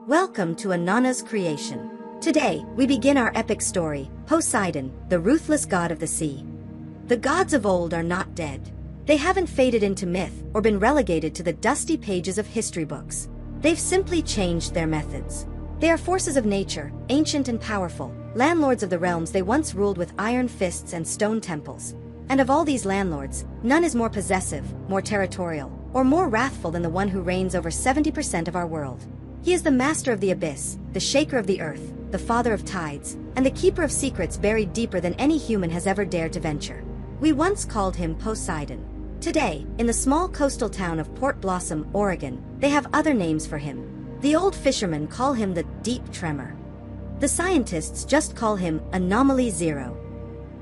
Welcome to Anonna's creation. Today, we begin our epic story, Poseidon, the ruthless god of the sea. The gods of old are not dead. They haven't faded into myth or been relegated to the dusty pages of history books. They've simply changed their methods. They are forces of nature, ancient and powerful, landlords of the realms they once ruled with iron fists and stone temples. And of all these landlords, none is more possessive, more territorial, or more wrathful than the one who reigns over 70% of our world. He is the master of the abyss, the shaker of the earth, the father of tides, and the keeper of secrets buried deeper than any human has ever dared to venture. We once called him Poseidon. Today, in the small coastal town of Port Blossom, Oregon, they have other names for him. The old fishermen call him the Deep Tremor. The scientists just call him Anomaly Zero.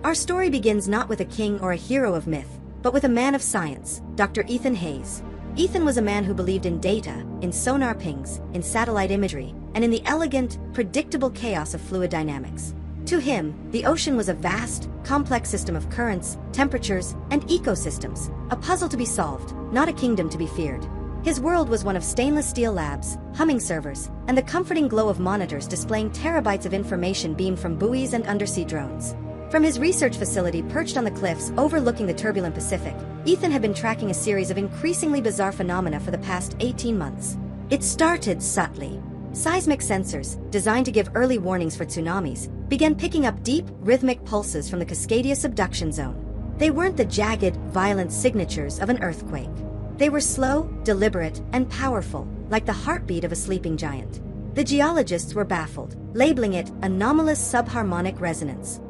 Our story begins not with a king or a hero of myth, but with a man of science, Dr. Ethan Hayes. Ethan was a man who believed in data, in sonar pings, in satellite imagery, and in the elegant, predictable chaos of fluid dynamics. To him, the ocean was a vast, complex system of currents, temperatures, and ecosystems, a puzzle to be solved, not a kingdom to be feared. His world was one of stainless steel labs, humming servers, and the comforting glow of monitors displaying terabytes of information beamed from buoys and undersea drones. From his research facility perched on the cliffs overlooking the turbulent Pacific, Ethan had been tracking a series of increasingly bizarre phenomena for the past 18 months. It started subtly. Seismic sensors, designed to give early warnings for tsunamis, began picking up deep, rhythmic pulses from the Cascadia subduction zone. They weren't the jagged, violent signatures of an earthquake. They were slow, deliberate, and powerful, like the heartbeat of a sleeping giant. The geologists were baffled, labeling it anomalous subharmonic resonance.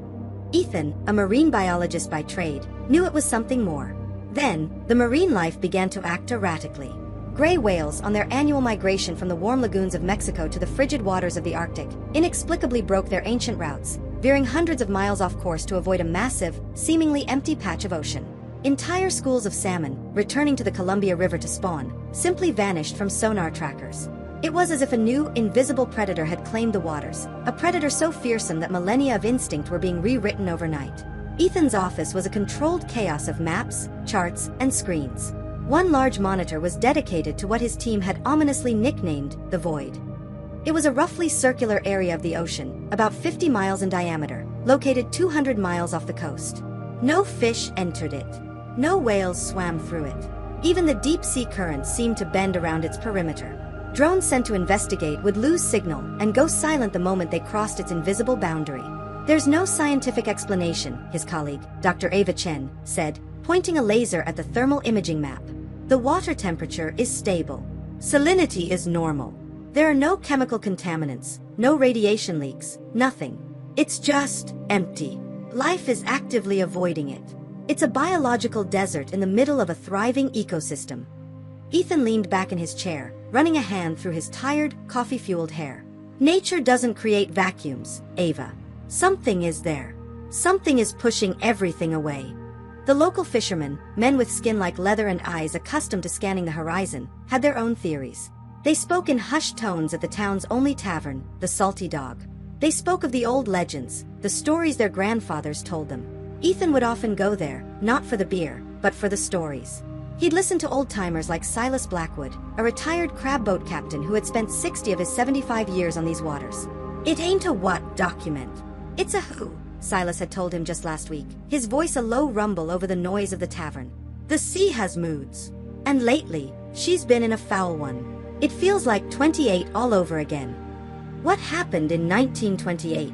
Ethan, a marine biologist by trade, knew it was something more. Then, the marine life began to act erratically. Gray whales, on their annual migration from the warm lagoons of Mexico to the frigid waters of the Arctic, inexplicably broke their ancient routes, veering hundreds of miles off course to avoid a massive, seemingly empty patch of ocean. Entire schools of salmon, returning to the Columbia River to spawn, simply vanished from sonar trackers. It was as if a new, invisible predator had claimed the waters, a predator so fearsome that millennia of instinct were being rewritten overnight. Ethan's office was a controlled chaos of maps, charts, and screens. One large monitor was dedicated to what his team had ominously nicknamed the Void. It was a roughly circular area of the ocean, about 50 miles in diameter, located 200 miles off the coast. No fish entered it. No whales swam through it. Even the deep-sea currents seemed to bend around its perimeter. Drones sent to investigate would lose signal and go silent the moment they crossed its invisible boundary. There's no scientific explanation, his colleague, Dr. Ava Chen, said, pointing a laser at the thermal imaging map. The water temperature is stable. Salinity is normal. There are no chemical contaminants, no radiation leaks, nothing. It's just empty. Life is actively avoiding it. It's a biological desert in the middle of a thriving ecosystem. Ethan leaned back in his chair, running a hand through his tired, coffee-fueled hair. Nature doesn't create vacuums, Ava. Something is there. Something is pushing everything away. The local fishermen, men with skin like leather and eyes accustomed to scanning the horizon, had their own theories. They spoke in hushed tones at the town's only tavern, the Salty Dog. They spoke of the old legends, the stories their grandfathers told them. Ethan would often go there, not for the beer, but for the stories. He'd listen to old-timers like Silas Blackwood, a retired crab boat captain who had spent 60 of his 75 years on these waters. It ain't a what document. It's a who, Silas had told him just last week, his voice a low rumble over the noise of the tavern. The sea has moods. And lately, she's been in a foul one. It feels like 28 all over again. What happened in 1928?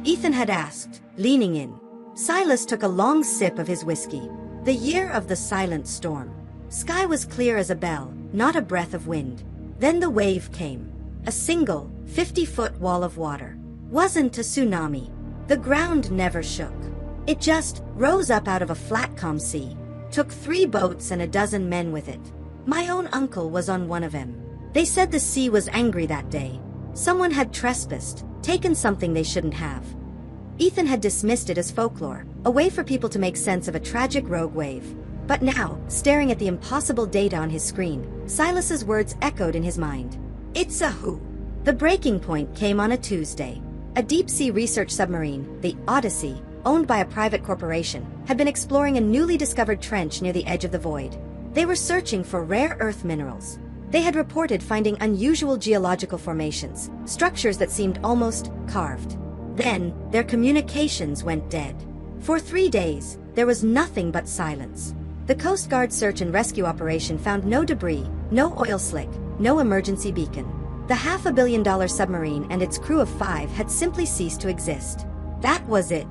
Ethan had asked, leaning in. Silas took a long sip of his whiskey. The year of the silent storm. Sky was clear as a bell, not a breath of wind. Then the wave came. A single, 50-foot wall of water. Wasn't a tsunami. The ground never shook. It just rose up out of a flat calm sea. Took 3 boats and a dozen men with it. My own uncle was on one of them. They said the sea was angry that day. Someone had trespassed, taken something they shouldn't have. Ethan had dismissed it as folklore, a way for people to make sense of a tragic rogue wave. But now, staring at the impossible data on his screen, Silas's words echoed in his mind. It's a who. The breaking point came on a Tuesday. A deep-sea research submarine, the Odyssey, owned by a private corporation, had been exploring a newly discovered trench near the edge of the void. They were searching for rare earth minerals. They had reported finding unusual geological formations, structures that seemed almost carved. Then, their communications went dead. For 3 days, there was nothing but silence. The Coast Guard search and rescue operation found no debris, no oil slick, no emergency beacon. The $500 million submarine and its crew of 5 had simply ceased to exist. That was it.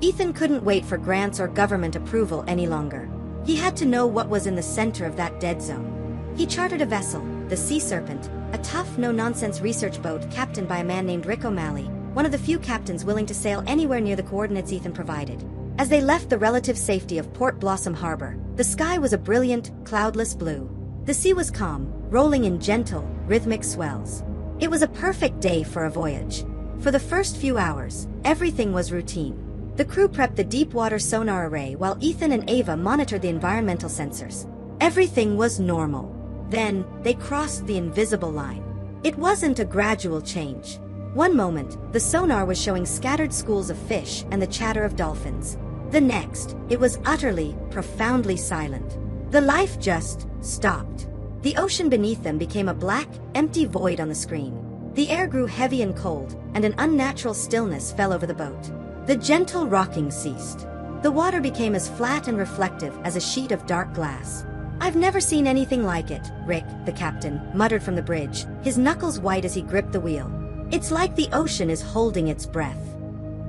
Ethan couldn't wait for grants or government approval any longer. He had to know what was in the center of that dead zone. He chartered a vessel, the Sea Serpent, a tough, no-nonsense research boat captained by a man named Rick O'Malley, one of the few captains willing to sail anywhere near the coordinates Ethan provided. As they left the relative safety of Port Blossom Harbor, the sky was a brilliant, cloudless blue. The sea was calm, rolling in gentle, rhythmic swells. It was a perfect day for a voyage. For the first few hours, everything was routine. The crew prepped the deep-water sonar array while Ethan and Ava monitored the environmental sensors. Everything was normal. Then, they crossed the invisible line. It wasn't a gradual change. One moment, the sonar was showing scattered schools of fish and the chatter of dolphins. The next, it was utterly, profoundly silent. The life just stopped. The ocean beneath them became a black, empty void on the screen. The air grew heavy and cold, and an unnatural stillness fell over the boat. The gentle rocking ceased. The water became as flat and reflective as a sheet of dark glass. "I've never seen anything like it," Rick, the captain, muttered from the bridge, his knuckles white as he gripped the wheel. "It's like the ocean is holding its breath."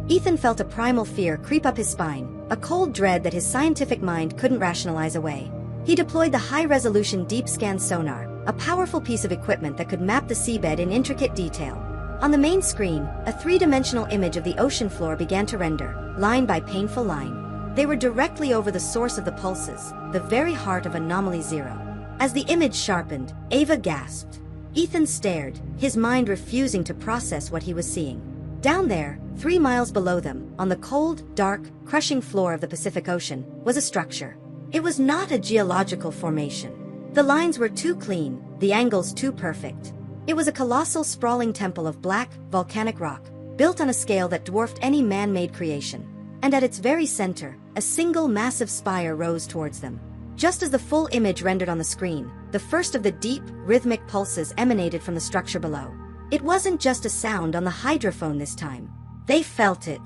Ethan felt a primal fear creep up his spine, a cold dread that his scientific mind couldn't rationalize away. He deployed the high-resolution deep-scan sonar, a powerful piece of equipment that could map the seabed in intricate detail. On the main screen, a three-dimensional image of the ocean floor began to render, line by painful line. They were directly over the source of the pulses, the very heart of Anomaly Zero. As the image sharpened, Ava gasped. Ethan stared, his mind refusing to process what he was seeing. Down there, 3 miles below them, on the cold, dark, crushing floor of the Pacific Ocean, was a structure. It was not a geological formation. The lines were too clean, the angles too perfect. It was a colossal sprawling temple of black, volcanic rock, built on a scale that dwarfed any man-made creation. And at its very center, a single massive spire rose towards them. Just as the full image rendered on the screen, the first of the deep, rhythmic pulses emanated from the structure below. It wasn't just a sound on the hydrophone this time. They felt it.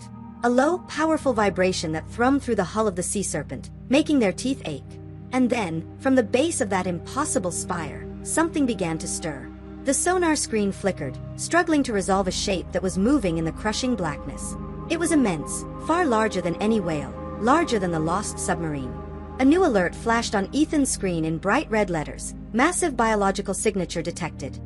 A low, powerful vibration that thrummed through the hull of the Sea Serpent, making their teeth ache. And then, from the base of that impossible spire, something began to stir. The sonar screen flickered, struggling to resolve a shape that was moving in the crushing blackness. It was immense, far larger than any whale, larger than the lost submarine. A new alert flashed on Ethan's screen in bright red letters, massive biological signature detected.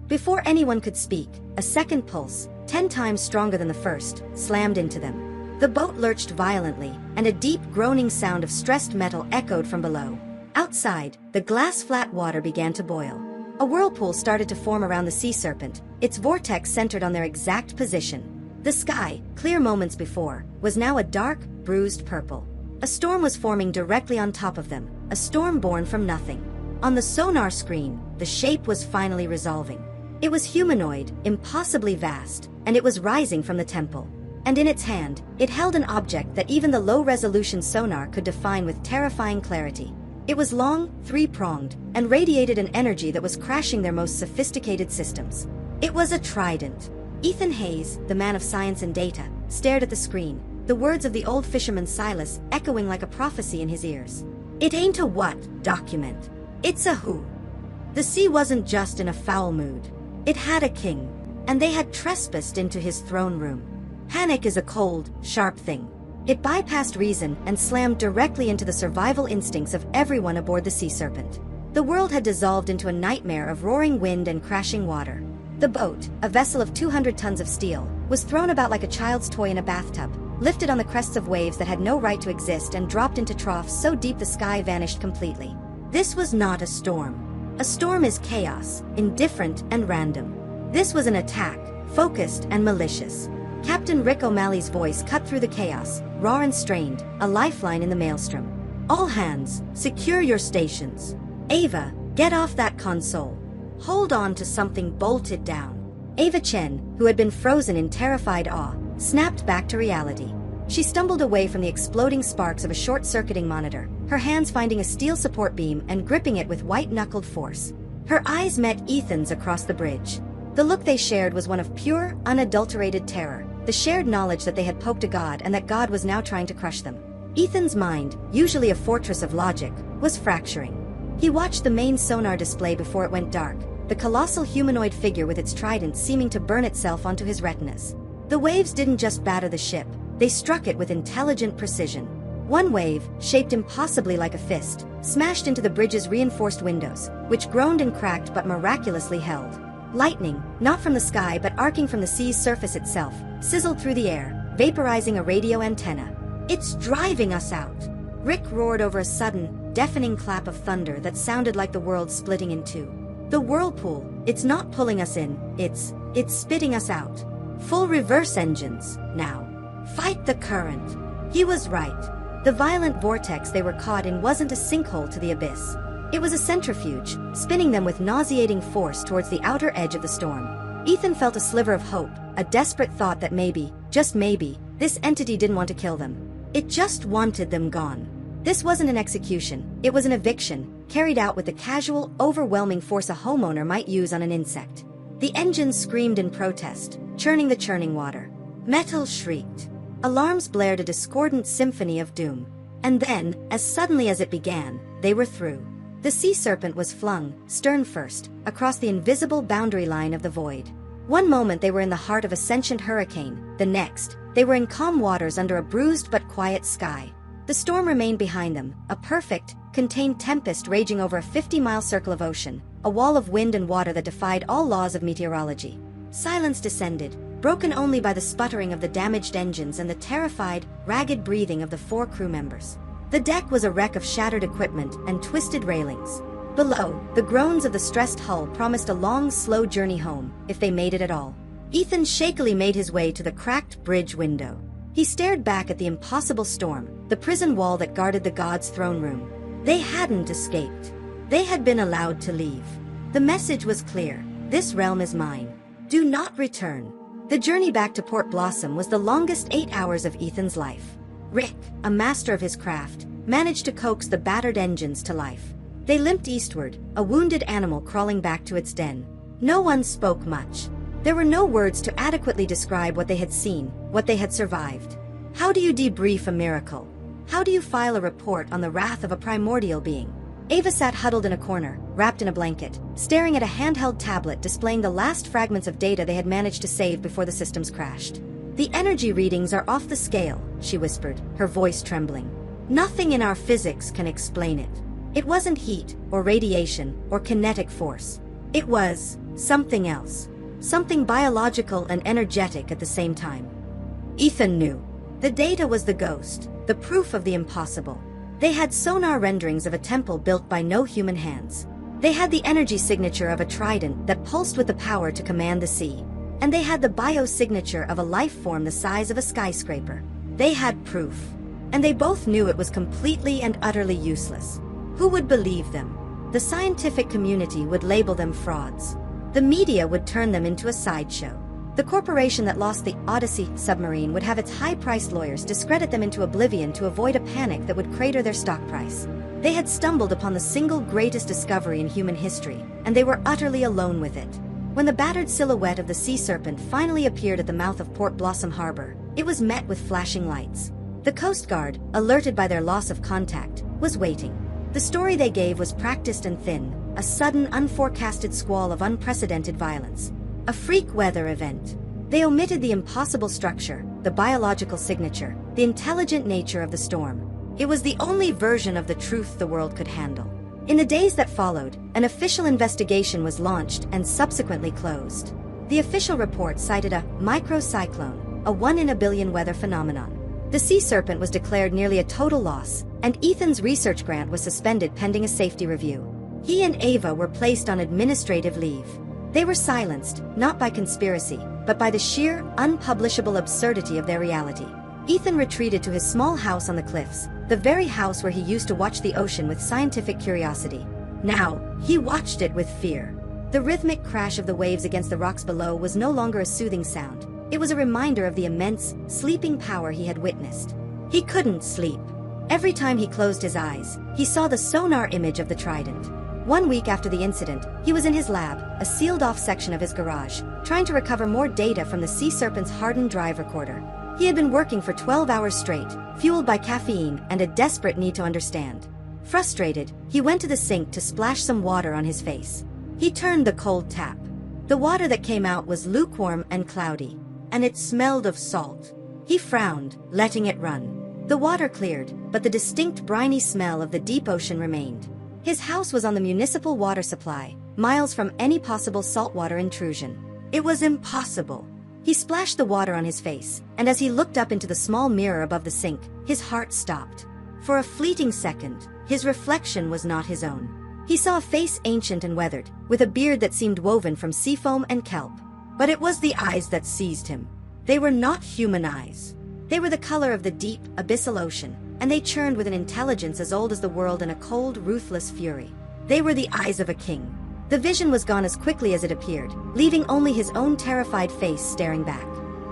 Before anyone could speak, a second pulse, 10 times stronger than the first, slammed into them. The boat lurched violently, and a deep groaning sound of stressed metal echoed from below. Outside, the glass-flat water began to boil. A whirlpool started to form around the Sea Serpent, its vortex centered on their exact position. The sky, clear moments before, was now a dark, bruised purple. A storm was forming directly on top of them, a storm born from nothing. On the sonar screen, the shape was finally resolving. It was humanoid, impossibly vast, and it was rising from the temple. And in its hand, it held an object that even the low-resolution sonar could define with terrifying clarity. It was long, three-pronged, and radiated an energy that was crashing their most sophisticated systems. It was a trident. Ethan Hayes, the man of science and data, stared at the screen, the words of the old fisherman Silas echoing like a prophecy in his ears. "It ain't a what document. It's a who." The sea wasn't just in a foul mood. It had a king, and they had trespassed into his throne room. Panic is a cold, sharp thing. It bypassed reason and slammed directly into the survival instincts of everyone aboard the Sea Serpent. The world had dissolved into a nightmare of roaring wind and crashing water. The boat, a vessel of 200 tons of steel, was thrown about like a child's toy in a bathtub, lifted on the crests of waves that had no right to exist and dropped into troughs so deep the sky vanished completely. This was not a storm. A storm is chaos, indifferent and random. This was an attack, focused and malicious. Captain Rick O'Malley's voice cut through the chaos, raw and strained, a lifeline in the maelstrom. "All hands, secure your stations. Ava, get off that console. Hold on to something bolted down." Ava Chen, who had been frozen in terrified awe, snapped back to reality. She stumbled away from the exploding sparks of a short-circuiting monitor, her hands finding a steel support beam and gripping it with white-knuckled force. Her eyes met Ethan's across the bridge. The look they shared was one of pure, unadulterated terror, the shared knowledge that they had poked a god and that God was now trying to crush them. Ethan's mind, usually a fortress of logic, was fracturing. He watched the main sonar display before it went dark, the colossal humanoid figure with its trident seeming to burn itself onto his retinas. The waves didn't just batter the ship, they struck it with intelligent precision. One wave, shaped impossibly like a fist, smashed into the bridge's reinforced windows, which groaned and cracked but miraculously held. Lightning, not from the sky but arcing from the sea's surface itself, sizzled through the air, vaporizing a radio antenna. "It's driving us out!" Rick roared over a sudden, deafening clap of thunder that sounded like the world splitting in two. "The whirlpool, it's not pulling us in, it's spitting us out. Full reverse engines, now. Fight the current." He was right. The violent vortex they were caught in wasn't a sinkhole to the abyss. It was a centrifuge, spinning them with nauseating force towards the outer edge of the storm. Ethan felt a sliver of hope, a desperate thought that maybe, just maybe, this entity didn't want to kill them. It just wanted them gone. This wasn't an execution, it was an eviction, carried out with the casual, overwhelming force a homeowner might use on an insect. The engines screamed in protest, churning the churning water. Metal shrieked. Alarms blared a discordant symphony of doom. And then, as suddenly as it began, they were through. The sea serpent was flung, stern first, across the invisible boundary line of the void. One moment they were in the heart of a sentient hurricane, the next, they were in calm waters under a bruised but quiet sky. The storm remained behind them, a perfect, contained tempest raging over a 50-mile circle of ocean, a wall of wind and water that defied all laws of meteorology. Silence descended, broken only by the sputtering of the damaged engines and the terrified, ragged breathing of the 4 crew members. The deck was a wreck of shattered equipment and twisted railings. Below, the groans of the stressed hull promised a long, slow journey home, if they made it at all. Ethan shakily made his way to the cracked bridge window. He stared back at the impossible storm, the prison wall that guarded the god's throne room. They hadn't escaped. They had been allowed to leave. The message was clear: this realm is mine. Do not return. The journey back to Port Blossom was the longest 8 hours of Ethan's life. Rick, a master of his craft, managed to coax the battered engines to life. They limped eastward, a wounded animal crawling back to its den. No one spoke much. There were no words to adequately describe what they had seen, what they had survived. How do you debrief a miracle? How do you file a report on the wrath of a primordial being? Ava sat huddled in a corner, wrapped in a blanket, staring at a handheld tablet displaying the last fragments of data they had managed to save before the systems crashed. "The energy readings are off the scale," she whispered, her voice trembling. "Nothing in our physics can explain it. It wasn't heat, or radiation, or kinetic force. It was something else. Something biological and energetic at the same time." Ethan knew. The data was the ghost, the proof of the impossible. They had sonar renderings of a temple built by no human hands. They had the energy signature of a trident that pulsed with the power to command the sea. And they had the biosignature of a life form the size of a skyscraper. They had proof. And they both knew it was completely and utterly useless. Who would believe them? The scientific community would label them frauds. The media would turn them into a sideshow. The corporation that lost the Odyssey submarine would have its high-priced lawyers discredit them into oblivion to avoid a panic that would crater their stock price. They had stumbled upon the single greatest discovery in human history, and they were utterly alone with it. When the battered silhouette of the sea serpent finally appeared at the mouth of Port Blossom Harbor, it was met with flashing lights. The Coast Guard, alerted by their loss of contact, was waiting. The story they gave was practiced and thin, a sudden, unforecasted squall of unprecedented violence. A freak weather event. They omitted the impossible structure, the biological signature, the intelligent nature of the storm. It was the only version of the truth the world could handle. In the days that followed, an official investigation was launched and subsequently closed. The official report cited a microcyclone, a 1 in a billion weather phenomenon. The sea serpent was declared nearly a total loss, and Ethan's research grant was suspended pending a safety review. He and Ava were placed on administrative leave. They were silenced, not by conspiracy, but by the sheer, unpublishable absurdity of their reality. Ethan retreated to his small house on the cliffs, the very house where he used to watch the ocean with scientific curiosity. Now, he watched it with fear. The rhythmic crash of the waves against the rocks below was no longer a soothing sound. It was a reminder of the immense, sleeping power he had witnessed. He couldn't sleep. Every time he closed his eyes, he saw the sonar image of the trident. 1 week after the incident, he was in his lab, a sealed-off section of his garage, trying to recover more data from the sea serpent's hardened drive recorder. He had been working for 12 hours straight, fueled by caffeine and a desperate need to understand. Frustrated, he went to the sink to splash some water on his face. He turned the cold tap. The water that came out was lukewarm and cloudy, and it smelled of salt. He frowned, letting it run. The water cleared, but the distinct briny smell of the deep ocean remained. His house was on the municipal water supply, miles from any possible saltwater intrusion. It was impossible. He splashed the water on his face, and as he looked up into the small mirror above the sink, his heart stopped. For a fleeting second, his reflection was not his own. He saw a face ancient and weathered, with a beard that seemed woven from seafoam and kelp. But it was the eyes that seized him. They were not human eyes. They were the color of the deep, abyssal ocean, and they churned with an intelligence as old as the world and a cold, ruthless fury. They were the eyes of a king. The vision was gone as quickly as it appeared, leaving only his own terrified face staring back.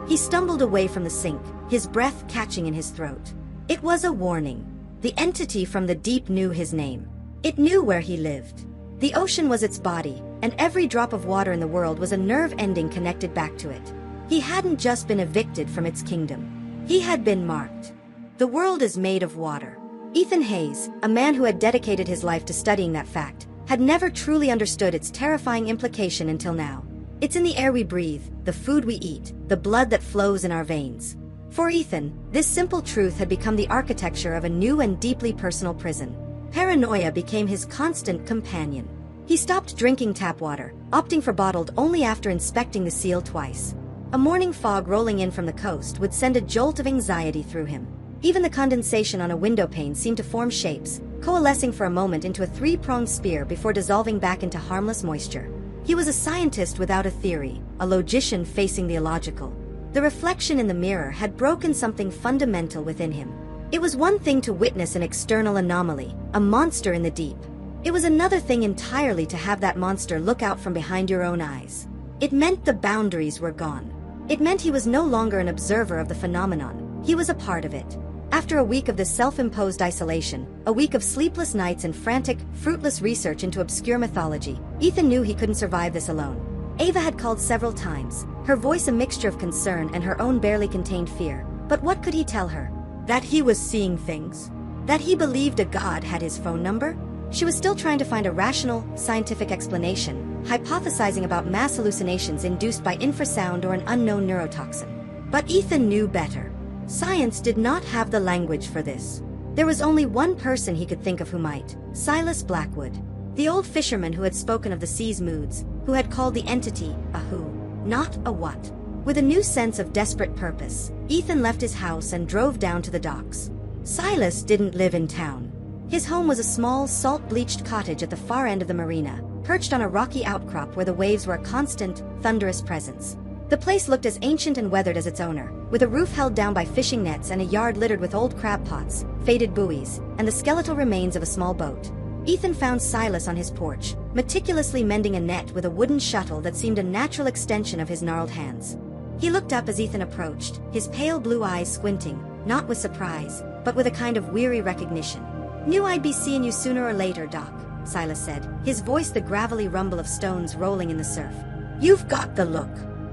He stumbled away from the sink, his breath catching in his throat. It was a warning. The entity from the deep knew his name. It knew where he lived. The ocean was its body, and every drop of water in the world was a nerve ending connected back to it. He hadn't just been evicted from its kingdom. He had been marked. The world is made of water. Ethan Hayes, a man who had dedicated his life to studying that fact, had never truly understood its terrifying implication until now. It's in the air we breathe, the food we eat, the blood that flows in our veins. For Ethan, this simple truth had become the architecture of a new and deeply personal prison. Paranoia became his constant companion. He stopped drinking tap water, opting for bottled only after inspecting the seal twice. A morning fog rolling in from the coast would send a jolt of anxiety through him. Even the condensation on a window pane seemed to form shapes, coalescing for a moment into a three-pronged spear before dissolving back into harmless moisture. He was a scientist without a theory, a logician facing the illogical. The reflection in the mirror had broken something fundamental within him. It was one thing to witness an external anomaly, a monster in the deep. It was another thing entirely to have that monster look out from behind your own eyes. It meant the boundaries were gone. It meant he was no longer an observer of the phenomenon. He was a part of it. After a week of this self-imposed isolation, a week of sleepless nights and frantic, fruitless research into obscure mythology, Ethan knew he couldn't survive this alone. Ava had called several times, her voice a mixture of concern and her own barely contained fear. But what could he tell her? That he was seeing things? That he believed a god had his phone number? She was still trying to find a rational, scientific explanation, hypothesizing about mass hallucinations induced by infrasound or an unknown neurotoxin. But Ethan knew better. Science did not have the language for this. There was only one person he could think of who might: Silas Blackwood, the old fisherman who had spoken of the sea's moods, who had called the entity a who, not a what. With a new sense of desperate purpose, Ethan left his house and drove down to the docks. Silas didn't live in town. His home was a small, salt-bleached cottage at the far end of the marina, perched on a rocky outcrop where the waves were a constant, thunderous presence. The place looked as ancient and weathered as its owner, with a roof held down by fishing nets and a yard littered with old crab pots, faded buoys, and the skeletal remains of a small boat. Ethan found Silas on his porch, meticulously mending a net with a wooden shuttle that seemed a natural extension of his gnarled hands. He looked up as Ethan approached, his pale blue eyes squinting, not with surprise, but with a kind of weary recognition. "Knew I'd be seeing you sooner or later, Doc," Silas said, his voice the gravelly rumble of stones rolling in the surf. "You've got the look.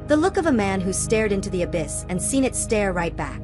The look of a man who stared into the abyss and seen it stare right back."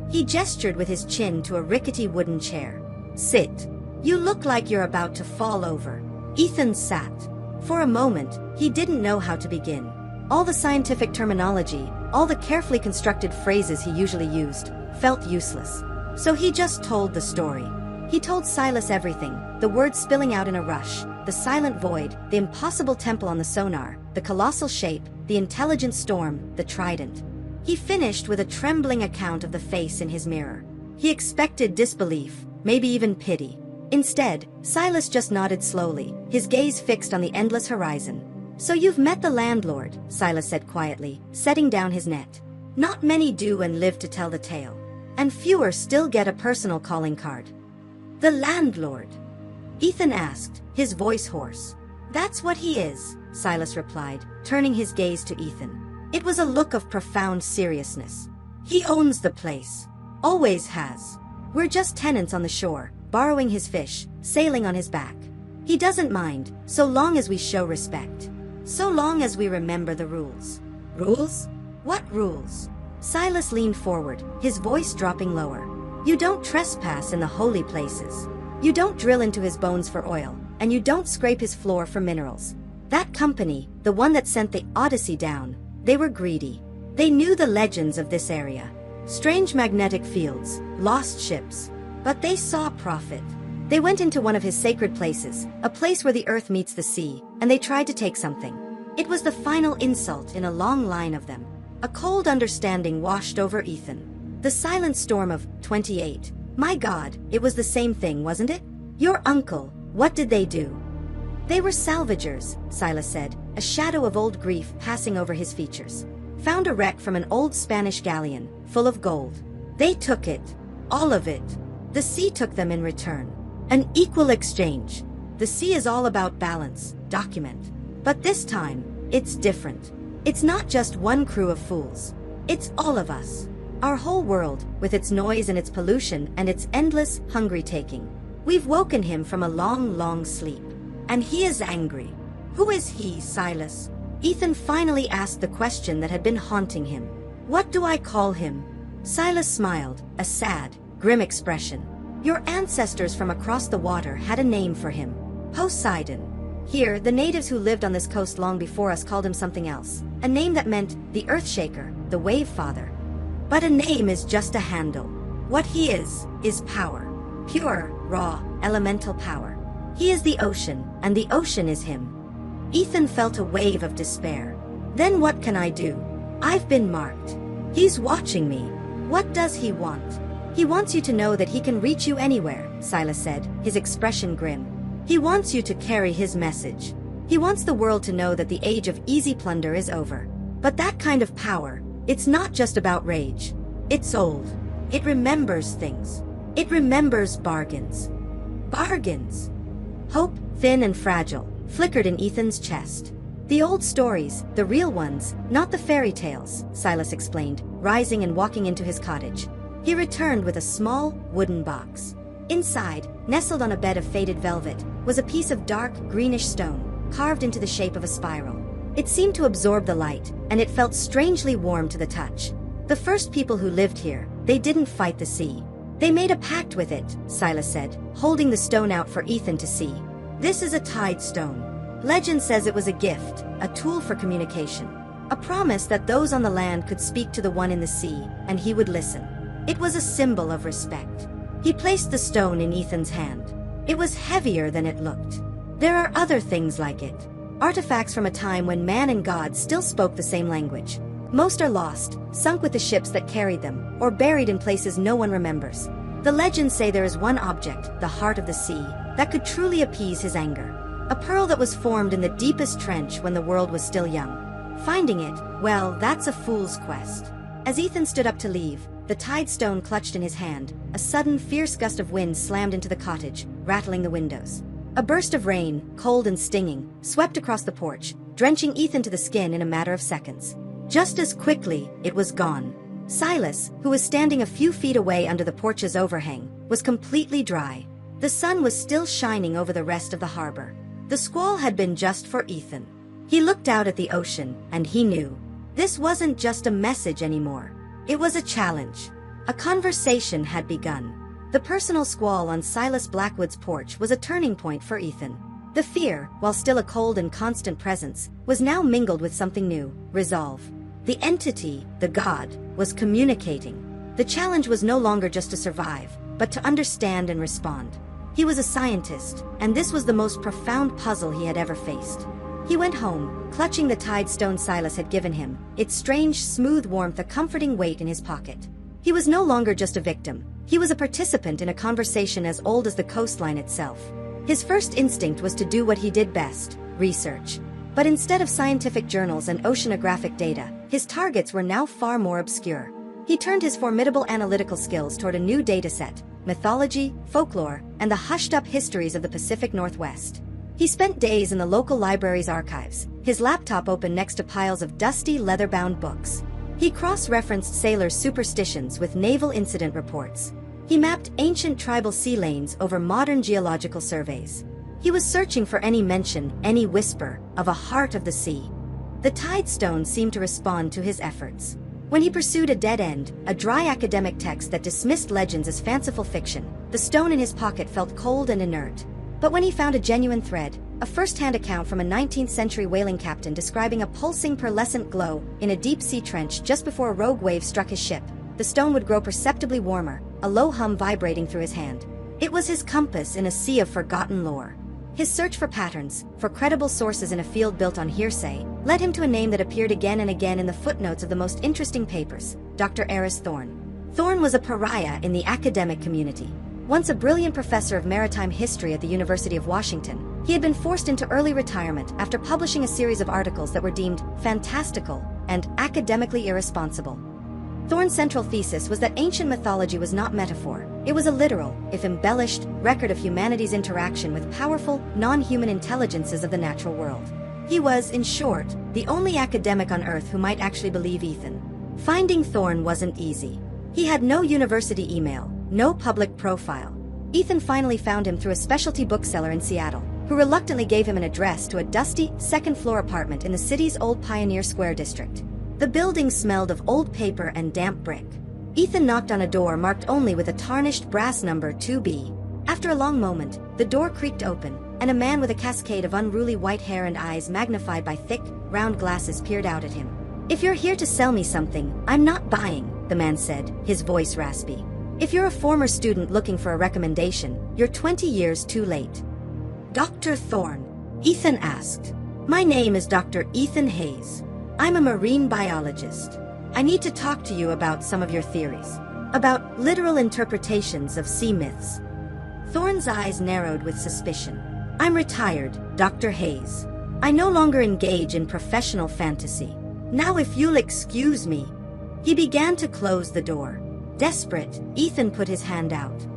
He gestured with his chin to a rickety wooden chair. "Sit. You look like you're about to fall over." Ethan sat. For a moment, he didn't know how to begin. All the scientific terminology, all the carefully constructed phrases he usually used, felt useless. So he just told the story. He told Silas everything, the words spilling out in a rush, the silent void, the impossible temple on the sonar, the colossal shape, the intelligent storm, the trident. He finished with a trembling account of the face in his mirror. He expected disbelief, maybe even pity. Instead, Silas just nodded slowly, his gaze fixed on the endless horizon. "So you've met the landlord," Silas said quietly, setting down his net. "Not many do and live to tell the tale. And fewer still get a personal calling card." "The landlord?" Ethan asked, his voice hoarse. "That's what he is," Silas replied, turning his gaze to Ethan. It was a look of profound seriousness. "He owns the place. Always has. We're just tenants on the shore, borrowing his fish, sailing on his back." He doesn't mind, so long as we show respect. So long as we remember the rules. Rules? What rules? Silas leaned forward, his voice dropping lower. You don't trespass in the holy places. You don't drill into his bones for oil, and you don't scrape his floor for minerals. That company, the one that sent the Odyssey down, they were greedy. They knew the legends of this area. Strange magnetic fields, lost ships. But they saw profit. They went into one of his sacred places, a place where the earth meets the sea, and they tried to take something. It was the final insult in a long line of them. A cold understanding washed over Ethan. The silent storm of 28. My God, it was the same thing, wasn't it? Your uncle, what did they do? They were salvagers, Silas said, a shadow of old grief passing over his features. Found a wreck from an old Spanish galleon, full of gold. They took it. All of it. The sea took them in return. An equal exchange. The sea is all about balance, document. But this time, it's different. It's not just one crew of fools. It's all of us. Our whole world, with its noise and its pollution and its endless, hungry taking. We've woken him from a long, long sleep. And he is angry. Who is he, Silas? Ethan finally asked the question that had been haunting him. What do I call him? Silas smiled, a sad, grim expression. Your ancestors from across the water had a name for him. Poseidon. Here, the natives who lived on this coast long before us called him something else. A name that meant the Earthshaker, the Wave Father. But a name is just a handle. What he is power. Pure, raw, elemental power. He is the ocean, and the ocean is him. Ethan felt a wave of despair. Then what can I do? I've been marked. He's watching me. What does he want? He wants you to know that he can reach you anywhere, Silas said, his expression grim. He wants you to carry his message. He wants the world to know that the age of easy plunder is over. But that kind of power, it's not just about rage. It's old. It remembers things. It remembers bargains. Bargains. Hope, thin and fragile, flickered in Ethan's chest. The old stories, the real ones, not the fairy tales, Silas explained, rising and walking into his cottage. He returned with a small, wooden box. Inside, nestled on a bed of faded velvet, was a piece of dark, greenish stone, carved into the shape of a spiral. It seemed to absorb the light, and it felt strangely warm to the touch. The first people who lived here, they didn't fight the sea. They made a pact with it, Silas said, holding the stone out for Ethan to see. This is a tide stone. Legend says it was a gift, a tool for communication. A promise that those on the land could speak to the one in the sea, and he would listen. It was a symbol of respect. He placed the stone in Ethan's hand. It was heavier than it looked. There are other things like it. Artifacts from a time when man and God still spoke the same language. Most are lost, sunk with the ships that carried them, or buried in places no one remembers. The legends say there is one object, the heart of the sea, that could truly appease his anger. A pearl that was formed in the deepest trench when the world was still young. Finding it, well, that's a fool's quest. As Ethan stood up to leave, the tide stone clutched in his hand, a sudden fierce gust of wind slammed into the cottage, rattling the windows. A burst of rain, cold and stinging, swept across the porch, drenching Ethan to the skin in a matter of seconds. Just as quickly, it was gone. Silas, who was standing a few feet away under the porch's overhang, was completely dry. The sun was still shining over the rest of the harbor. The squall had been just for Ethan. He looked out at the ocean, and he knew. This wasn't just a message anymore. It was a challenge. A conversation had begun. The personal squall on Silas Blackwood's porch was a turning point for Ethan. The fear, while still a cold and constant presence, was now mingled with something new, resolve. The entity, the god, was communicating. The challenge was no longer just to survive, but to understand and respond. He was a scientist, and this was the most profound puzzle he had ever faced. He went home, clutching the tide stone Silas had given him, its strange, smooth warmth a comforting weight in his pocket. He was no longer just a victim. He was a participant in a conversation as old as the coastline itself. His first instinct was to do what he did best, research. But instead of scientific journals and oceanographic data, his targets were now far more obscure. He turned his formidable analytical skills toward a new dataset, mythology, folklore, and the hushed-up histories of the Pacific Northwest. He spent days in the local library's archives, his laptop open next to piles of dusty, leather-bound books. He cross-referenced sailors' superstitions with naval incident reports. He mapped ancient tribal sea lanes over modern geological surveys. He was searching for any mention, any whisper, of a heart of the sea. The tide stone seemed to respond to his efforts. When he pursued a dead end, a dry academic text that dismissed legends as fanciful fiction, the stone in his pocket felt cold and inert. But when he found a genuine thread, a first-hand account from a 19th-century whaling captain describing a pulsing pearlescent glow in a deep-sea trench just before a rogue wave struck his ship, the stone would grow perceptibly warmer, a low hum vibrating through his hand. It was his compass in a sea of forgotten lore. His search for patterns, for credible sources in a field built on hearsay, led him to a name that appeared again and again in the footnotes of the most interesting papers, Dr. Eris Thorne. Thorne was a pariah in the academic community. Once a brilliant professor of maritime history at the University of Washington, he had been forced into early retirement after publishing a series of articles that were deemed fantastical and academically irresponsible. Thorne's central thesis was that ancient mythology was not metaphor. It was a literal, if embellished, record of humanity's interaction with powerful, non-human intelligences of the natural world. He was, in short, the only academic on Earth who might actually believe Ethan. Finding Thorne wasn't easy. He had no university email, no public profile. Ethan finally found him through a specialty bookseller in Seattle, who reluctantly gave him an address to a dusty, second-floor apartment in the city's old Pioneer Square district. The building smelled of old paper and damp brick. Ethan knocked on a door marked only with a tarnished brass number 2B. After a long moment, the door creaked open, and a man with a cascade of unruly white hair and eyes magnified by thick, round glasses peered out at him. "If you're here to sell me something, I'm not buying," the man said, his voice raspy. "If you're a former student looking for a recommendation, you're 20 years too late." "Dr. Thorne?" Ethan asked. "My name is Dr. Ethan Hayes. I'm a marine biologist. I need to talk to you about some of your theories, about literal interpretations of sea myths." Thorne's eyes narrowed with suspicion. "I'm retired, Dr. Hayes. I no longer engage in professional fantasy. Now if you'll excuse me." He began to close the door. Desperate, Ethan put his hand out.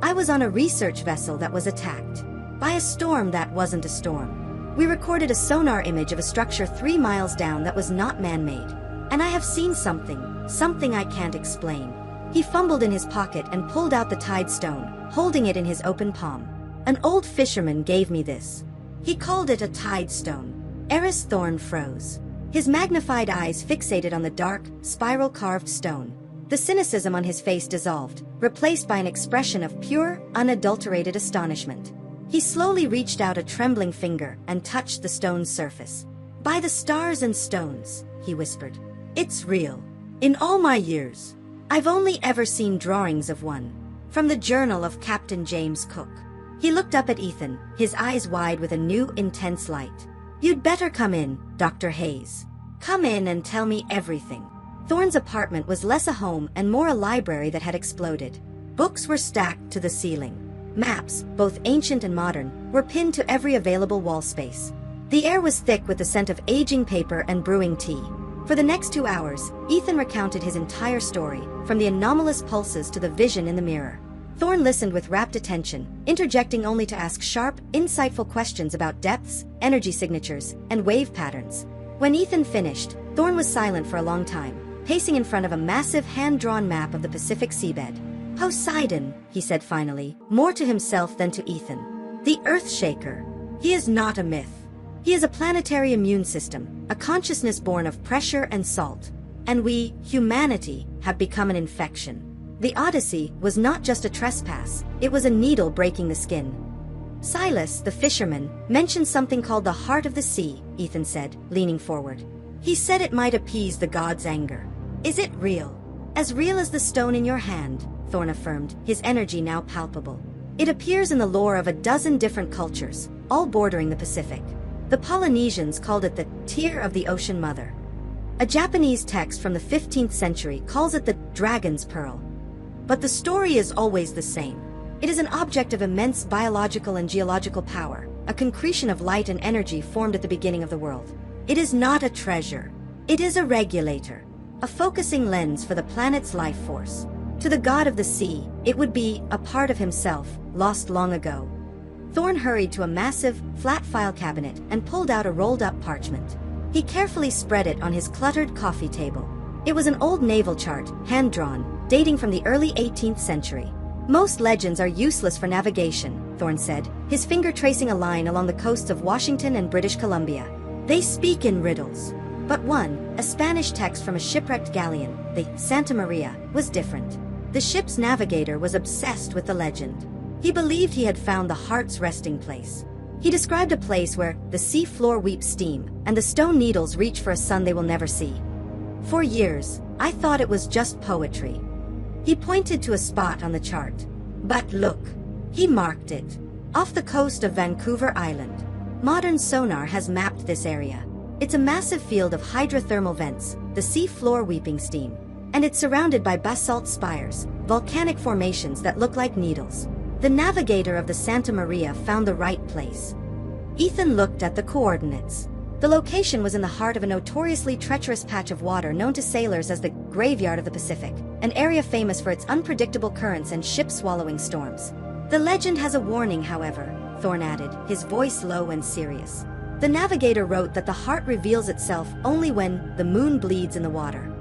"I was on a research vessel that was attacked by a storm that wasn't a storm. We recorded a sonar image of a structure 3 miles down that was not man-made. And I have seen something I can't explain." He fumbled in his pocket and pulled out the tide stone, holding it in his open palm. "An old fisherman gave me this. He called it a tide stone." Eris Thorne froze. His magnified eyes fixated on the dark, spiral-carved stone. The cynicism on his face dissolved, replaced by an expression of pure, unadulterated astonishment. He slowly reached out a trembling finger and touched the stone's surface. "By the stars and stones," he whispered. "It's real. In all my years, I've only ever seen drawings of one. From the journal of Captain James Cook." He looked up at Ethan, his eyes wide with a new, intense light. "You'd better come in, Dr. Hayes. Come in and tell me everything." Thorne's apartment was less a home and more a library that had exploded. Books were stacked to the ceiling. Maps, both ancient and modern, were pinned to every available wall space. The air was thick with the scent of aging paper and brewing tea. For the next 2 hours, Ethan recounted his entire story, from the anomalous pulses to the vision in the mirror. Thorne listened with rapt attention, interjecting only to ask sharp, insightful questions about depths, energy signatures, and wave patterns. When Ethan finished, Thorne was silent for a long time, pacing in front of a massive hand-drawn map of the Pacific seabed. "Poseidon," he said finally, more to himself than to Ethan. "The Earthshaker. He is not a myth. He is a planetary immune system, a consciousness born of pressure and salt. And we, humanity, have become an infection." The Odyssey was not just a trespass, it was a needle breaking the skin. "Silas, the fisherman, mentioned something called the heart of the sea," Ethan said, leaning forward. "He said it might appease the gods' anger. Is it real?" "As real as the stone in your hand," Thorne affirmed, his energy now palpable. "It appears in the lore of a dozen different cultures, all bordering the Pacific. The Polynesians called it the tear of the ocean mother. A Japanese text from the 15th century calls it the dragon's pearl. But the story is always the same. It is an object of immense biological and geological power, a concretion of light and energy formed at the beginning of the world. It is not a treasure. It is a regulator, a focusing lens for the planet's life force. To the god of the sea, it would be a part of himself, lost long ago." Thorne hurried to a massive, flat file cabinet and pulled out a rolled-up parchment. He carefully spread it on his cluttered coffee table. It was an old naval chart, hand-drawn, dating from the early 18th century. Most legends are useless for navigation, Thorne said, his finger tracing a line along the coasts of Washington and British Columbia. They speak in riddles. But one, a Spanish text from a shipwrecked galleon, the Santa Maria, was different. The ship's navigator was obsessed with the legend. He believed he had found the heart's resting place. He described a place where the sea floor weeps steam, and the stone needles reach for a sun they will never see. For years, I thought it was just poetry. He pointed to a spot on the chart. But look, he marked it. Off the coast of Vancouver Island. Modern sonar has mapped this area. It's a massive field of hydrothermal vents, the sea floor weeping steam. And it's surrounded by basalt spires, volcanic formations that look like needles. The navigator of the Santa Maria found the right place. Ethan looked at the coordinates. The location was in the heart of a notoriously treacherous patch of water known to sailors as the Graveyard of the Pacific, an area famous for its unpredictable currents and ship-swallowing storms. The legend has a warning, however, Thorne added, his voice low and serious. The navigator wrote that the heart reveals itself only when the moon bleeds in the water.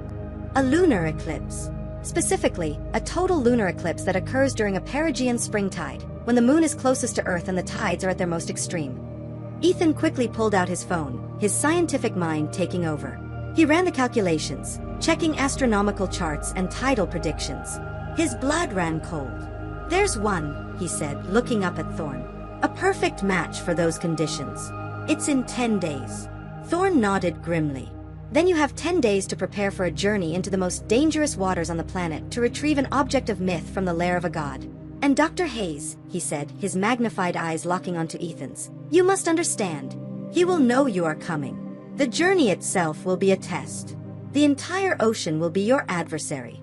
A lunar eclipse. Specifically, a total lunar eclipse that occurs during a perigean spring tide, when the moon is closest to Earth and the tides are at their most extreme. Ethan quickly pulled out his phone, his scientific mind taking over. He ran the calculations, checking astronomical charts and tidal predictions. His blood ran cold. There's one, he said, looking up at Thorne. A perfect match for those conditions. It's in 10 days. Thorne nodded grimly. Then you have 10 days to prepare for a journey into the most dangerous waters on the planet to retrieve an object of myth from the lair of a god. And Dr. Hayes, he said, his magnified eyes locking onto Ethan's, you must understand. He will know you are coming. The journey itself will be a test. The entire ocean will be your adversary.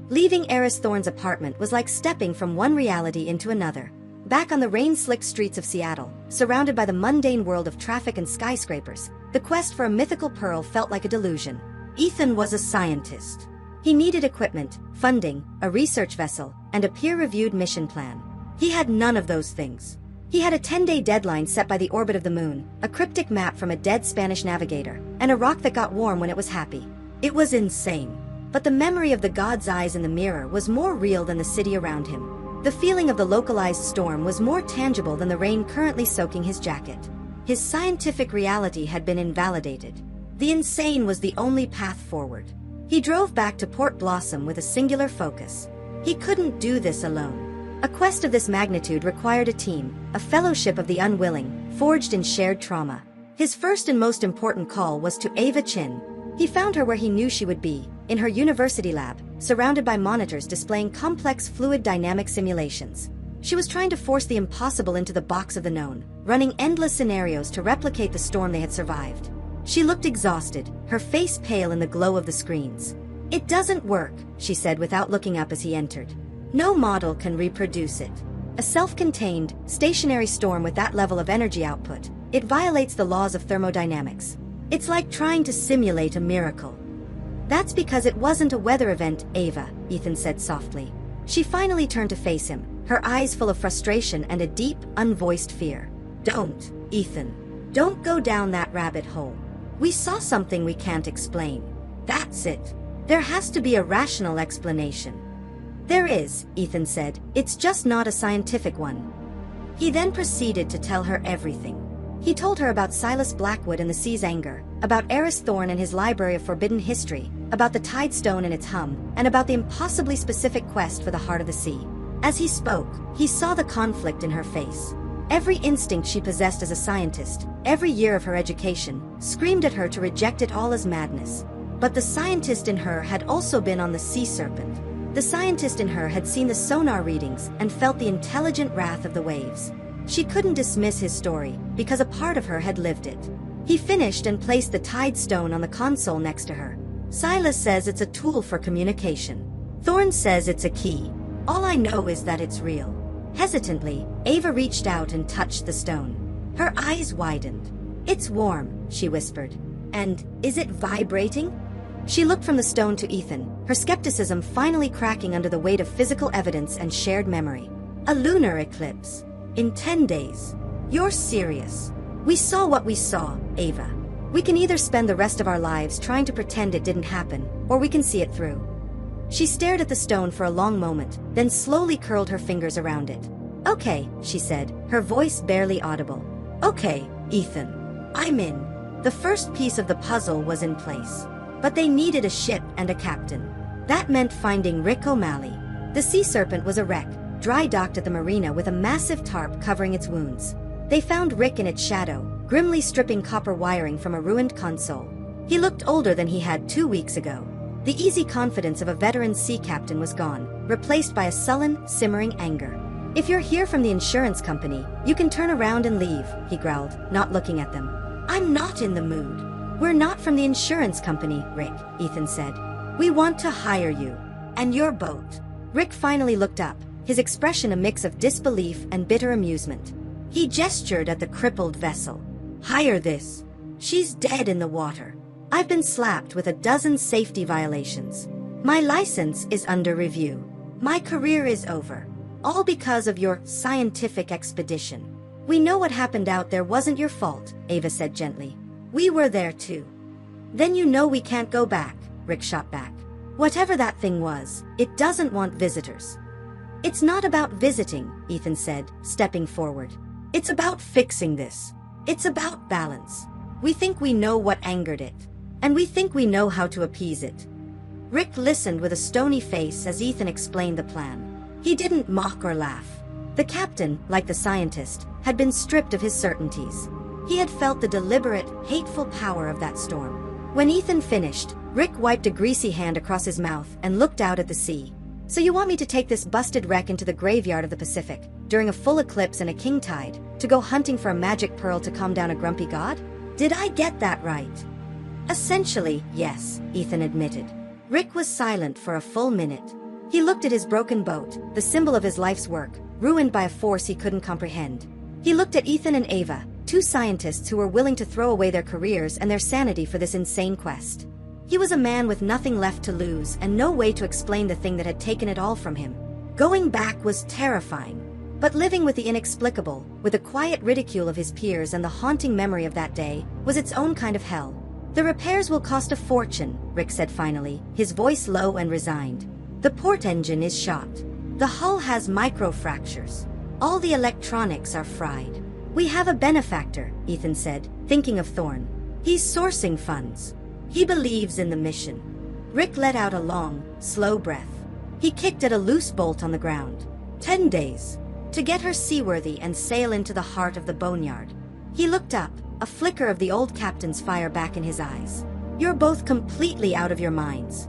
Leaving Eris Thorne's apartment was like stepping from one reality into another. Back on the rain-slicked streets of Seattle, surrounded by the mundane world of traffic and skyscrapers, the quest for a mythical pearl felt like a delusion. Ethan was a scientist. He needed equipment, funding, a research vessel, and a peer-reviewed mission plan. He had none of those things. He had a 10-day deadline set by the orbit of the moon, a cryptic map from a dead Spanish navigator, and a rock that got warm when it was happy. It was insane. But the memory of the god's eyes in the mirror was more real than the city around him. The feeling of the localized storm was more tangible than the rain currently soaking his jacket. His scientific reality had been invalidated. The insane was the only path forward. He drove back to Port Blossom with a singular focus. He couldn't do this alone. A quest of this magnitude required a team, a fellowship of the unwilling, forged in shared trauma. His first and most important call was to Ava Chin. He found her where he knew she would be, in her university lab, surrounded by monitors displaying complex fluid dynamic simulations. She was trying to force the impossible into the box of the known, running endless scenarios to replicate the storm they had survived. She looked exhausted, her face pale in the glow of the screens. It doesn't work, she said without looking up as he entered. No model can reproduce it. A self-contained, stationary storm with that level of energy output, it violates the laws of thermodynamics. It's like trying to simulate a miracle. That's because it wasn't a weather event, Ava, Ethan said softly. She finally turned to face him, her eyes full of frustration and a deep, unvoiced fear. Don't, Ethan. Don't go down that rabbit hole. We saw something we can't explain. That's it. There has to be a rational explanation. There is, Ethan said. It's just not a scientific one. He then proceeded to tell her everything. He told her about Silas Blackwood and the sea's anger, about Eris Thorne and his library of forbidden history, about the tide stone and its hum, and about the impossibly specific quest for the heart of the sea. As he spoke, he saw the conflict in her face. Every instinct she possessed as a scientist, every year of her education, screamed at her to reject it all as madness. But the scientist in her had also been on the sea serpent. The scientist in her had seen the sonar readings and felt the intelligent wrath of the waves. She couldn't dismiss his story, because a part of her had lived it. He finished and placed the tide stone on the console next to her. Silas says it's a tool for communication. Thorne says it's a key. All I know is that it's real. Hesitantly, Ava reached out and touched the stone. Her eyes widened. It's warm, she whispered. And, is it vibrating? She looked from the stone to Ethan, her skepticism finally cracking under the weight of physical evidence and shared memory. A lunar eclipse. In 10 days. You're serious. We saw what we saw, Ava. We can either spend the rest of our lives trying to pretend it didn't happen, or we can see it through. She stared at the stone for a long moment, then slowly curled her fingers around it. Okay, she said, her voice barely audible. Okay, Ethan. I'm in. The first piece of the puzzle was in place. But they needed a ship and a captain. That meant finding Rick O'Malley. The sea serpent was a wreck, dry docked at the marina with a massive tarp covering its wounds. They found Rick in its shadow, grimly stripping copper wiring from a ruined console. He looked older than he had 2 weeks ago. The easy confidence of a veteran sea captain was gone, replaced by a sullen, simmering anger. If you're here from the insurance company, you can turn around and leave, he growled, not looking at them. I'm not in the mood. We're not from the insurance company, Rick, Ethan said. We want to hire you. And your boat. Rick finally looked up, his expression a mix of disbelief and bitter amusement. He gestured at the crippled vessel. Hire this. She's dead in the water. I've been slapped with a dozen safety violations. My license is under review. My career is over. All because of your scientific expedition. We know what happened out there wasn't your fault, Ava said gently. We were there too. Then you know we can't go back, Rick shot back. Whatever that thing was, it doesn't want visitors. It's not about visiting, Ethan said, stepping forward. It's about fixing this. It's about balance. We think we know what angered it. And we think we know how to appease it. Rick listened with a stony face as Ethan explained the plan. He didn't mock or laugh. The captain, like the scientist, had been stripped of his certainties. He had felt the deliberate, hateful power of that storm. When Ethan finished, Rick wiped a greasy hand across his mouth and looked out at the sea. So you want me to take this busted wreck into the graveyard of the Pacific, during a full eclipse and a king tide, to go hunting for a magic pearl to calm down a grumpy god? Did I get that right? Essentially, yes, Ethan admitted. Rick was silent for a full minute. He looked at his broken boat, the symbol of his life's work, ruined by a force he couldn't comprehend. He looked at Ethan and Ava, two scientists who were willing to throw away their careers and their sanity for this insane quest. He was a man with nothing left to lose and no way to explain the thing that had taken it all from him. Going back was terrifying. But living with the inexplicable, with the quiet ridicule of his peers and the haunting memory of that day, was its own kind of hell. The repairs will cost a fortune, Rick said finally, his voice low and resigned. The port engine is shot. The hull has microfractures. All the electronics are fried. We have a benefactor, Ethan said, thinking of Thorne. He's sourcing funds. He believes in the mission. Rick let out a long, slow breath. He kicked at a loose bolt on the ground. 10 days. To get her seaworthy and sail into the heart of the boneyard. He looked up, a flicker of the old captain's fire back in his eyes. You're both completely out of your minds.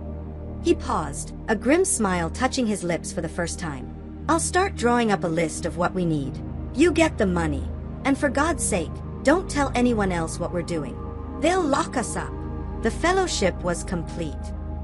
He paused, a grim smile touching his lips for the first time. I'll start drawing up a list of what we need. You get the money. And for God's sake, don't tell anyone else what we're doing. They'll lock us up. The fellowship was complete.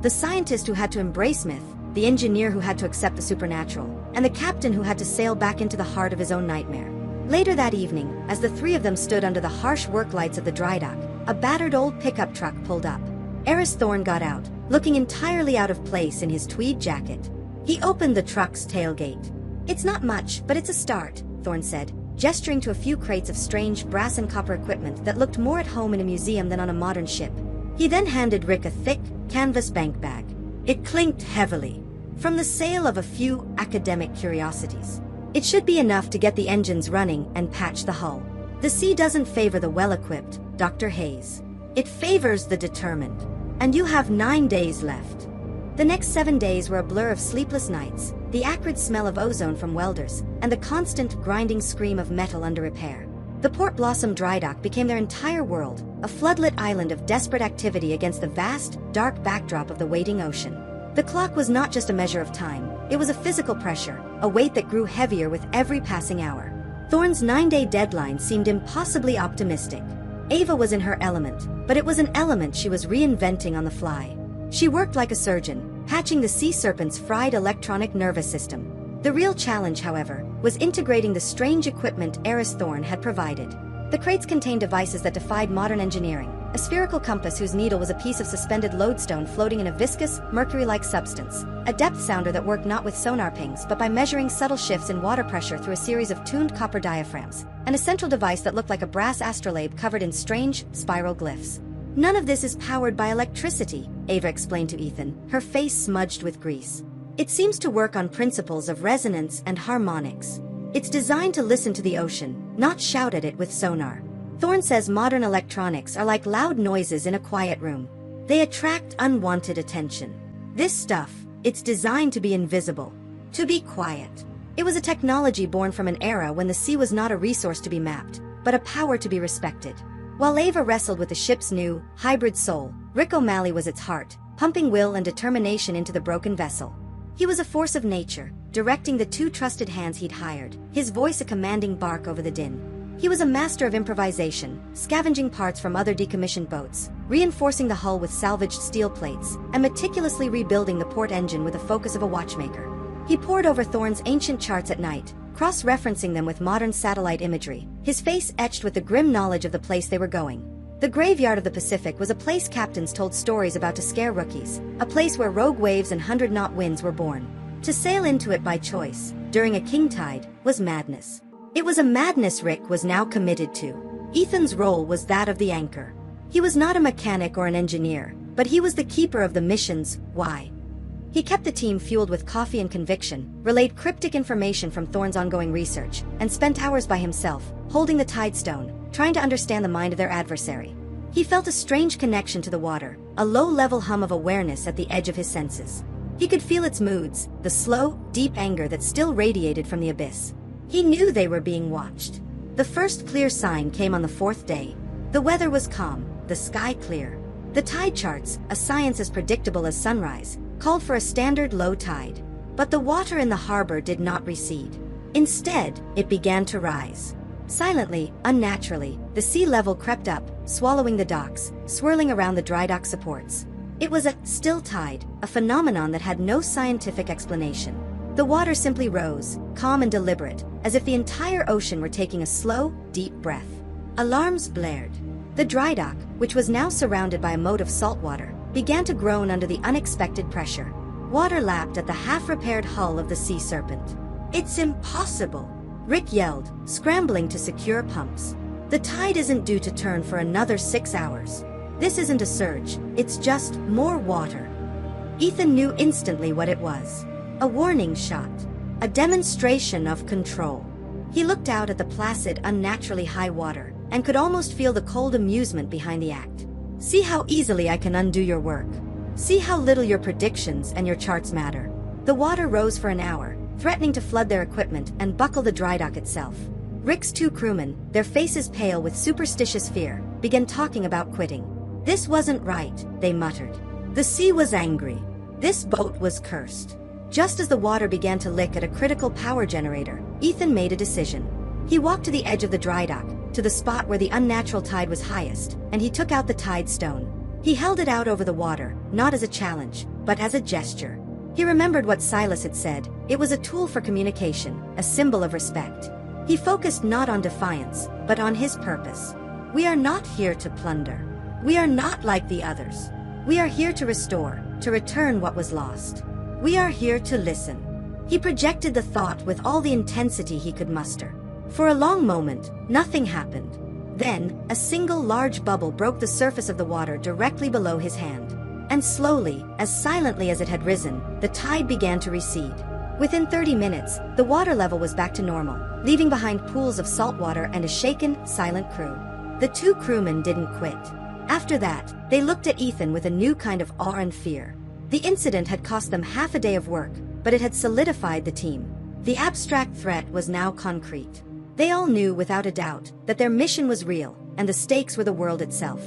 The scientist who had to embrace myth, the engineer who had to accept the supernatural, and the captain who had to sail back into the heart of his own nightmare. Later that evening, as the three of them stood under the harsh work lights of the dry dock, a battered old pickup truck pulled up. Eris Thorne got out, looking entirely out of place in his tweed jacket. He opened the truck's tailgate. It's not much, but it's a start, Thorne said, gesturing to a few crates of strange brass and copper equipment that looked more at home in a museum than on a modern ship. He then handed Rick a thick, canvas bank bag. It clinked heavily. From the sale of a few academic curiosities. It should be enough to get the engines running and patch the hull. The sea doesn't favor the well-equipped, Dr. Hayes. It favors the determined. And you have 9 days left. The next 7 days were a blur of sleepless nights, the acrid smell of ozone from welders, and the constant, grinding scream of metal under repair. The Port Blossom dry dock became their entire world, a floodlit island of desperate activity against the vast, dark backdrop of the waiting ocean. The clock was not just a measure of time, it was a physical pressure, a weight that grew heavier with every passing hour. Thorne's 9-day deadline seemed impossibly optimistic. Ava was in her element, but it was an element she was reinventing on the fly. She worked like a surgeon, patching the sea serpent's fried electronic nervous system. The real challenge, however, was integrating the strange equipment Eris Thorne had provided. The crates contained devices that defied modern engineering, a spherical compass whose needle was a piece of suspended lodestone floating in a viscous, mercury-like substance, a depth sounder that worked not with sonar pings but by measuring subtle shifts in water pressure through a series of tuned copper diaphragms, and a central device that looked like a brass astrolabe covered in strange, spiral glyphs. None of this is powered by electricity, Ava explained to Ethan, her face smudged with grease. It seems to work on principles of resonance and harmonics. It's designed to listen to the ocean, not shout at it with sonar. Thorne says modern electronics are like loud noises in a quiet room. They attract unwanted attention. This stuff, it's designed to be invisible, to be quiet. It was a technology born from an era when the sea was not a resource to be mapped, but a power to be respected. While Ava wrestled with the ship's new, hybrid soul, Rick O'Malley was its heart, pumping will and determination into the broken vessel. He was a force of nature, directing the two trusted hands he'd hired, his voice a commanding bark over the din. He was a master of improvisation, scavenging parts from other decommissioned boats, reinforcing the hull with salvaged steel plates, and meticulously rebuilding the port engine with the focus of a watchmaker. He pored over Thorne's ancient charts at night, cross-referencing them with modern satellite imagery, his face etched with the grim knowledge of the place they were going. The graveyard of the Pacific was a place captains told stories about to scare rookies, a place where rogue waves and 100-knot winds were born. To sail into it by choice, during a king tide, was madness. It was a madness Rick was now committed to. Ethan's role was that of the anchor. He was not a mechanic or an engineer, but he was the keeper of the mission's why. He kept the team fueled with coffee and conviction, relayed cryptic information from Thorne's ongoing research, and spent hours by himself, holding the tide stone, trying to understand the mind of their adversary. He felt a strange connection to the water, a low-level hum of awareness at the edge of his senses. He could feel its moods, the slow, deep anger that still radiated from the abyss. He knew they were being watched. The first clear sign came on the fourth day. The weather was calm, the sky clear. The tide charts, a science as predictable as sunrise, called for a standard low tide. But the water in the harbor did not recede. Instead, it began to rise. Silently, unnaturally, the sea level crept up, swallowing the docks, swirling around the dry dock supports. It was a still tide, a phenomenon that had no scientific explanation. The water simply rose, calm and deliberate, as if the entire ocean were taking a slow, deep breath. Alarms blared. The dry dock, which was now surrounded by a moat of salt water, began to groan under the unexpected pressure. Water lapped at the half-repaired hull of the sea serpent. "It's impossible!" Rick yelled, scrambling to secure pumps. "The tide isn't due to turn for another 6 hours. This isn't a surge, it's just more water." Ethan knew instantly what it was. A warning shot. A demonstration of control. He looked out at the placid, unnaturally high water, and could almost feel the cold amusement behind the act. "See how easily I can undo your work. See how little your predictions and your charts matter." The water rose for an hour, threatening to flood their equipment and buckle the dry dock itself. Rick's two crewmen, their faces pale with superstitious fear, began talking about quitting. This wasn't right, they muttered. The sea was angry. This boat was cursed. Just as the water began to lick at a critical power generator, Ethan made a decision. He walked to the edge of the dry dock, to the spot where the unnatural tide was highest, and he took out the tide stone. He held it out over the water, not as a challenge, but as a gesture. He remembered what Silas had said. It was a tool for communication, a symbol of respect. He focused not on defiance, but on his purpose. "We are not here to plunder. We are not like the others. We are here to restore, to return what was lost. We are here to listen." He projected the thought with all the intensity he could muster. For a long moment, nothing happened. Then, a single large bubble broke the surface of the water directly below his hand. And slowly, as silently as it had risen, the tide began to recede. Within 30 minutes, the water level was back to normal, leaving behind pools of salt water and a shaken, silent crew. The two crewmen didn't quit. After that, they looked at Ethan with a new kind of awe and fear. The incident had cost them half a day of work, but it had solidified the team. The abstract threat was now concrete. They all knew without a doubt that their mission was real, and the stakes were the world itself.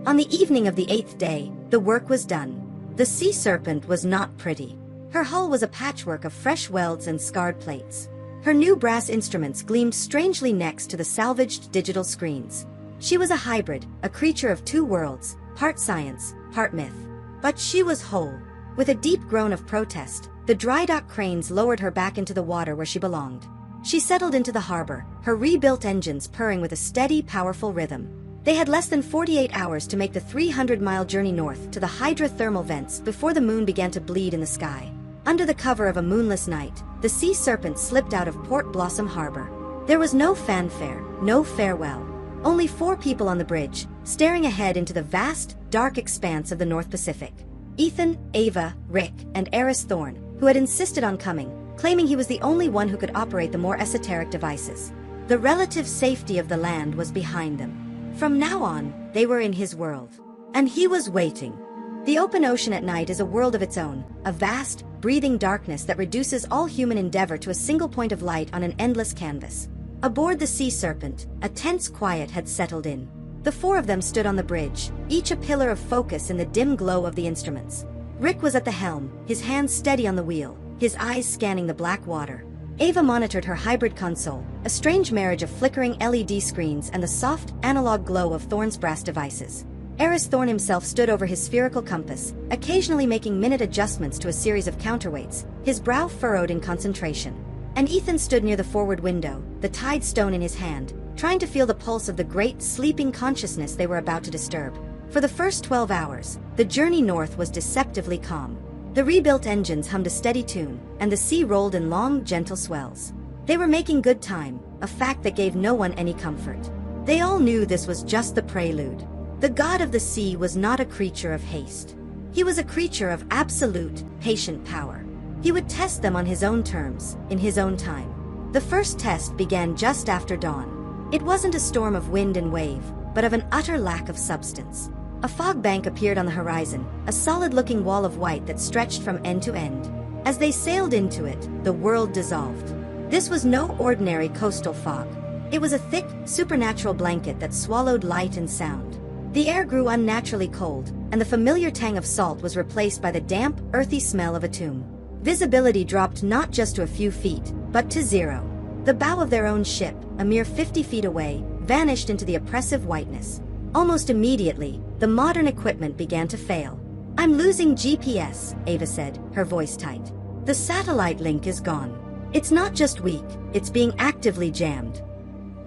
On the evening of the 8th day, the work was done. The sea serpent was not pretty. Her hull was a patchwork of fresh welds and scarred plates. Her new brass instruments gleamed strangely next to the salvaged digital screens. She was a hybrid, a creature of two worlds, part science, part myth. But she was whole. With a deep groan of protest, the dry dock cranes lowered her back into the water where she belonged. She settled into the harbor, her rebuilt engines purring with a steady, powerful rhythm. They had less than 48 hours to make the 300-mile journey north to the hydrothermal vents before the moon began to bleed in the sky. Under the cover of a moonless night, the sea serpent slipped out of Port Blossom Harbor. There was no fanfare, no farewell. Only 4 people on the bridge, staring ahead into the vast, dark expanse of the North Pacific. Ethan, Ava, Rick, and Eris Thorne, who had insisted on coming, claiming he was the only one who could operate the more esoteric devices. The relative safety of the land was behind them. From now on, they were in his world. And he was waiting. The open ocean at night is a world of its own, a vast, breathing darkness that reduces all human endeavor to a single point of light on an endless canvas. Aboard the Sea Serpent, a tense quiet had settled in. The four of them stood on the bridge, each a pillar of focus in the dim glow of the instruments. Rick was at the helm, his hands steady on the wheel, his eyes scanning the black water. Ava monitored her hybrid console, a strange marriage of flickering LED screens and the soft, analog glow of Thorn's brass devices. Eris Thorn himself stood over his spherical compass, occasionally making minute adjustments to a series of counterweights, his brow furrowed in concentration. And Ethan stood near the forward window, the tide stone in his hand, trying to feel the pulse of the great, sleeping consciousness they were about to disturb. For the first 12 hours, the journey north was deceptively calm. The rebuilt engines hummed a steady tune, and the sea rolled in long, gentle swells. They were making good time, a fact that gave no one any comfort. They all knew this was just the prelude. The god of the sea was not a creature of haste. He was a creature of absolute, patient power. He would test them on his own terms, in his own time. The first test began just after dawn. It wasn't a storm of wind and wave, but of an utter lack of substance. A fog bank appeared on the horizon, a solid-looking wall of white that stretched from end to end. As they sailed into it, the world dissolved. This was no ordinary coastal fog. It was a thick, supernatural blanket that swallowed light and sound. The air grew unnaturally cold, and the familiar tang of salt was replaced by the damp, earthy smell of a tomb. Visibility dropped not just to a few feet, but to zero. The bow of their own ship, a mere 50 feet away, vanished into the oppressive whiteness. Almost immediately, the modern equipment began to fail. "I'm losing GPS," Ava said, her voice tight. "The satellite link is gone. It's not just weak, it's being actively jammed."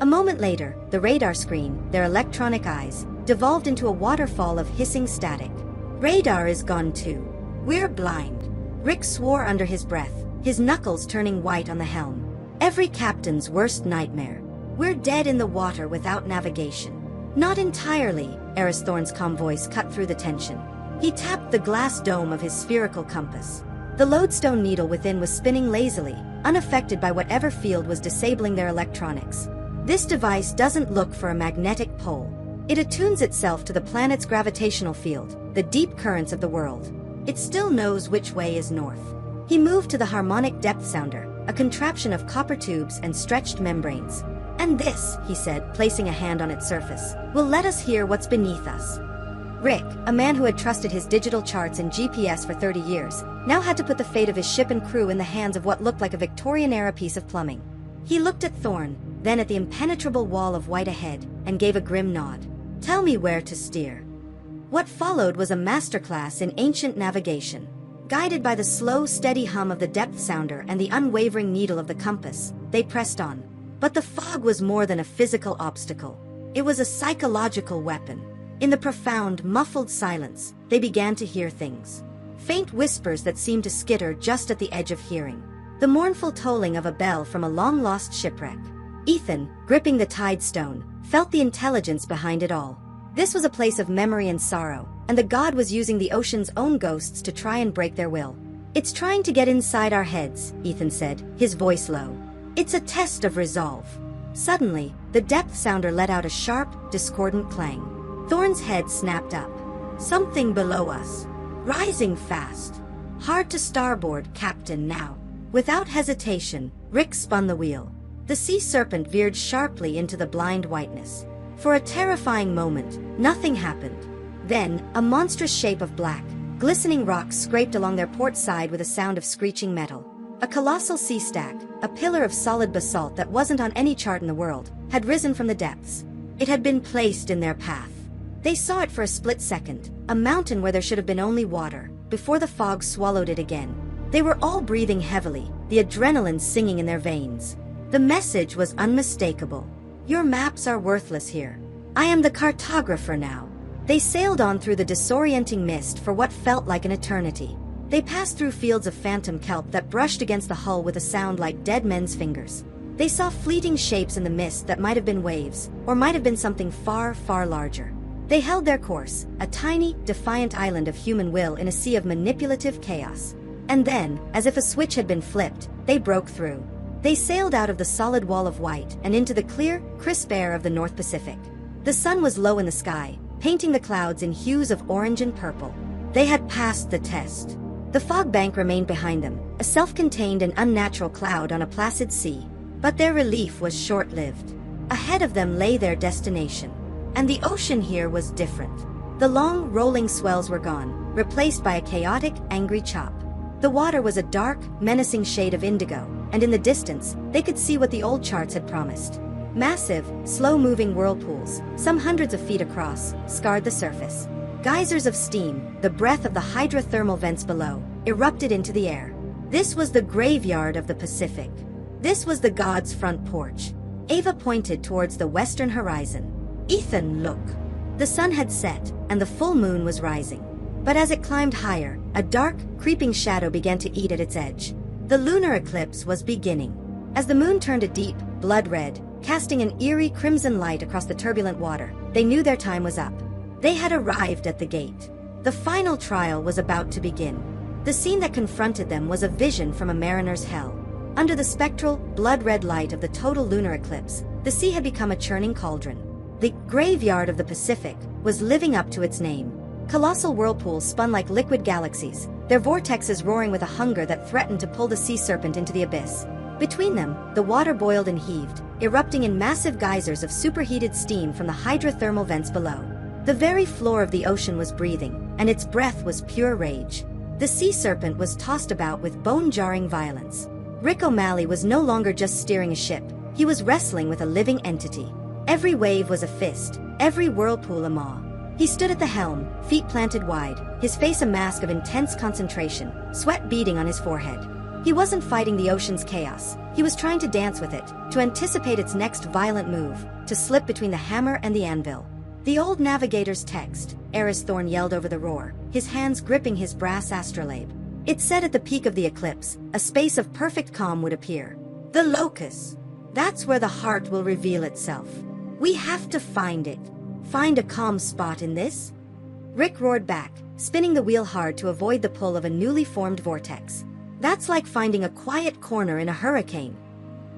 A moment later, the radar screen, their electronic eyes, devolved into a waterfall of hissing static. "Radar is gone too. We're blind." Rick swore under his breath, his knuckles turning white on the helm. Every captain's worst nightmare. "We're dead in the water without navigation." "Not entirely," Eris Thorn's calm voice cut through the tension. He tapped the glass dome of his spherical compass. The lodestone needle within was spinning lazily, unaffected by whatever field was disabling their electronics. "This device doesn't look for a magnetic pole. It attunes itself to the planet's gravitational field, the deep currents of the world. It still knows which way is north." He moved to the harmonic depth sounder, a contraption of copper tubes and stretched membranes. "And this," he said, placing a hand on its surface, "will let us hear what's beneath us." Rick, a man who had trusted his digital charts and GPS for 30 years, now had to put the fate of his ship and crew in the hands of what looked like a Victorian-era piece of plumbing. He looked at Thorn, then at the impenetrable wall of white ahead, and gave a grim nod. "Tell me where to steer." What followed was a masterclass in ancient navigation. Guided by the slow, steady hum of the depth sounder and the unwavering needle of the compass, they pressed on. But the fog was more than a physical obstacle. It was a psychological weapon. In the profound, muffled silence, they began to hear things. Faint whispers that seemed to skitter just at the edge of hearing. The mournful tolling of a bell from a long-lost shipwreck. Ethan, gripping the tide stone, felt the intelligence behind it all. This was a place of memory and sorrow, and the god was using the ocean's own ghosts to try and break their will. "It's trying to get inside our heads," Ethan said, his voice low. "It's a test of resolve." Suddenly, the depth sounder let out a sharp, discordant clang. Thorn's head snapped up. "Something below us. Rising fast. Hard to starboard, Captain, now." Without hesitation, Rick spun the wheel. The sea serpent veered sharply into the blind whiteness. For a terrifying moment, nothing happened. Then, a monstrous shape of black, glistening rocks scraped along their port side with a sound of screeching metal. A colossal sea stack, a pillar of solid basalt that wasn't on any chart in the world, had risen from the depths. It had been placed in their path. They saw it for a split second, a mountain where there should have been only water, before the fog swallowed it again. They were all breathing heavily, the adrenaline singing in their veins. The message was unmistakable. "Your maps are worthless here. I am the cartographer now." They sailed on through the disorienting mist for what felt like an eternity. They passed through fields of phantom kelp that brushed against the hull with a sound like dead men's fingers. They saw fleeting shapes in the mist that might have been waves, or might have been something far, far larger. They held their course, a tiny, defiant island of human will in a sea of manipulative chaos. And then, as if a switch had been flipped, they broke through. They sailed out of the solid wall of white and into the clear, crisp air of the North Pacific. The sun was low in the sky, painting the clouds in hues of orange and purple. They had passed the test. The fog bank remained behind them, a self-contained and unnatural cloud on a placid sea. But their relief was short-lived. Ahead of them lay their destination. And the ocean here was different. The long, rolling swells were gone, replaced by a chaotic, angry chop. The water was a dark, menacing shade of indigo, and in the distance, they could see what the old charts had promised. Massive, slow-moving whirlpools, some hundreds of feet across, scarred the surface. Geysers of steam, the breath of the hydrothermal vents below, erupted into the air. This was the graveyard of the Pacific. This was the god's front porch. Ava pointed towards the western horizon. Ethan, look. The sun had set, and the full moon was rising. But as it climbed higher, a dark, creeping shadow began to eat at its edge. The lunar eclipse was beginning. As the moon turned a deep, blood red, casting an eerie crimson light across the turbulent water, they knew their time was up. They had arrived at the gate. The final trial was about to begin. The scene that confronted them was a vision from a mariner's hell. Under the spectral, blood-red light of the total lunar eclipse, the sea had become a churning cauldron. The graveyard of the Pacific was living up to its name. Colossal whirlpools spun like liquid galaxies, their vortexes roaring with a hunger that threatened to pull the sea serpent into the abyss. Between them, the water boiled and heaved, erupting in massive geysers of superheated steam from the hydrothermal vents below. The very floor of the ocean was breathing, and its breath was pure rage. The sea serpent was tossed about with bone-jarring violence. Rick O'Malley was no longer just steering a ship, he was wrestling with a living entity. Every wave was a fist, every whirlpool a maw. He stood at the helm, feet planted wide, his face a mask of intense concentration, sweat beading on his forehead. He wasn't fighting the ocean's chaos, he was trying to dance with it, to anticipate its next violent move, to slip between the hammer and the anvil. The old navigator's text, Eris Thorne yelled over the roar, his hands gripping his brass astrolabe. It said at the peak of the eclipse, a space of perfect calm would appear. The locus. That's where the heart will reveal itself. We have to find it. Find a calm spot in this? Rick roared back, spinning the wheel hard to avoid the pull of a newly formed vortex. That's like finding a quiet corner in a hurricane.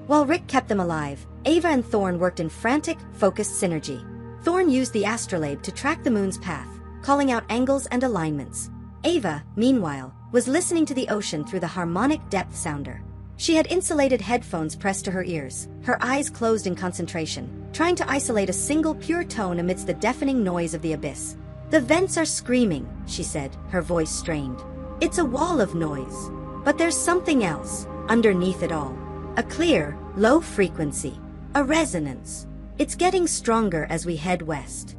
While Rick kept them alive, Ava and Thorne worked in frantic, focused synergy. Thorne used the astrolabe to track the moon's path, calling out angles and alignments. Ava, meanwhile, was listening to the ocean through the harmonic depth sounder. She had insulated headphones pressed to her ears, her eyes closed in concentration, trying to isolate a single pure tone amidst the deafening noise of the abyss. The vents are screaming, she said, her voice strained. It's a wall of noise. But there's something else, underneath it all. A clear, low frequency. A resonance. It's getting stronger as we head west.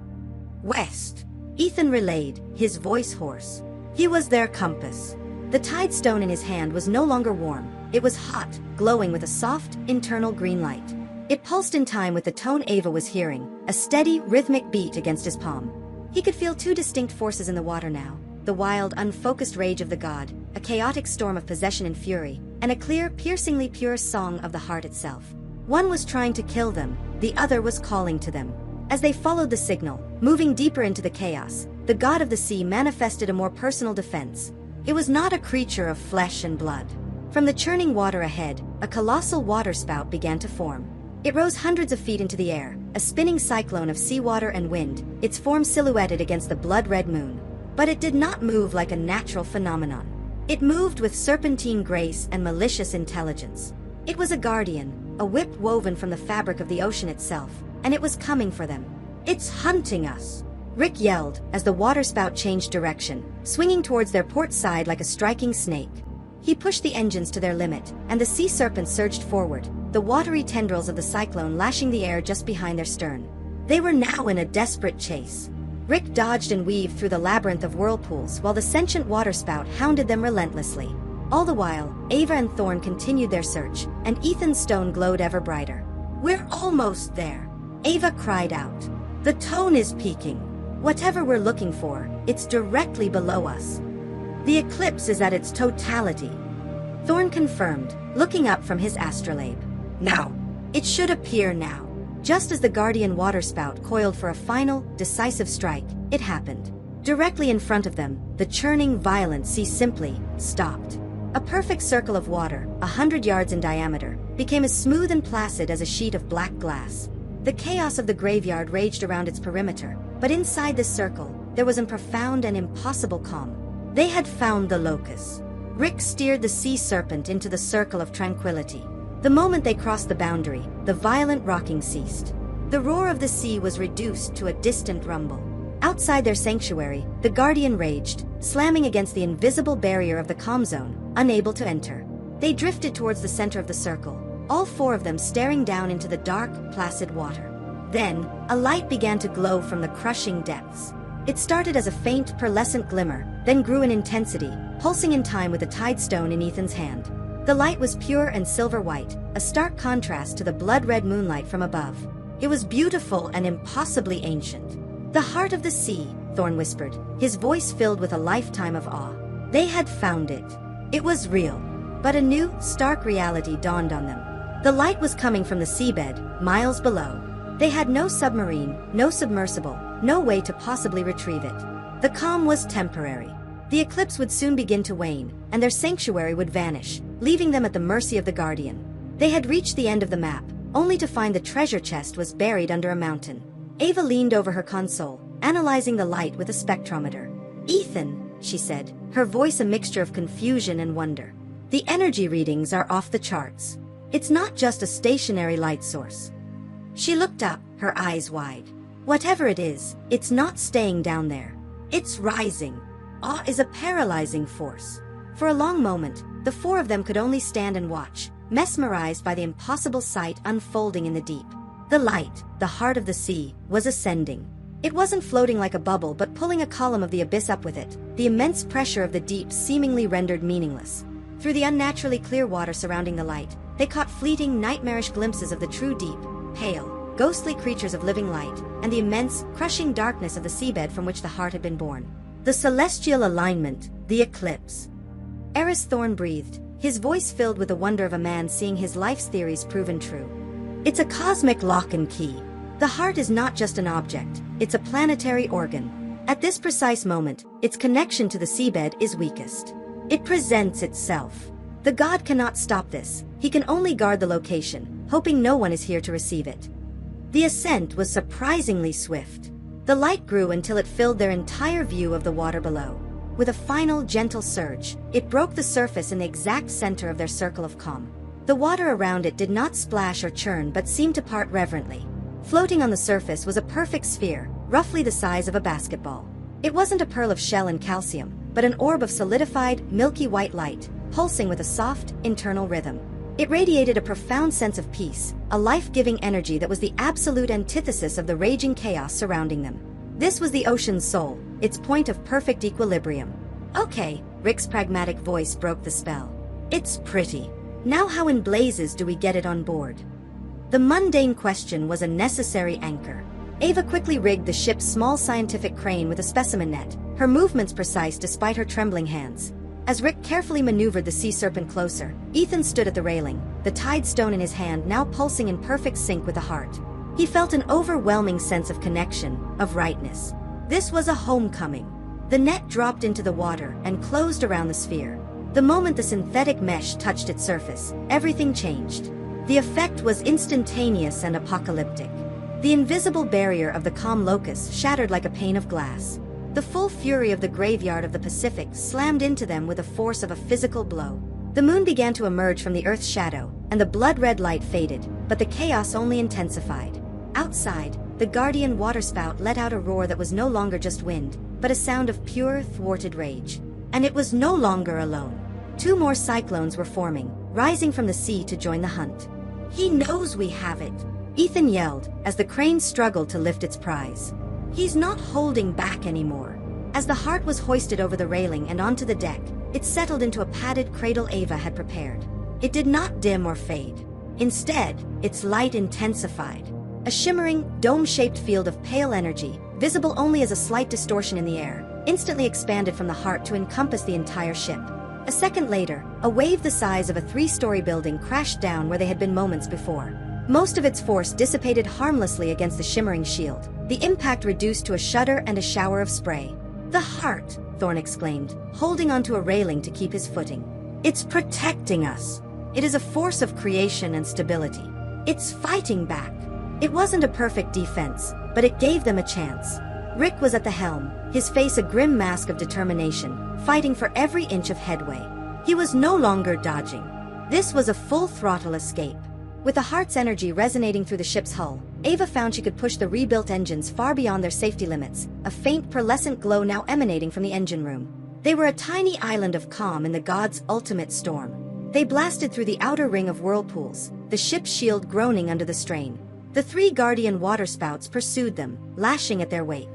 West. Ethan relayed, his voice hoarse. He was their compass. The tide stone in his hand was no longer warm. It was hot, glowing with a soft, internal green light. It pulsed in time with the tone Ava was hearing, a steady, rhythmic beat against his palm. He could feel two distinct forces in the water now. The wild, unfocused rage of the god, a chaotic storm of possession and fury, and a clear, piercingly pure song of the heart itself. One was trying to kill them, the other was calling to them. As they followed the signal, moving deeper into the chaos, the god of the sea manifested a more personal defense. It was not a creature of flesh and blood. From the churning water ahead, a colossal waterspout began to form. It rose hundreds of feet into the air, a spinning cyclone of seawater and wind, its form silhouetted against the blood-red moon. But it did not move like a natural phenomenon. It moved with serpentine grace and malicious intelligence. It was a guardian, a whip woven from the fabric of the ocean itself, and it was coming for them. It's hunting us, Rick yelled as the waterspout changed direction, swinging towards their port side like a striking snake. He pushed the engines to their limit, and the sea serpent surged forward, the watery tendrils of the cyclone lashing the air just behind their stern. They were now in a desperate chase. Rick dodged and weaved through the labyrinth of whirlpools while the sentient waterspout hounded them relentlessly. All the while, Ava and Thorne continued their search, and Ethan's stone glowed ever brighter. We're almost there, Ava cried out. The tone is peaking. Whatever we're looking for, it's directly below us. The eclipse is at its totality, Thorne confirmed, looking up from his astrolabe. Now. It should appear now. Just as the guardian waterspout coiled for a final, decisive strike, it happened. Directly in front of them, the churning, violent sea simply stopped. A perfect circle of water, 100 yards in diameter, became as smooth and placid as a sheet of black glass. The chaos of the graveyard raged around its perimeter, but inside this circle, there was a profound and impossible calm. They had found the locus. Rick steered the sea serpent into the circle of tranquility. The moment they crossed the boundary, the violent rocking ceased. The roar of the sea was reduced to a distant rumble. Outside their sanctuary, the Guardian raged, slamming against the invisible barrier of the calm zone, unable to enter. They drifted towards the center of the circle, all four of them staring down into the dark, placid water. Then, a light began to glow from the crushing depths. It started as a faint, pearlescent glimmer, then grew in intensity, pulsing in time with the tide stone in Ethan's hand. The light was pure and silver-white, a stark contrast to the blood-red moonlight from above. It was beautiful and impossibly ancient. "The heart of the sea," Thorn whispered, his voice filled with a lifetime of awe. They had found it. It was real. But a new, stark reality dawned on them. The light was coming from the seabed, miles below. They had no submarine, no submersible, no way to possibly retrieve it. The calm was temporary. The eclipse would soon begin to wane, and their sanctuary would vanish, leaving them at the mercy of the Guardian. They had reached the end of the map, only to find the treasure chest was buried under a mountain. Ava leaned over her console, analyzing the light with a spectrometer. "Ethan," she said, her voice a mixture of confusion and wonder. "The energy readings are off the charts. It's not just a stationary light source." She looked up, her eyes wide. "Whatever it is, it's not staying down there. It's rising. Awe is a paralyzing force." For a long moment, the four of them could only stand and watch, mesmerized by the impossible sight unfolding in the deep. The light, the heart of the sea, was ascending. It wasn't floating like a bubble but pulling a column of the abyss up with it, the immense pressure of the deep seemingly rendered meaningless. Through the unnaturally clear water surrounding the light, they caught fleeting, nightmarish glimpses of the true deep, pale, ghostly creatures of living light, and the immense, crushing darkness of the seabed from which the heart had been born. The celestial alignment, the eclipse. Eris Thorn breathed, his voice filled with the wonder of a man seeing his life's theories proven true. "It's a cosmic lock and key. The heart is not just an object, it's a planetary organ. At this precise moment, its connection to the seabed is weakest. It presents itself. The god cannot stop this, he can only guard the location, hoping no one is here to receive it." The ascent was surprisingly swift. The light grew until it filled their entire view of the water below. With a final, gentle surge, it broke the surface in the exact center of their circle of calm. The water around it did not splash or churn but seemed to part reverently. Floating on the surface was a perfect sphere, roughly the size of a basketball. It wasn't a pearl of shell and calcium, but an orb of solidified, milky white light, pulsing with a soft, internal rhythm. It radiated a profound sense of peace, a life-giving energy that was the absolute antithesis of the raging chaos surrounding them. This was the ocean's soul, its point of perfect equilibrium. "Okay," Rick's pragmatic voice broke the spell. "It's pretty. Now how in blazes do we get it on board?" The mundane question was a necessary anchor. Ava quickly rigged the ship's small scientific crane with a specimen net, her movements precise despite her trembling hands. As Rick carefully maneuvered the sea serpent closer, Ethan stood at the railing, the tide stone in his hand now pulsing in perfect sync with the heart. He felt an overwhelming sense of connection, of rightness. This was a homecoming. The net dropped into the water and closed around the sphere. The moment the synthetic mesh touched its surface, everything changed. The effect was instantaneous and apocalyptic. The invisible barrier of the calm locus shattered like a pane of glass. The full fury of the graveyard of the Pacific slammed into them with the force of a physical blow. The moon began to emerge from the Earth's shadow, and the blood-red light faded, but the chaos only intensified. Outside, the Guardian waterspout let out a roar that was no longer just wind, but a sound of pure, thwarted rage. And it was no longer alone. Two more cyclones were forming, rising from the sea to join the hunt. "He knows we have it," Ethan yelled, as the crane struggled to lift its prize. "He's not holding back anymore." As the heart was hoisted over the railing and onto the deck, it settled into a padded cradle Ava had prepared. It did not dim or fade. Instead, its light intensified. A shimmering, dome-shaped field of pale energy, visible only as a slight distortion in the air, instantly expanded from the heart to encompass the entire ship. A second later, a wave the size of a 3-story building crashed down where they had been moments before. Most of its force dissipated harmlessly against the shimmering shield, the impact reduced to a shudder and a shower of spray. "The heart!" Thorn exclaimed, holding onto a railing to keep his footing. It's protecting us. It is a force of creation and stability. It's fighting back. It wasn't a perfect defense, but it gave them a chance. Rick was at the helm, his face a grim mask of determination, fighting for every inch of headway. He was no longer dodging. This was a full-throttle escape. With the heart's energy resonating through the ship's hull, Ava found she could push the rebuilt engines far beyond their safety limits, a faint pearlescent glow now emanating from the engine room. They were a tiny island of calm in the gods' ultimate storm. They blasted through the outer ring of whirlpools, the ship's shield groaning under the strain. The three guardian waterspouts pursued them, lashing at their wake.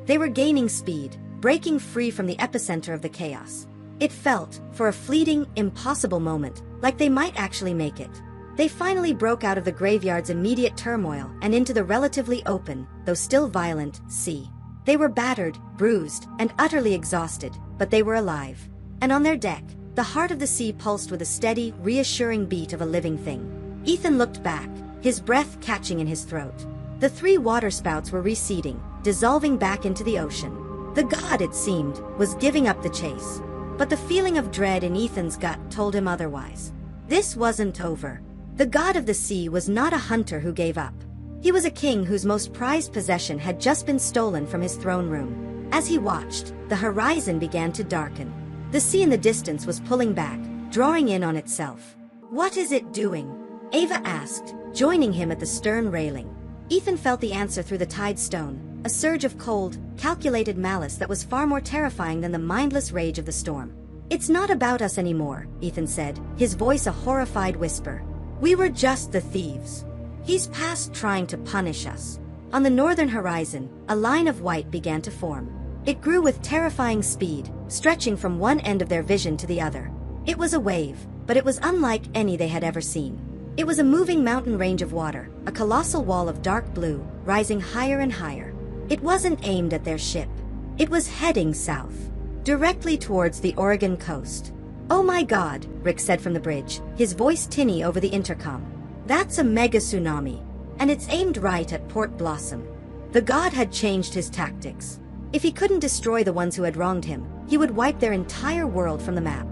They were gaining speed, breaking free from the epicenter of the chaos. It felt, for a fleeting, impossible moment, like they might actually make it. They finally broke out of the graveyard's immediate turmoil and into the relatively open, though still violent, sea. They were battered, bruised, and utterly exhausted, but they were alive. And on their deck, the heart of the sea pulsed with a steady, reassuring beat of a living thing. Ethan looked back, his breath catching in his throat. The three waterspouts were receding, dissolving back into the ocean. The god, it seemed, was giving up the chase. But the feeling of dread in Ethan's gut told him otherwise. This wasn't over. The god of the sea was not a hunter who gave up. He was a king whose most prized possession had just been stolen from his throne room. As he watched, the horizon began to darken. The sea in the distance was pulling back, drawing in on itself. "What is it doing?" Ava asked, joining him at the stern railing. Ethan felt the answer through the tide stone, a surge of cold, calculated malice that was far more terrifying than the mindless rage of the storm. "It's not about us anymore," Ethan said, his voice a horrified whisper. "We were just the thieves. He's past trying to punish us." On the northern horizon, a line of white began to form. It grew with terrifying speed, stretching from one end of their vision to the other. It was a wave, but it was unlike any they had ever seen. It was a moving mountain range of water, a colossal wall of dark blue, rising higher and higher. It wasn't aimed at their ship. It was heading south, directly towards the Oregon coast. "Oh my God," Rick said from the bridge, his voice tinny over the intercom. "That's a mega tsunami, and it's aimed right at Port Blossom." The god had changed his tactics. If he couldn't destroy the ones who had wronged him, he would wipe their entire world from the map.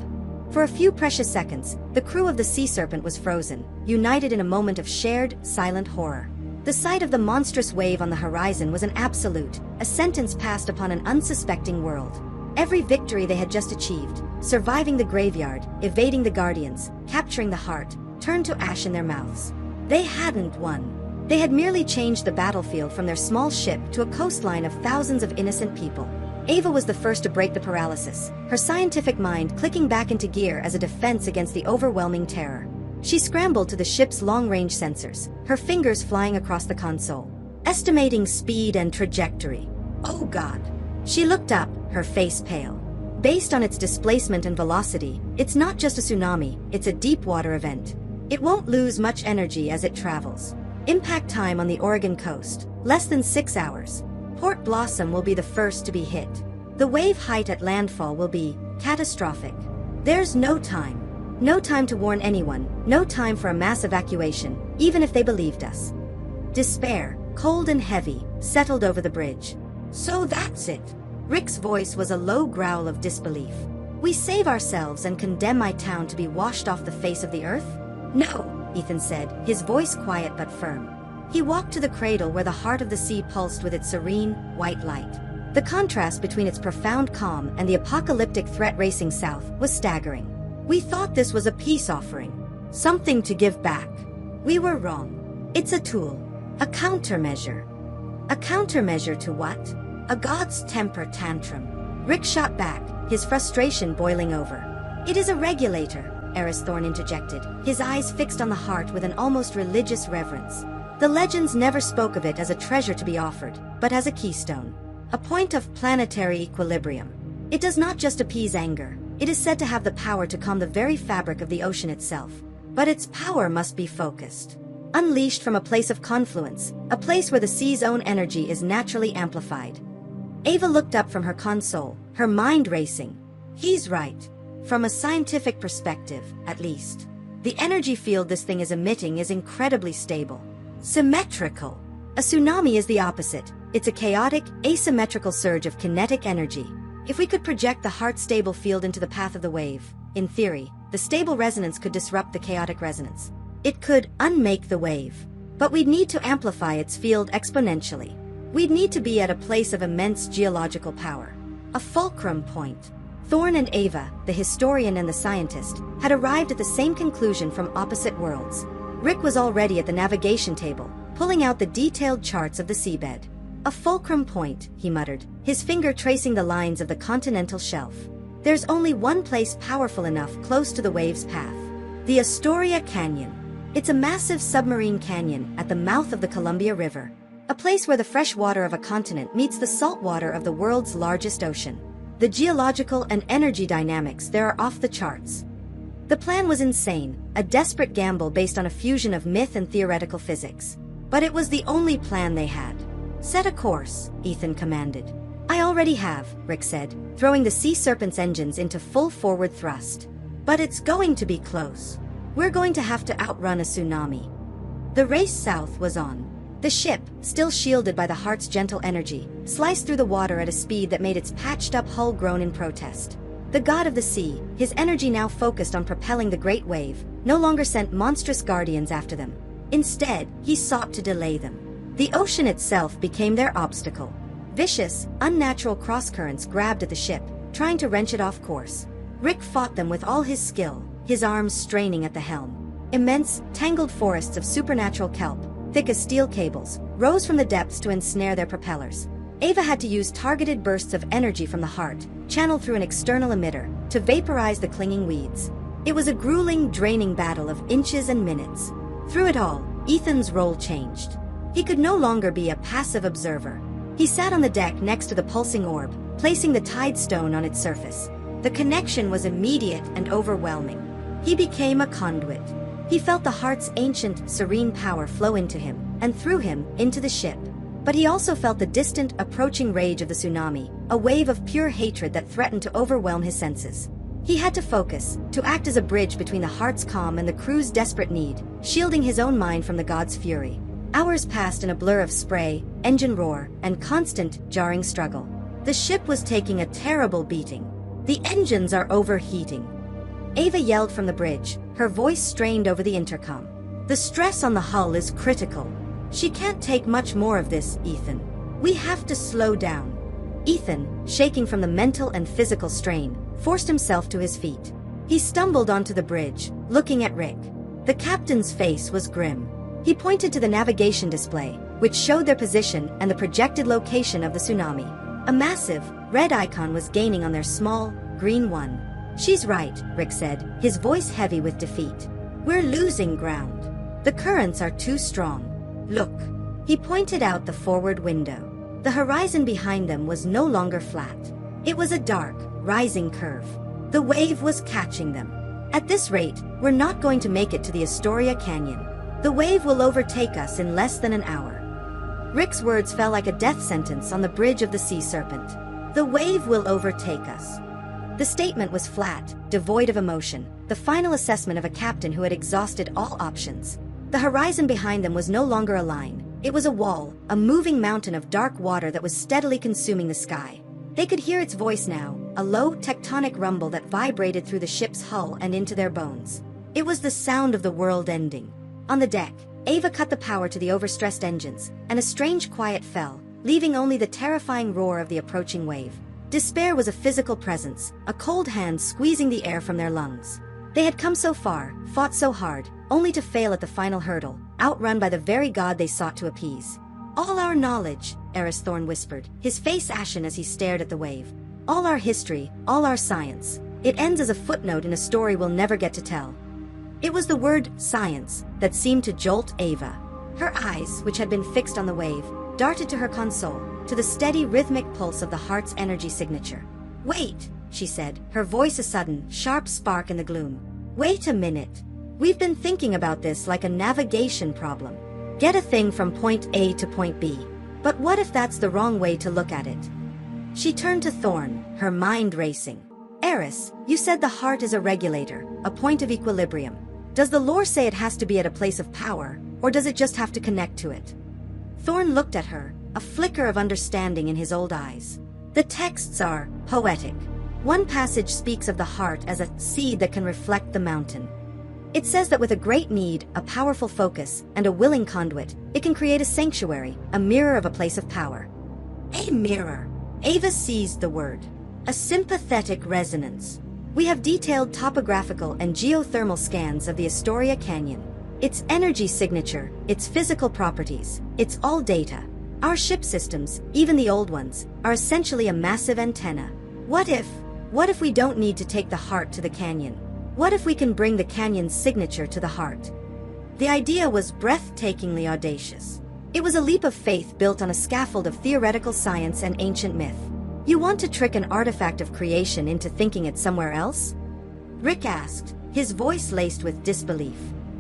For a few precious seconds, the crew of the Sea Serpent was frozen, united in a moment of shared, silent horror. The sight of the monstrous wave on the horizon was an absolute, a sentence passed upon an unsuspecting world. Every victory they had just achieved, surviving the graveyard, evading the guardians, capturing the heart, turned to ash in their mouths. They hadn't won. They had merely changed the battlefield from their small ship to a coastline of thousands of innocent people. Ava was the first to break the paralysis, her scientific mind clicking back into gear as a defense against the overwhelming terror. She scrambled to the ship's long-range sensors, her fingers flying across the console, estimating speed and trajectory. "Oh God." She looked up, her face pale. Based on its displacement and velocity, it's not just a tsunami, it's a deep-water event. It won't lose much energy as it travels. Impact time on the Oregon coast, less than 6 hours. Port Blossom will be the first to be hit. The wave height at landfall will be catastrophic. There's no time. No time to warn anyone, no time for a mass evacuation, even if they believed us. Despair, cold and heavy, settled over the bridge. "So that's it." Rick's voice was a low growl of disbelief. "We save ourselves and condemn my town to be washed off the face of the earth?" "No," Ethan said, his voice quiet but firm. He walked to the cradle where the heart of the sea pulsed with its serene, white light. The contrast between its profound calm and the apocalyptic threat racing south was staggering. "We thought this was a peace offering. Something to give back. We were wrong. It's a tool. A countermeasure." "A countermeasure to what?" "A god's temper tantrum." Rick shot back, his frustration boiling over. "It is a regulator," Eris Thorne interjected, his eyes fixed on the heart with an almost religious reverence. The legends never spoke of it as a treasure to be offered, but as a keystone. A point of planetary equilibrium. It does not just appease anger. It is said to have the power to calm the very fabric of the ocean itself. But its power must be focused. Unleashed from a place of confluence, a place where the sea's own energy is naturally amplified. Ava looked up from her console, her mind racing. He's right. From a scientific perspective, at least. The energy field this thing is emitting is incredibly stable. Symmetrical. A tsunami is the opposite. It's a chaotic, asymmetrical surge of kinetic energy. If we could project the heart-stable field into the path of the wave, in theory, the stable resonance could disrupt the chaotic resonance. It could unmake the wave. But we'd need to amplify its field exponentially. We'd need to be at a place of immense geological power. A fulcrum point. Thorn and Ava, the historian and the scientist, had arrived at the same conclusion from opposite worlds. Rick was already at the navigation table, pulling out the detailed charts of the seabed. A fulcrum point, he muttered, his finger tracing the lines of the continental shelf. There's only one place powerful enough close to the wave's path. The Astoria Canyon. It's a massive submarine canyon at the mouth of the Columbia River. A place where the fresh water of a continent meets the salt water of the world's largest ocean. The geological and energy dynamics there are off the charts. The plan was insane, a desperate gamble based on a fusion of myth and theoretical physics. But it was the only plan they had. Set a course, Ethan commanded. I already have, Rick said, throwing the sea serpent's engines into full forward thrust. But it's going to be close. We're going to have to outrun a tsunami. The race south was on. The ship, still shielded by the Heart's gentle energy, sliced through the water at a speed that made its patched-up hull groan in protest. The god of the sea, his energy now focused on propelling the great wave, no longer sent monstrous guardians after them. Instead, he sought to delay them. The ocean itself became their obstacle. Vicious, unnatural crosscurrents grabbed at the ship, trying to wrench it off course. Rick fought them with all his skill, his arms straining at the helm. Immense, tangled forests of supernatural kelp, thick as steel cables, rose from the depths to ensnare their propellers. Ava had to use targeted bursts of energy from the Heart, channeled through an external emitter, to vaporize the clinging weeds. It was a grueling, draining battle of inches and minutes. Through it all, Ethan's role changed. He could no longer be a passive observer. He sat on the deck next to the pulsing orb, placing the tide stone on its surface. The connection was immediate and overwhelming. He became a conduit. He felt the Heart's ancient, serene power flow into him, and through him, into the ship. But he also felt the distant, approaching rage of the tsunami, a wave of pure hatred that threatened to overwhelm his senses. He had to focus, to act as a bridge between the Heart's calm and the crew's desperate need, shielding his own mind from the god's fury. Hours passed in a blur of spray, engine roar, and constant, jarring struggle. The ship was taking a terrible beating. The engines are overheating. Ava yelled from the bridge, her voice strained over the intercom. The stress on the hull is critical. She can't take much more of this, Ethan. We have to slow down. Ethan, shaking from the mental and physical strain, forced himself to his feet. He stumbled onto the bridge, looking at Rick. The captain's face was grim. He pointed to the navigation display, which showed their position and the projected location of the tsunami. A massive, red icon was gaining on their small, green one. She's right, Rick said, his voice heavy with defeat. We're losing ground. The currents are too strong. Look. He pointed out the forward window. The horizon behind them was no longer flat. It was a dark, rising curve. The wave was catching them. At this rate, we're not going to make it to the Astoria Canyon. The wave will overtake us in less than an hour. Rick's words fell like a death sentence on the bridge of the sea serpent. The wave will overtake us. The statement was flat, devoid of emotion, the final assessment of a captain who had exhausted all options. The horizon behind them was no longer a line. It was a wall, a moving mountain of dark water that was steadily consuming the sky. They could hear its voice now, a low, tectonic rumble that vibrated through the ship's hull and into their bones. It was the sound of the world ending. On the deck, Ava cut the power to the overstressed engines, and a strange quiet fell, leaving only the terrifying roar of the approaching wave. Despair was a physical presence, a cold hand squeezing the air from their lungs. They had come so far, fought so hard, only to fail at the final hurdle, outrun by the very god they sought to appease. All our knowledge, Eris Thorn whispered, his face ashen as he stared at the wave. All our history, all our science. It ends as a footnote in a story we'll never get to tell. It was the word science that seemed to jolt Ava. Her eyes, which had been fixed on the wave, darted to her console, to the steady rhythmic pulse of the Heart's energy signature. Wait, she said, her voice a sudden, sharp spark in the gloom. Wait a minute. We've been thinking about this like a navigation problem. Get a thing from point A to point B. But what if that's the wrong way to look at it? She turned to Thorn, her mind racing. Eris, you said the Heart is a regulator, a point of equilibrium. Does the lore say it has to be at a place of power, or does it just have to connect to it? Thorn looked at her, a flicker of understanding in his old eyes. The texts are poetic. One passage speaks of the heart as a seed that can reflect the mountain. It says that with a great need, a powerful focus, and a willing conduit, it can create a sanctuary, a mirror of a place of power. A mirror. Ava seized the word. A sympathetic resonance. We have detailed topographical and geothermal scans of the Astoria Canyon. Its energy signature, its physical properties, it's all data. Our ship systems, even the old ones, are essentially a massive antenna. What if we don't need to take the heart to the canyon? What if we can bring the canyon's signature to the heart? The idea was breathtakingly audacious. It was a leap of faith built on a scaffold of theoretical science and ancient myth. You want to trick an artifact of creation into thinking it's somewhere else? Rick asked, his voice laced with disbelief.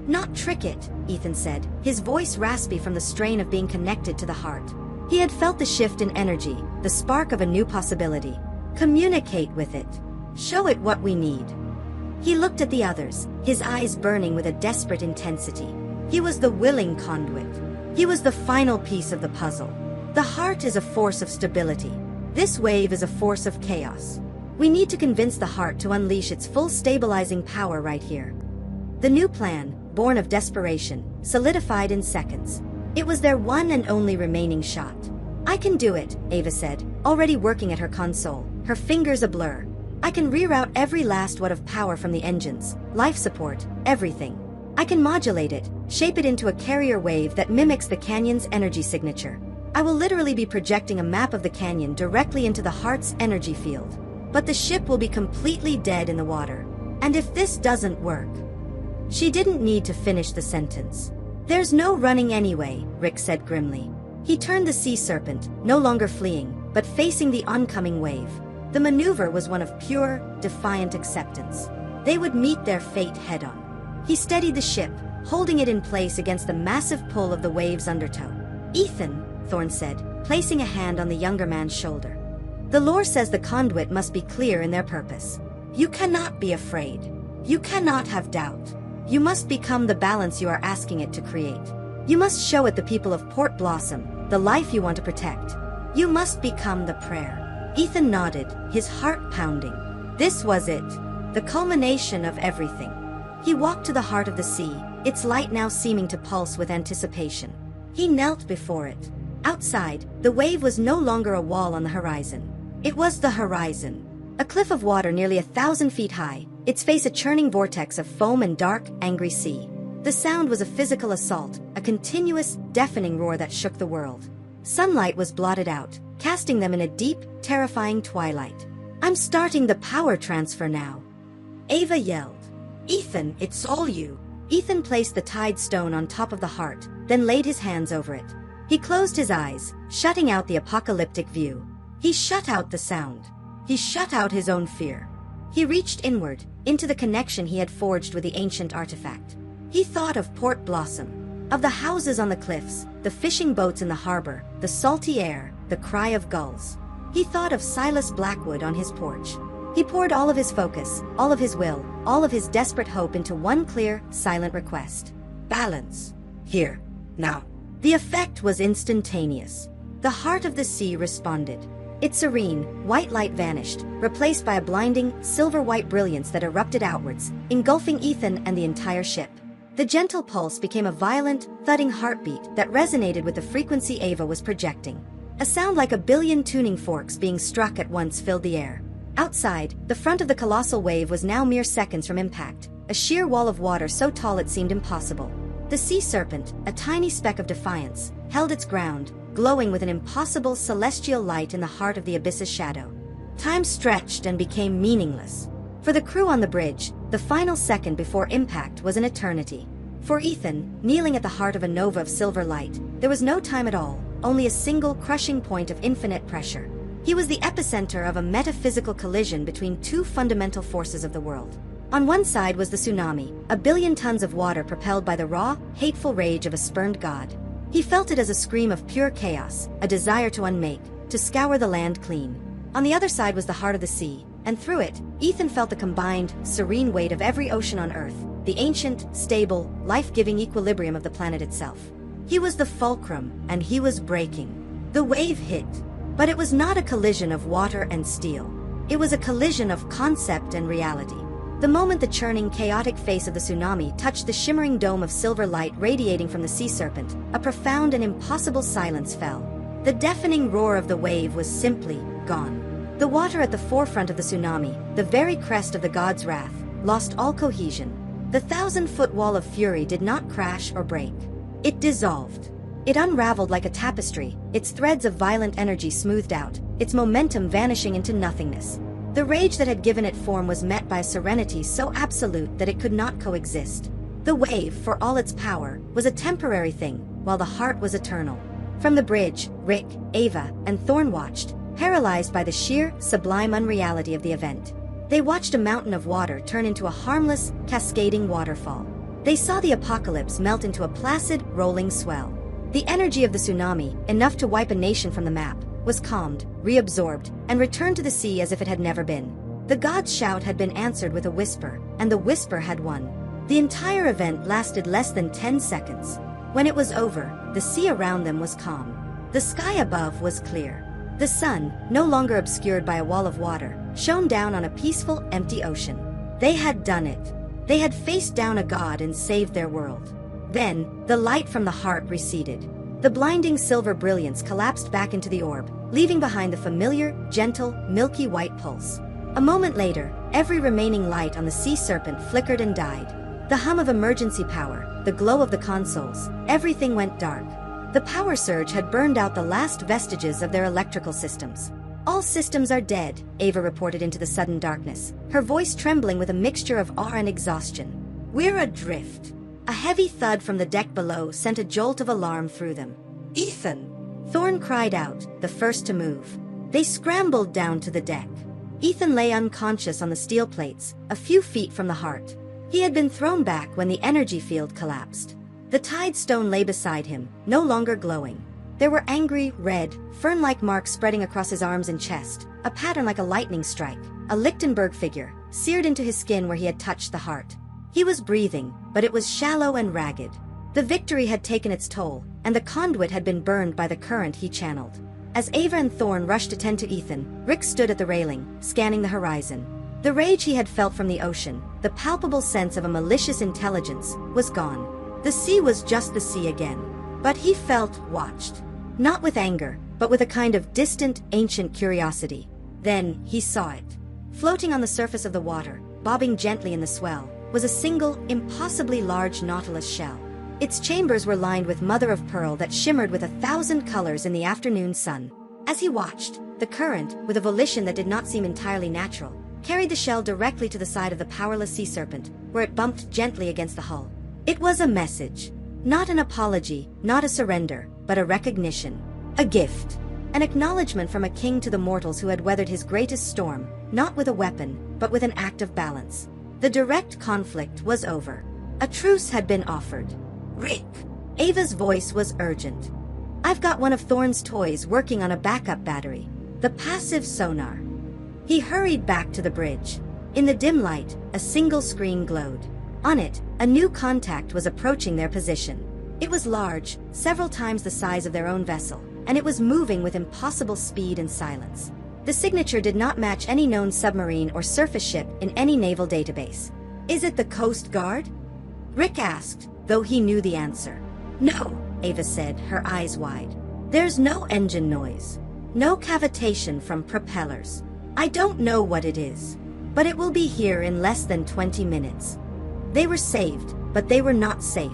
Not trick it, Ethan said, his voice raspy from the strain of being connected to the heart. He had felt the shift in energy, the spark of a new possibility. Communicate with it. Show it what we need. He looked at the others, his eyes burning with a desperate intensity. He was the willing conduit. He was the final piece of the puzzle. The heart is a force of stability. This wave is a force of chaos. We need to convince the heart to unleash its full stabilizing power right here. The new plan, born of desperation, solidified in seconds. It was their one and only remaining shot. I can do it, Ava said, already working at her console, her fingers a blur. I can reroute every last watt of power from the engines, life support, everything. I can modulate it, shape it into a carrier wave that mimics the canyon's energy signature. I will literally be projecting a map of the canyon directly into the heart's energy field. But the ship will be completely dead in the water. And if this doesn't work... She didn't need to finish the sentence. There's no running anyway, Rick said grimly. He turned the sea serpent, no longer fleeing, but facing the oncoming wave. The maneuver was one of pure, defiant acceptance. They would meet their fate head-on. He steadied the ship, holding it in place against the massive pull of the wave's undertow. Ethan, Thorne said, placing a hand on the younger man's shoulder. The lore says the conduit must be clear in their purpose. You cannot be afraid. You cannot have doubt. You must become the balance you are asking it to create. You must show it the people of Port Blossom, the life you want to protect. You must become the prayer. Ethan nodded, his heart pounding. This was it. The culmination of everything. He walked to the heart of the sea, its light now seeming to pulse with anticipation. He knelt before it. Outside, the wave was no longer a wall on the horizon. It was the horizon. A cliff of water nearly 1,000 feet high, its face a churning vortex of foam and dark, angry sea. The sound was a physical assault, a continuous, deafening roar that shook the world. Sunlight was blotted out, casting them in a deep, terrifying twilight. I'm starting the power transfer now. Ava yelled. Ethan, it's all you. Ethan placed the tide stone on top of the heart, then laid his hands over it. He closed his eyes, shutting out the apocalyptic view. He shut out the sound. He shut out his own fear. He reached inward, into the connection he had forged with the ancient artifact. He thought of Port Blossom, of the houses on the cliffs, the fishing boats in the harbor, the salty air, the cry of gulls. He thought of Silas Blackwood on his porch. He poured all of his focus, all of his will, all of his desperate hope into one clear, silent request. Balance. Here. Now. The effect was instantaneous. The heart of the sea responded. Its serene, white light vanished, replaced by a blinding, silver-white brilliance that erupted outwards, engulfing Ethan and the entire ship. The gentle pulse became a violent, thudding heartbeat that resonated with the frequency Ava was projecting. A sound like 1 billion tuning forks being struck at once filled the air. Outside, the front of the colossal wave was now mere seconds from impact, a sheer wall of water so tall it seemed impossible. The sea serpent, a tiny speck of defiance, held its ground, glowing with an impossible celestial light in the heart of the abyss's shadow. Time stretched and became meaningless. For the crew on the bridge, the final second before impact was an eternity. For Ethan, kneeling at the heart of a nova of silver light, there was no time at all, only a single crushing point of infinite pressure. He was the epicenter of a metaphysical collision between two fundamental forces of the world. On one side was the tsunami, 1 billion tons of water propelled by the raw, hateful rage of a spurned god. He felt it as a scream of pure chaos, a desire to unmake, to scour the land clean. On the other side was the heart of the sea, and through it, Ethan felt the combined, serene weight of every ocean on Earth, the ancient, stable, life-giving equilibrium of the planet itself. He was the fulcrum, and he was breaking. The wave hit. But it was not a collision of water and steel. It was a collision of concept and reality. The moment the churning, chaotic face of the tsunami touched the shimmering dome of silver light radiating from the sea serpent, a profound and impossible silence fell. The deafening roar of the wave was simply gone. The water at the forefront of the tsunami, the very crest of the god's wrath, lost all cohesion. The 1,000-foot wall of fury did not crash or break. It dissolved. It unraveled like a tapestry, its threads of violent energy smoothed out, its momentum vanishing into nothingness. The rage that had given it form was met by a serenity so absolute that it could not coexist. The wave, for all its power, was a temporary thing, while the heart was eternal. From the bridge, Rick, Ava, and Thorn watched, paralyzed by the sheer, sublime unreality of the event. They watched a mountain of water turn into a harmless, cascading waterfall. They saw the apocalypse melt into a placid, rolling swell. The energy of the tsunami, enough to wipe a nation from the map, was calmed, reabsorbed, and returned to the sea as if it had never been. The god's shout had been answered with a whisper, and the whisper had won. The entire event lasted less than 10 seconds. When it was over, the sea around them was calm. The sky above was clear. The sun, no longer obscured by a wall of water, shone down on a peaceful, empty ocean. They had done it. They had faced down a god and saved their world. Then, the light from the heart receded. The blinding silver brilliance collapsed back into the orb, leaving behind the familiar, gentle, milky white pulse. A moment later, every remaining light on the sea serpent flickered and died. The hum of emergency power, the glow of the consoles, everything went dark. The power surge had burned out the last vestiges of their electrical systems. All systems are dead, Ava reported into the sudden darkness, her voice trembling with a mixture of awe and exhaustion. We're adrift. A heavy thud from the deck below sent a jolt of alarm through them. Ethan! Thorn cried out, the first to move. They scrambled down to the deck. Ethan lay unconscious on the steel plates, a few feet from the heart. He had been thrown back when the energy field collapsed. The tide stone lay beside him, no longer glowing. There were angry, red, fern-like marks spreading across his arms and chest, a pattern like a lightning strike, a Lichtenberg figure, seared into his skin where he had touched the heart. He was breathing, but it was shallow and ragged. The victory had taken its toll, and the conduit had been burned by the current he channeled. As Ava and Thorn rushed to tend to Ethan, Rick stood at the railing, scanning the horizon. The rage he had felt from the ocean, the palpable sense of a malicious intelligence, was gone. The sea was just the sea again. But he felt watched. Not with anger, but with a kind of distant, ancient curiosity. Then he saw it. Floating on the surface of the water, bobbing gently in the swell, was a single, impossibly large nautilus shell. Its chambers were lined with mother-of-pearl that shimmered with 1,000 colors in the afternoon sun. As he watched, the current, with a volition that did not seem entirely natural, carried the shell directly to the side of the powerless sea serpent, where it bumped gently against the hull. It was a message. Not an apology, not a surrender, but a recognition. A gift. An acknowledgement from a king to the mortals who had weathered his greatest storm, not with a weapon, but with an act of balance. The direct conflict was over. A truce had been offered. Rick! Ava's voice was urgent. I've got one of Thorn's toys working on a backup battery. The passive sonar. He hurried back to the bridge. In the dim light, a single screen glowed. On it, a new contact was approaching their position. It was large, several times the size of their own vessel, and it was moving with impossible speed and silence. The signature did not match any known submarine or surface ship in any naval database. Is it the Coast Guard? Rick asked, though he knew the answer. No, Ava said, her eyes wide. There's no engine noise. No cavitation from propellers. I don't know what it is, but it will be here in less than 20 minutes. They were saved, but they were not safe.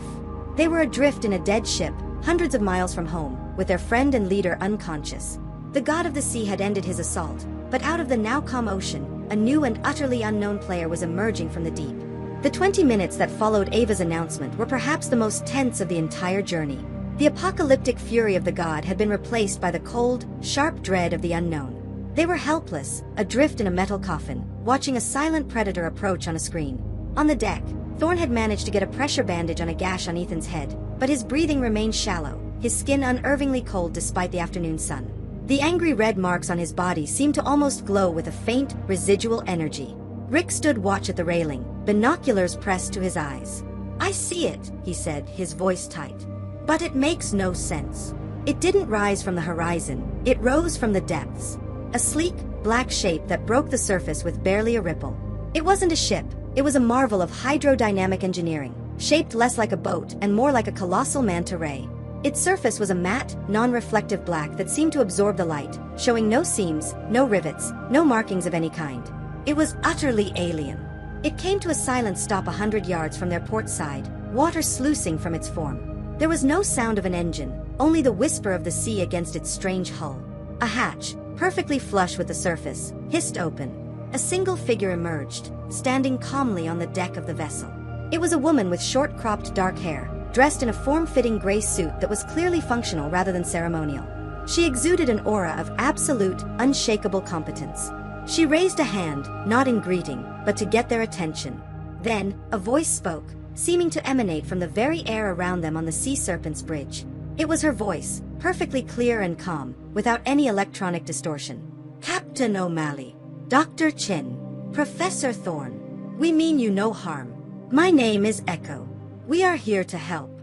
They were adrift in a dead ship, hundreds of miles from home, with their friend and leader unconscious. The god of the sea had ended his assault, but out of the now calm ocean, a new and utterly unknown player was emerging from the deep. The 20 minutes that followed Ava's announcement were perhaps the most tense of the entire journey. The apocalyptic fury of the god had been replaced by the cold, sharp dread of the unknown. They were helpless, adrift in a metal coffin, watching a silent predator approach on a screen. On the deck, Thorn had managed to get a pressure bandage on a gash on Ethan's head, but his breathing remained shallow, his skin unervingly cold despite the afternoon sun. The angry red marks on his body seemed to almost glow with a faint, residual energy. Rick stood watch at the railing, binoculars pressed to his eyes. I see it, he said, his voice tight. But it makes no sense. It didn't rise from the horizon, it rose from the depths. A sleek, black shape that broke the surface with barely a ripple. It wasn't a ship, it was a marvel of hydrodynamic engineering, shaped less like a boat and more like a colossal manta ray. Its surface was a matte, non-reflective black that seemed to absorb the light, showing no seams, no rivets, no markings of any kind. It was utterly alien. It came to a silent stop 100 yards from their port side, water sluicing from its form. There was no sound of an engine, only the whisper of the sea against its strange hull. A hatch, perfectly flush with the surface, hissed open. A single figure emerged, standing calmly on the deck of the vessel. It was a woman with short-cropped dark hair, dressed in a form-fitting gray suit that was clearly functional rather than ceremonial. She exuded an aura of absolute, unshakable competence. She raised a hand, not in greeting, but to get their attention. Then, a voice spoke, seeming to emanate from the very air around them on the sea serpent's bridge. It was her voice, perfectly clear and calm, without any electronic distortion. "Captain O'Malley, Dr. Chin, Professor Thorne, we mean you no harm. My name is Echo. We are here to help."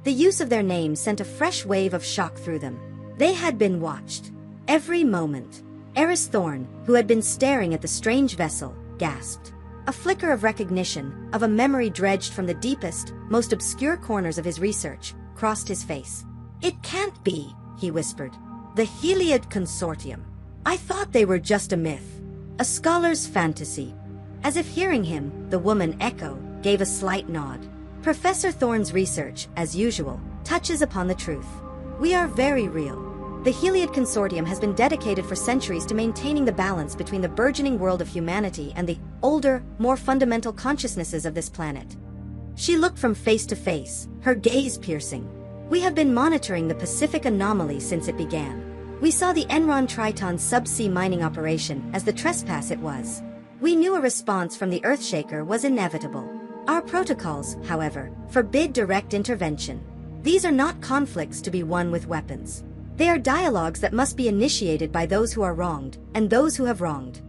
The use of their name sent a fresh wave of shock through them. They had been watched. Every moment. Eris Thorne, who had been staring at the strange vessel, gasped. A flicker of recognition, of a memory dredged from the deepest, most obscure corners of his research, crossed his face. "It can't be," he whispered. "The Heliod Consortium. I thought they were just a myth. A scholar's fantasy." As if hearing him, the woman Echo gave a slight nod. "Professor Thorne's research, as usual, touches upon the truth. We are very real. The Heliod Consortium has been dedicated for centuries to maintaining the balance between the burgeoning world of humanity and the older, more fundamental consciousnesses of this planet." She looked from face to face, her gaze piercing. "We have been monitoring the Pacific anomaly since it began. We saw the Enron Triton subsea mining operation as the trespass it was. We knew a response from the Earthshaker was inevitable. Our protocols, however, forbid direct intervention. These are not conflicts to be won with weapons. They are dialogues that must be initiated by those who are wronged, and those who have wronged."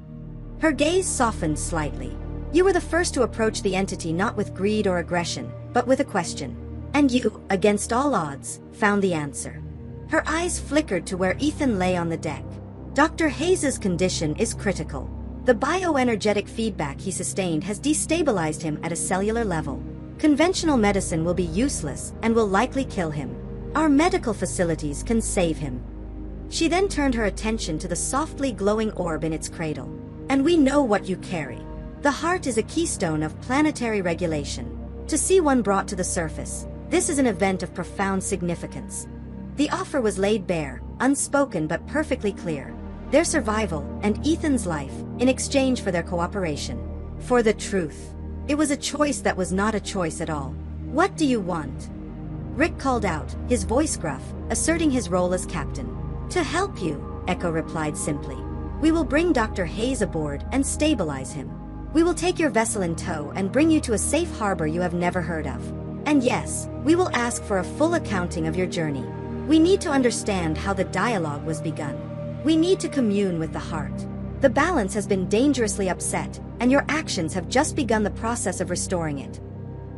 Her gaze softened slightly. "You were the first to approach the entity not with greed or aggression, but with a question. And you, against all odds, found the answer." Her eyes flickered to where Ethan lay on the deck. "Dr. Hayes's condition is critical. The bioenergetic feedback he sustained has destabilized him at a cellular level. Conventional medicine will be useless and will likely kill him. Our medical facilities can save him." She then turned her attention to the softly glowing orb in its cradle. "And we know what you carry. The heart is a keystone of planetary regulation. To see one brought to the surface, this is an event of profound significance." The offer was laid bare, unspoken but perfectly clear. Their survival and Ethan's life in exchange for their cooperation. For the truth. It was a choice that was not a choice at all. "What do you want?" Rick called out, his voice gruff, asserting his role as captain. "To help you," Echo replied simply. "We will bring Dr. Hayes aboard and stabilize him. We will take your vessel in tow and bring you to a safe harbor you have never heard of. And yes, we will ask for a full accounting of your journey. We need to understand how the dialogue was begun. We need to commune with the heart. The balance has been dangerously upset, and your actions have just begun the process of restoring it."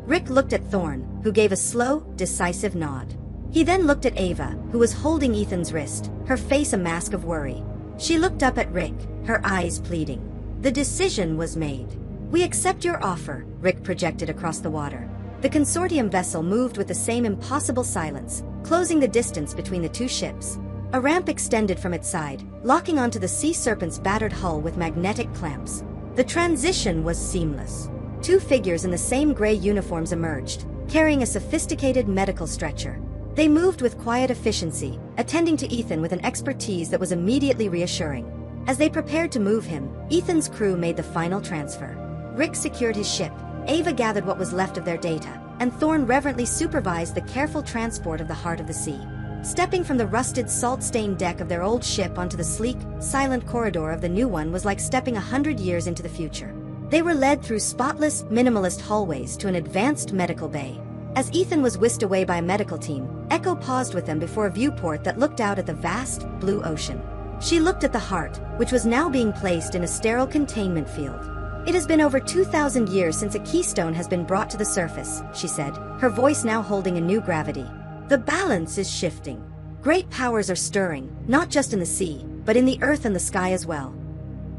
Rick looked at Thorne, who gave a slow, decisive nod. He then looked at Ava, who was holding Ethan's wrist, her face a mask of worry. She looked up at Rick, her eyes pleading. "The decision was made. We accept your offer," Rick projected across the water. The consortium vessel moved with the same impossible silence, closing the distance between the two ships. A ramp extended from its side, locking onto the sea serpent's battered hull with magnetic clamps. The transition was seamless. Two figures in the same gray uniforms emerged, carrying a sophisticated medical stretcher. They moved with quiet efficiency, attending to Ethan with an expertise that was immediately reassuring. As they prepared to move him, Ethan's crew made the final transfer. Rick secured his ship, Ava gathered what was left of their data, and Thorne reverently supervised the careful transport of the heart of the sea. Stepping from the rusted salt-stained deck of their old ship onto the sleek, silent corridor of the new one was like stepping 100 years into the future. They were led through spotless, minimalist hallways to an advanced medical bay. As Ethan was whisked away by a medical team, Echo paused with them before a viewport that looked out at the vast, blue ocean. She looked at the heart, which was now being placed in a sterile containment field. "It has been over 2,000 years since a keystone has been brought to the surface," she said, her voice now holding a new gravity. "The balance is shifting. Great powers are stirring, not just in the sea, but in the earth and the sky as well.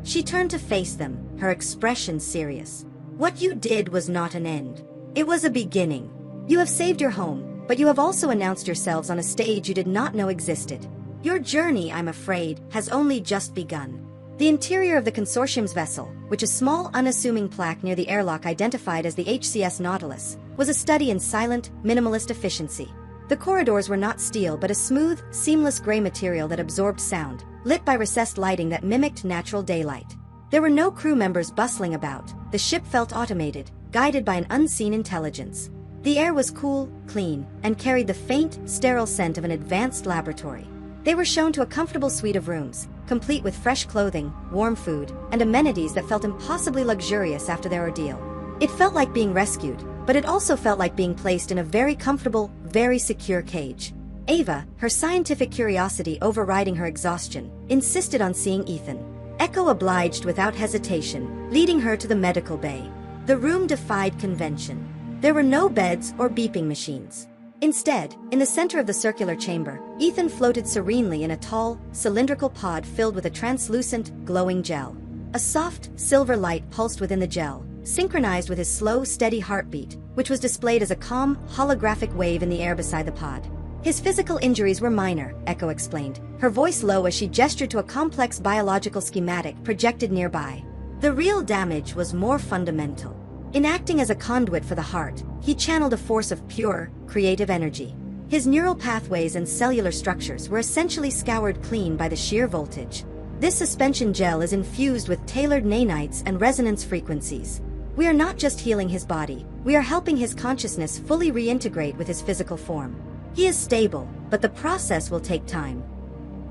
She turned to face them, her expression serious. What you did was not an end. It was a beginning. You have saved your home, but you have also announced yourselves on a stage you did not know existed. Your journey, I'm afraid, has only just begun. The interior of the consortium's vessel, which a small, unassuming plaque near the airlock identified as the HCS Nautilus, was a study in silent, minimalist efficiency. The corridors were not steel but a smooth, seamless gray material that absorbed sound, lit by recessed lighting that mimicked natural daylight. There were no crew members bustling about. The ship felt automated, guided by an unseen intelligence. The air was cool, clean, and carried the faint, sterile scent of an advanced laboratory. They were shown to a comfortable suite of rooms, complete with fresh clothing, warm food, and amenities that felt impossibly luxurious after their ordeal. It felt like being rescued, but it also felt like being placed in a very comfortable, very secure cage. Ava, her scientific curiosity overriding her exhaustion, insisted on seeing Ethan. Echo obliged without hesitation, leading her to the medical bay. The room defied convention. There were no beds or beeping machines. Instead, in the center of the circular chamber, Ethan floated serenely in a tall, cylindrical pod filled with a translucent, glowing gel. A soft, silver light pulsed within the gel, synchronized with his slow, steady heartbeat, which was displayed as a calm, holographic wave in the air beside the pod. His physical injuries were minor, Echo explained, her voice low as she gestured to a complex biological schematic projected nearby. The real damage was more fundamental. In acting as a conduit for the heart, he channeled a force of pure, creative energy. His neural pathways and cellular structures were essentially scoured clean by the sheer voltage. This suspension gel is infused with tailored nanites and resonance frequencies. We are not just healing his body, we are helping his consciousness fully reintegrate with his physical form. He is stable, but the process will take time.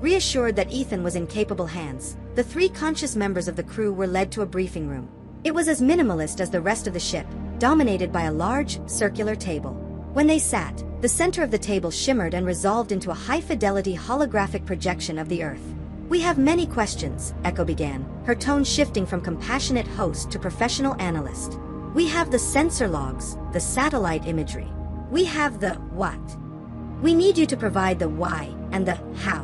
Reassured that Ethan was in capable hands, the 3 conscious members of the crew were led to a briefing room. It was as minimalist as the rest of the ship, dominated by a large, circular table. When they sat, the center of the table shimmered and resolved into a high-fidelity holographic projection of the Earth. We have many questions, Echo began, her tone shifting from compassionate host to professional analyst. We have the sensor logs, the satellite imagery. We have the what. We need you to provide the why and the how.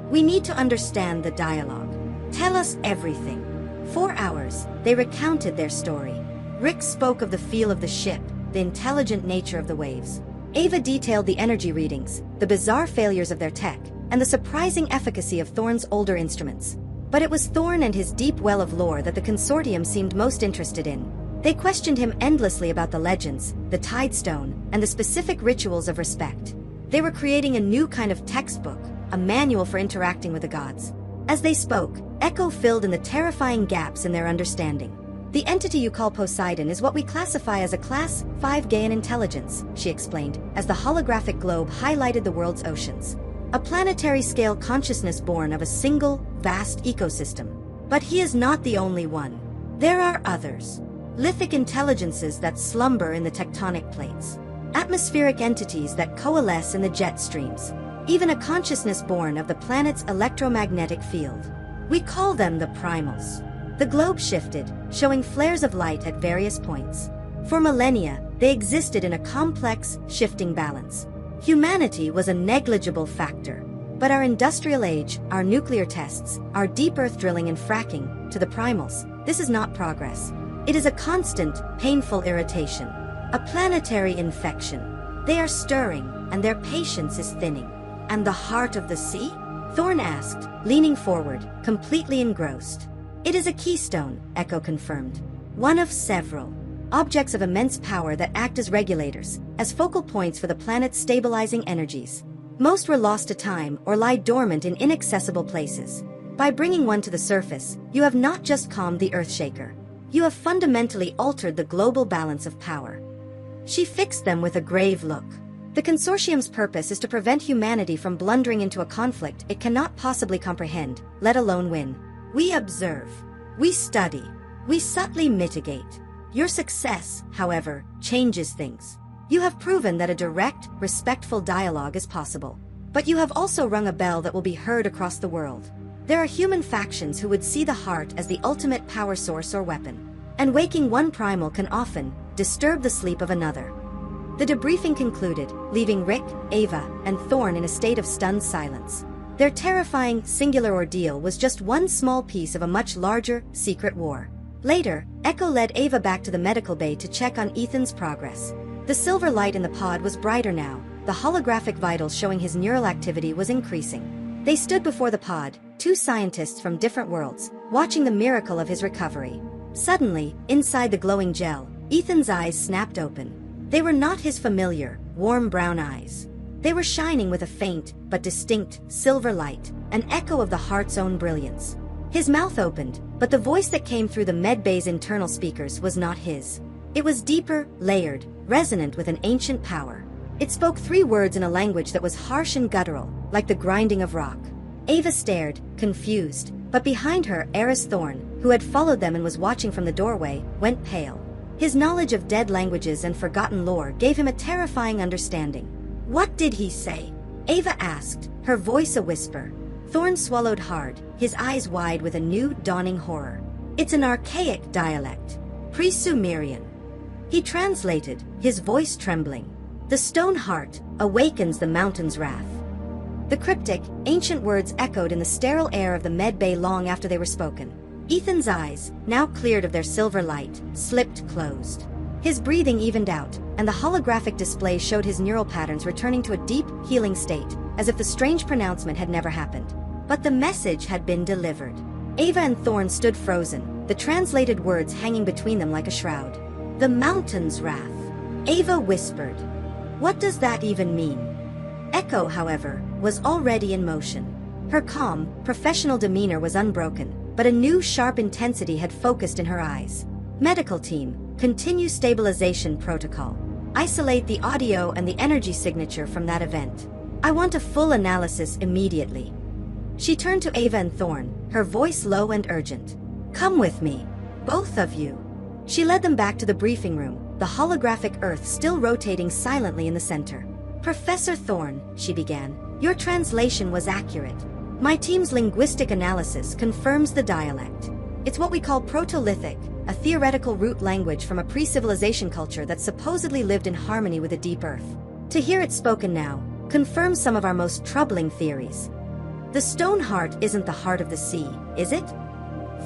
We need to understand the dialogue. Tell us everything. 4 hours, they recounted their story. Rick spoke of the feel of the ship, the intelligent nature of the waves. Ava detailed the energy readings, the bizarre failures of their tech, and the surprising efficacy of Thorne's older instruments. But it was Thorne and his deep well of lore that the consortium seemed most interested in. They questioned him endlessly about the legends, the Tidestone, and the specific rituals of respect. They were creating a new kind of textbook, a manual for interacting with the gods. As they spoke, Echo filled in the terrifying gaps in their understanding. The entity you call Poseidon is what we classify as a Class 5 Gaian intelligence, she explained, as the holographic globe highlighted the world's oceans. A planetary-scale consciousness born of a single, vast ecosystem. But he is not the only one. There are others. Lithic intelligences that slumber in the tectonic plates. Atmospheric entities that coalesce in the jet streams. Even a consciousness born of the planet's electromagnetic field. We call them the primals. The globe shifted, showing flares of light at various points. For millennia, they existed in a complex, shifting balance. Humanity was a negligible factor. But our industrial age, our nuclear tests, our deep earth drilling and fracking, to the primals, this is not progress. It is a constant, painful irritation. A planetary infection. They are stirring, and their patience is thinning. And the heart of the sea? Thorne asked, leaning forward, completely engrossed. It is a keystone, Echo confirmed. One of several. Objects of immense power that act as regulators, as focal points for the planet's stabilizing energies. Most were lost to time or lie dormant in inaccessible places. By bringing one to the surface, you have not just calmed the Earthshaker. You have fundamentally altered the global balance of power. She fixed them with a grave look. The consortium's purpose is to prevent humanity from blundering into a conflict it cannot possibly comprehend, let alone win. We observe. We study. We subtly mitigate. Your success, however, changes things. You have proven that a direct, respectful dialogue is possible. But you have also rung a bell that will be heard across the world. There are human factions who would see the heart as the ultimate power source or weapon. And waking one primal can often disturb the sleep of another. The debriefing concluded, leaving Rick, Ava, and Thorne in a state of stunned silence. Their terrifying, singular ordeal was just one small piece of a much larger, secret war. Later, Echo led Ava back to the medical bay to check on Ethan's progress. The silver light in the pod was brighter now, the holographic vitals showing his neural activity was increasing. They stood before the pod, two scientists from different worlds, watching the miracle of his recovery. Suddenly, inside the glowing gel, Ethan's eyes snapped open. They were not his familiar, warm brown eyes. They were shining with a faint, but distinct, silver light, an echo of the heart's own brilliance. His mouth opened, but the voice that came through the medbay's internal speakers was not his. It was deeper, layered, resonant with an ancient power. It spoke 3 words in a language that was harsh and guttural, like the grinding of rock. Ava stared, confused, but behind her, Eris Thorn, who had followed them and was watching from the doorway, went pale. His knowledge of dead languages and forgotten lore gave him a terrifying understanding. "What did he say?" Ava asked, her voice a whisper. Thorn swallowed hard, his eyes wide with a new, dawning horror. "It's an archaic dialect. Pre-Sumerian." He translated, his voice trembling. "The stone heart awakens the mountain's wrath." The cryptic, ancient words echoed in the sterile air of the medbay long after they were spoken. Ethan's eyes, now cleared of their silver light, slipped closed. His breathing evened out, and the holographic display showed his neural patterns returning to a deep, healing state, as if the strange pronouncement had never happened. But the message had been delivered. Ava and Thorn stood frozen, the translated words hanging between them like a shroud. "The mountain's wrath," Ava whispered. "What does that even mean?" Echo, however, was already in motion. Her calm, professional demeanor was unbroken, but a new sharp intensity had focused in her eyes. "Medical team, continue stabilization protocol. Isolate the audio and the energy signature from that event. I want a full analysis immediately." She turned to Ava and Thorn, her voice low and urgent. "Come with me, both of you." She led them back to the briefing room, the holographic Earth still rotating silently in the center. "Professor Thorn," she began, "your translation was accurate. My team's linguistic analysis confirms the dialect. It's what we call Proto-Lithic, a theoretical root language from a pre-civilization culture that supposedly lived in harmony with the deep earth. To hear it spoken now confirms some of our most troubling theories. The stone heart isn't the heart of the sea, is it?"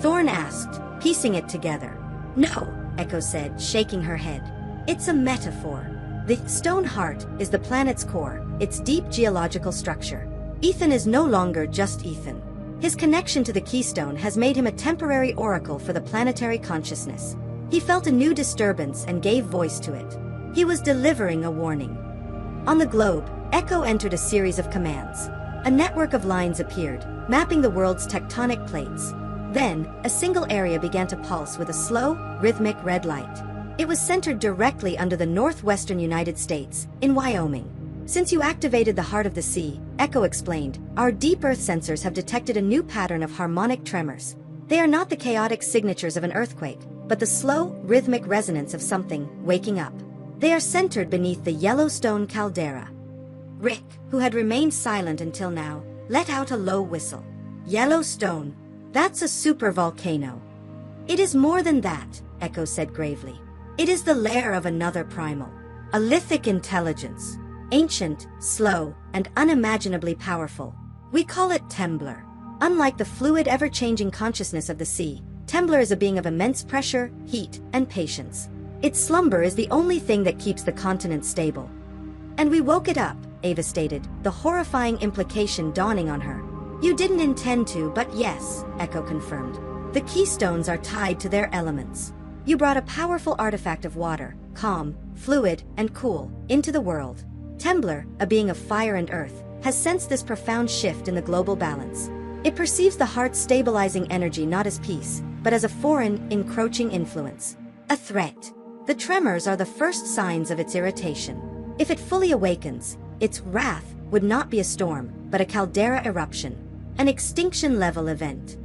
Thorn asked, piecing it together. "No," Echo said, shaking her head. "It's a metaphor. The stone heart is the planet's core, its deep geological structure. Ethan is no longer just Ethan. His connection to the keystone has made him a temporary oracle for the planetary consciousness. He felt a new disturbance and gave voice to it. He was delivering a warning." On the globe, Echo entered a series of commands. A network of lines appeared, mapping the world's tectonic plates. Then, a single area began to pulse with a slow, rhythmic red light. It was centered directly under the northwestern United States, in Wyoming. "Since you activated the heart of the sea," Echo explained, "our deep earth sensors have detected a new pattern of harmonic tremors. They are not the chaotic signatures of an earthquake, but the slow, rhythmic resonance of something waking up. They are centered beneath the Yellowstone caldera." Rick, who had remained silent until now, let out a low whistle. "Yellowstone? That's a supervolcano." "It is more than that," Echo said gravely. "It is the lair of another primal, a lithic intelligence. Ancient, slow, and unimaginably powerful. We call it Temblor. Unlike the fluid, ever-changing consciousness of the sea, Temblor is a being of immense pressure, heat, and patience. Its slumber is the only thing that keeps the continent stable." "And we woke it up," Ava stated, the horrifying implication dawning on her. "You didn't intend to, but yes," Echo confirmed. "The keystones are tied to their elements. You brought a powerful artifact of water, calm, fluid, and cool, into the world. Temblor, a being of fire and earth, has sensed this profound shift in the global balance. It perceives the heart's stabilizing energy not as peace, but as a foreign, encroaching influence. A threat. The tremors are the first signs of its irritation. If it fully awakens, its wrath would not be a storm, but a caldera eruption, an extinction-level event."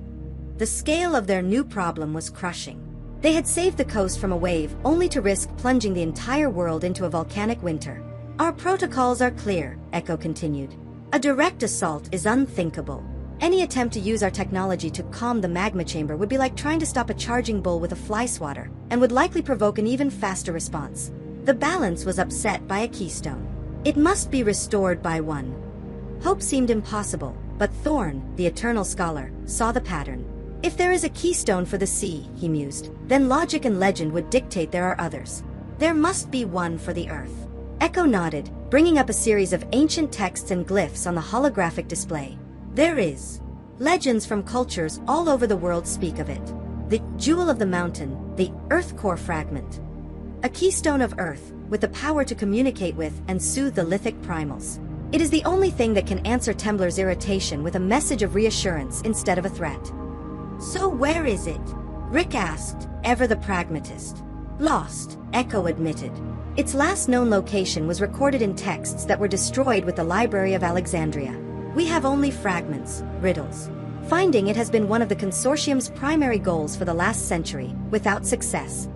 The scale of their new problem was crushing. They had saved the coast from a wave only to risk plunging the entire world into a volcanic winter. "Our protocols are clear," Echo continued. "A direct assault is unthinkable. Any attempt to use our technology to calm the magma chamber would be like trying to stop a charging bull with a fly swatter, and would likely provoke an even faster response. The balance was upset by a keystone. It must be restored by one." Hope seemed impossible, but Thorn, the eternal scholar, saw the pattern. If there is a keystone for the sea, he mused, then logic and legend would dictate there are others. There must be one for the earth. Echo nodded, bringing up a series of ancient texts and glyphs on the holographic display. There is. Legends from cultures all over the world speak of it. The jewel of the mountain, the earth core fragment. A keystone of earth, with the power to communicate with and soothe the lithic primals. It is the only thing that can answer Tembler's irritation with a message of reassurance instead of a threat. So where is it? Rick asked, ever the pragmatist. Lost, Echo admitted. Its last known location was recorded in texts that were destroyed with the Library of Alexandria. We have only fragments, riddles. Finding it has been one of the consortium's primary goals for the last century, without success.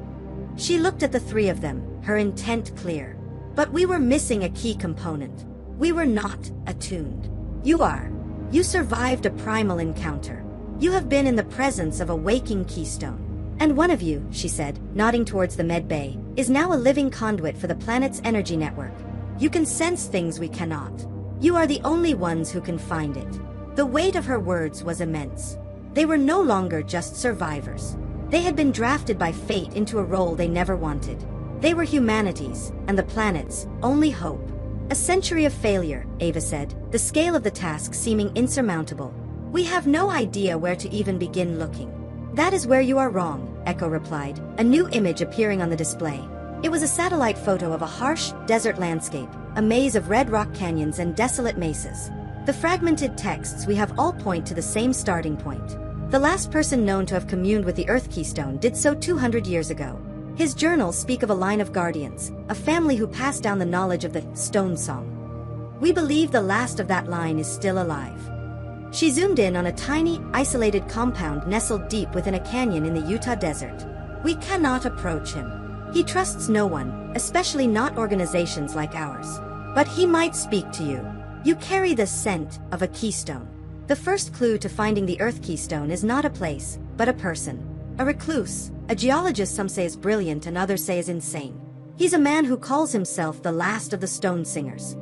She looked at the three of them, her intent clear. But we were missing a key component. We were not attuned. You are. You survived a primal encounter. You have been in the presence of a waking keystone. And one of you, she said, nodding towards the med bay, is now a living conduit for the planet's energy network. You can sense things we cannot. You are the only ones who can find it. The weight of her words was immense. They were no longer just survivors. They had been drafted by fate into a role they never wanted. They were humanity's, and the planet's, only hope. A century of failure, Ava said, the scale of the task seeming insurmountable. We have no idea where to even begin looking. That is where you are wrong, Echo replied, a new image appearing on the display. It was a satellite photo of a harsh, desert landscape, a maze of red rock canyons and desolate mesas. The fragmented texts we have all point to the same starting point. The last person known to have communed with the Earth Keystone did so 200 years ago. His journals speak of a line of guardians, a family who passed down the knowledge of the Stone Song. We believe the last of that line is still alive. She zoomed in on a tiny, isolated compound nestled deep within a canyon in the Utah desert. We cannot approach him. He trusts no one, especially not organizations like ours. But he might speak to you. You carry the scent of a keystone. The first clue to finding the Earth Keystone is not a place, but a person. A recluse, a geologist some say is brilliant and others say is insane. He's a man who calls himself the last of the Stone Singers.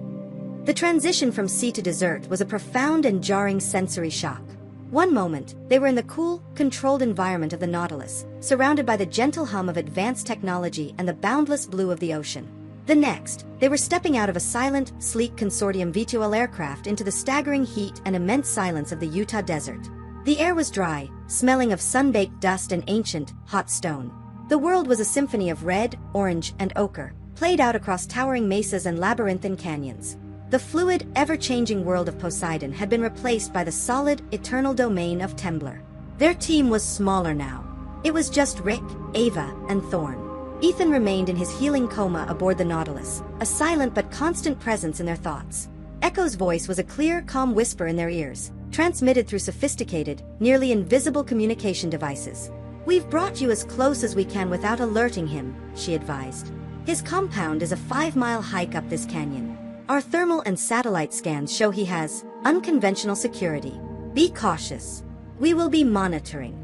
The transition from sea to desert was a profound and jarring sensory shock. One moment, they were in the cool, controlled environment of the Nautilus, surrounded by the gentle hum of advanced technology and the boundless blue of the ocean. The next, they were stepping out of a silent, sleek consortium VTOL aircraft into the staggering heat and immense silence of the Utah desert. The air was dry, smelling of sun-baked dust and ancient, hot stone. The world was a symphony of red, orange, and ochre, played out across towering mesas and labyrinthine canyons. The fluid, ever-changing world of Poseidon had been replaced by the solid, eternal domain of Tembler. Their team was smaller now. It was just Rick, Ava, and Thorn. Ethan remained in his healing coma aboard the Nautilus, a silent but constant presence in their thoughts. Echo's voice was a clear, calm whisper in their ears, transmitted through sophisticated, nearly invisible communication devices. We've brought you as close as we can without alerting him, she advised. His compound is a 5-mile hike up this canyon. Our thermal and satellite scans show he has unconventional security. Be cautious. We will be monitoring.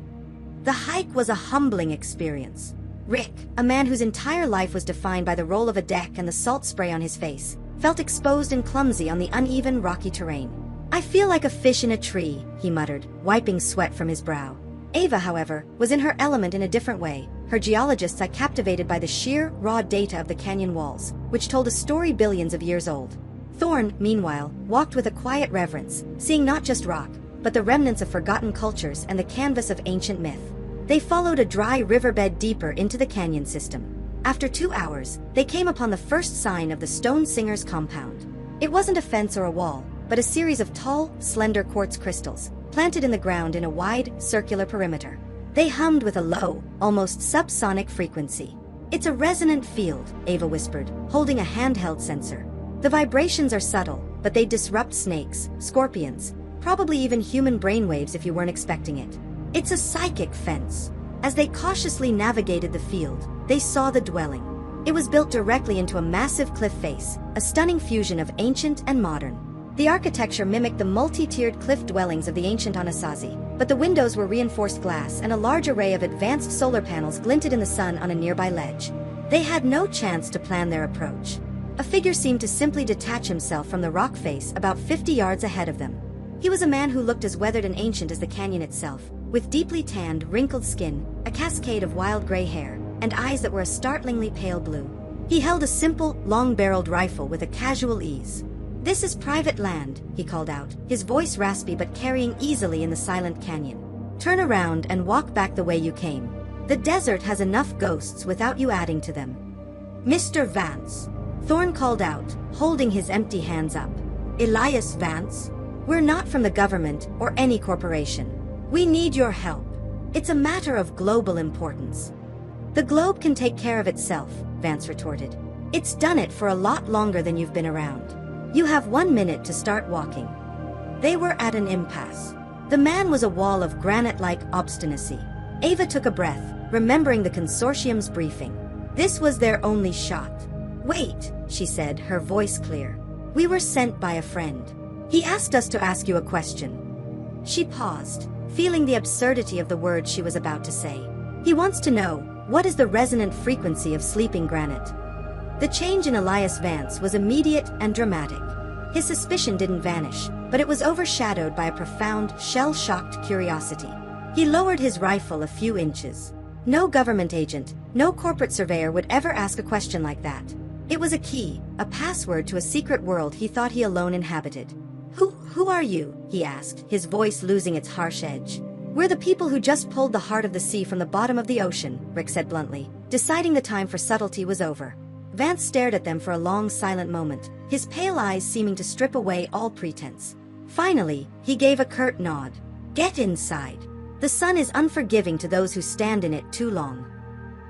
The hike was a humbling experience. Rick, a man whose entire life was defined by the roll of a deck and the salt spray on his face, felt exposed and clumsy on the uneven, rocky terrain. I feel like a fish in a tree, he muttered, wiping sweat from his brow. Ava, however, was in her element in a different way. Her geologists are captivated by the sheer, raw data of the canyon walls, which told a story billions of years old. Thorn, meanwhile, walked with a quiet reverence, seeing not just rock, but the remnants of forgotten cultures and the canvas of ancient myth. They followed a dry riverbed deeper into the canyon system. After 2 hours, they came upon the first sign of the Stone Singer's compound. It wasn't a fence or a wall, but a series of tall, slender quartz crystals, planted in the ground in a wide, circular perimeter. They hummed with a low, almost subsonic frequency. It's a resonant field, Ava whispered, holding a handheld sensor. The vibrations are subtle, but they disrupt snakes, scorpions, probably even human brainwaves if you weren't expecting it. It's a psychic fence. As they cautiously navigated the field, they saw the dwelling. It was built directly into a massive cliff face, a stunning fusion of ancient and modern. The architecture mimicked the multi-tiered cliff dwellings of the ancient Anasazi, but the windows were reinforced glass and a large array of advanced solar panels glinted in the sun on a nearby ledge. They had no chance to plan their approach. A figure seemed to simply detach himself from the rock face about 50 yards ahead of them. He was a man who looked as weathered and ancient as the canyon itself, with deeply tanned, wrinkled skin, a cascade of wild gray hair, and eyes that were a startlingly pale blue. He held a simple, long-barreled rifle with a casual ease. "This is private land," he called out, his voice raspy but carrying easily in the silent canyon. "Turn around and walk back the way you came. The desert has enough ghosts without you adding to them." "Mr. Vance," Thorn called out, holding his empty hands up. "Elias Vance? We're not from the government or any corporation. We need your help. It's a matter of global importance." "The globe can take care of itself," Vance retorted. "It's done it for a lot longer than you've been around. You have 1 minute to start walking." They were at an impasse. The man was a wall of granite-like obstinacy. Ava took a breath, remembering the consortium's briefing. This was their only shot. "Wait," she said, her voice clear. "We were sent by a friend. He asked us to ask you a question." She paused, feeling the absurdity of the words she was about to say. "He wants to know, what is the resonant frequency of sleeping granite?" The change in Elias Vance was immediate and dramatic. His suspicion didn't vanish, but it was overshadowed by a profound, shell-shocked curiosity. He lowered his rifle a few inches. No government agent, no corporate surveyor would ever ask a question like that. It was a key, a password to a secret world he thought he alone inhabited. Who are you?" he asked, his voice losing its harsh edge. "We're the people who just pulled the heart of the sea from the bottom of the ocean," Rick said bluntly, deciding the time for subtlety was over. Vance stared at them for a long silent moment, his pale eyes seeming to strip away all pretense. Finally, he gave a curt nod. "Get inside. The sun is unforgiving to those who stand in it too long."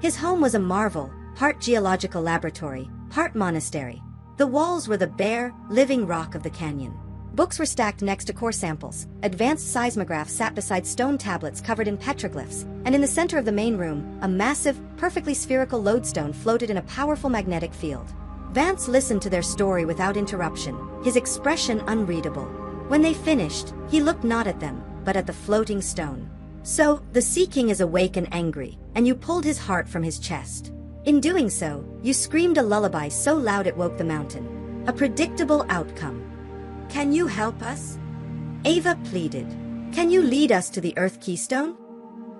His home was a marvel, part geological laboratory, part monastery. The walls were the bare, living rock of the canyon. Books were stacked next to core samples, advanced seismographs sat beside stone tablets covered in petroglyphs, and in the center of the main room, a massive, perfectly spherical lodestone floated in a powerful magnetic field. Vance listened to their story without interruption, his expression unreadable. When they finished, he looked not at them, but at the floating stone. "So, the Sea King is awake and angry, and you pulled his heart from his chest. In doing so, you screamed a lullaby so loud it woke the mountain. A predictable outcome. Can you help us?" Ava pleaded. "Can you lead us to the Earth Keystone?"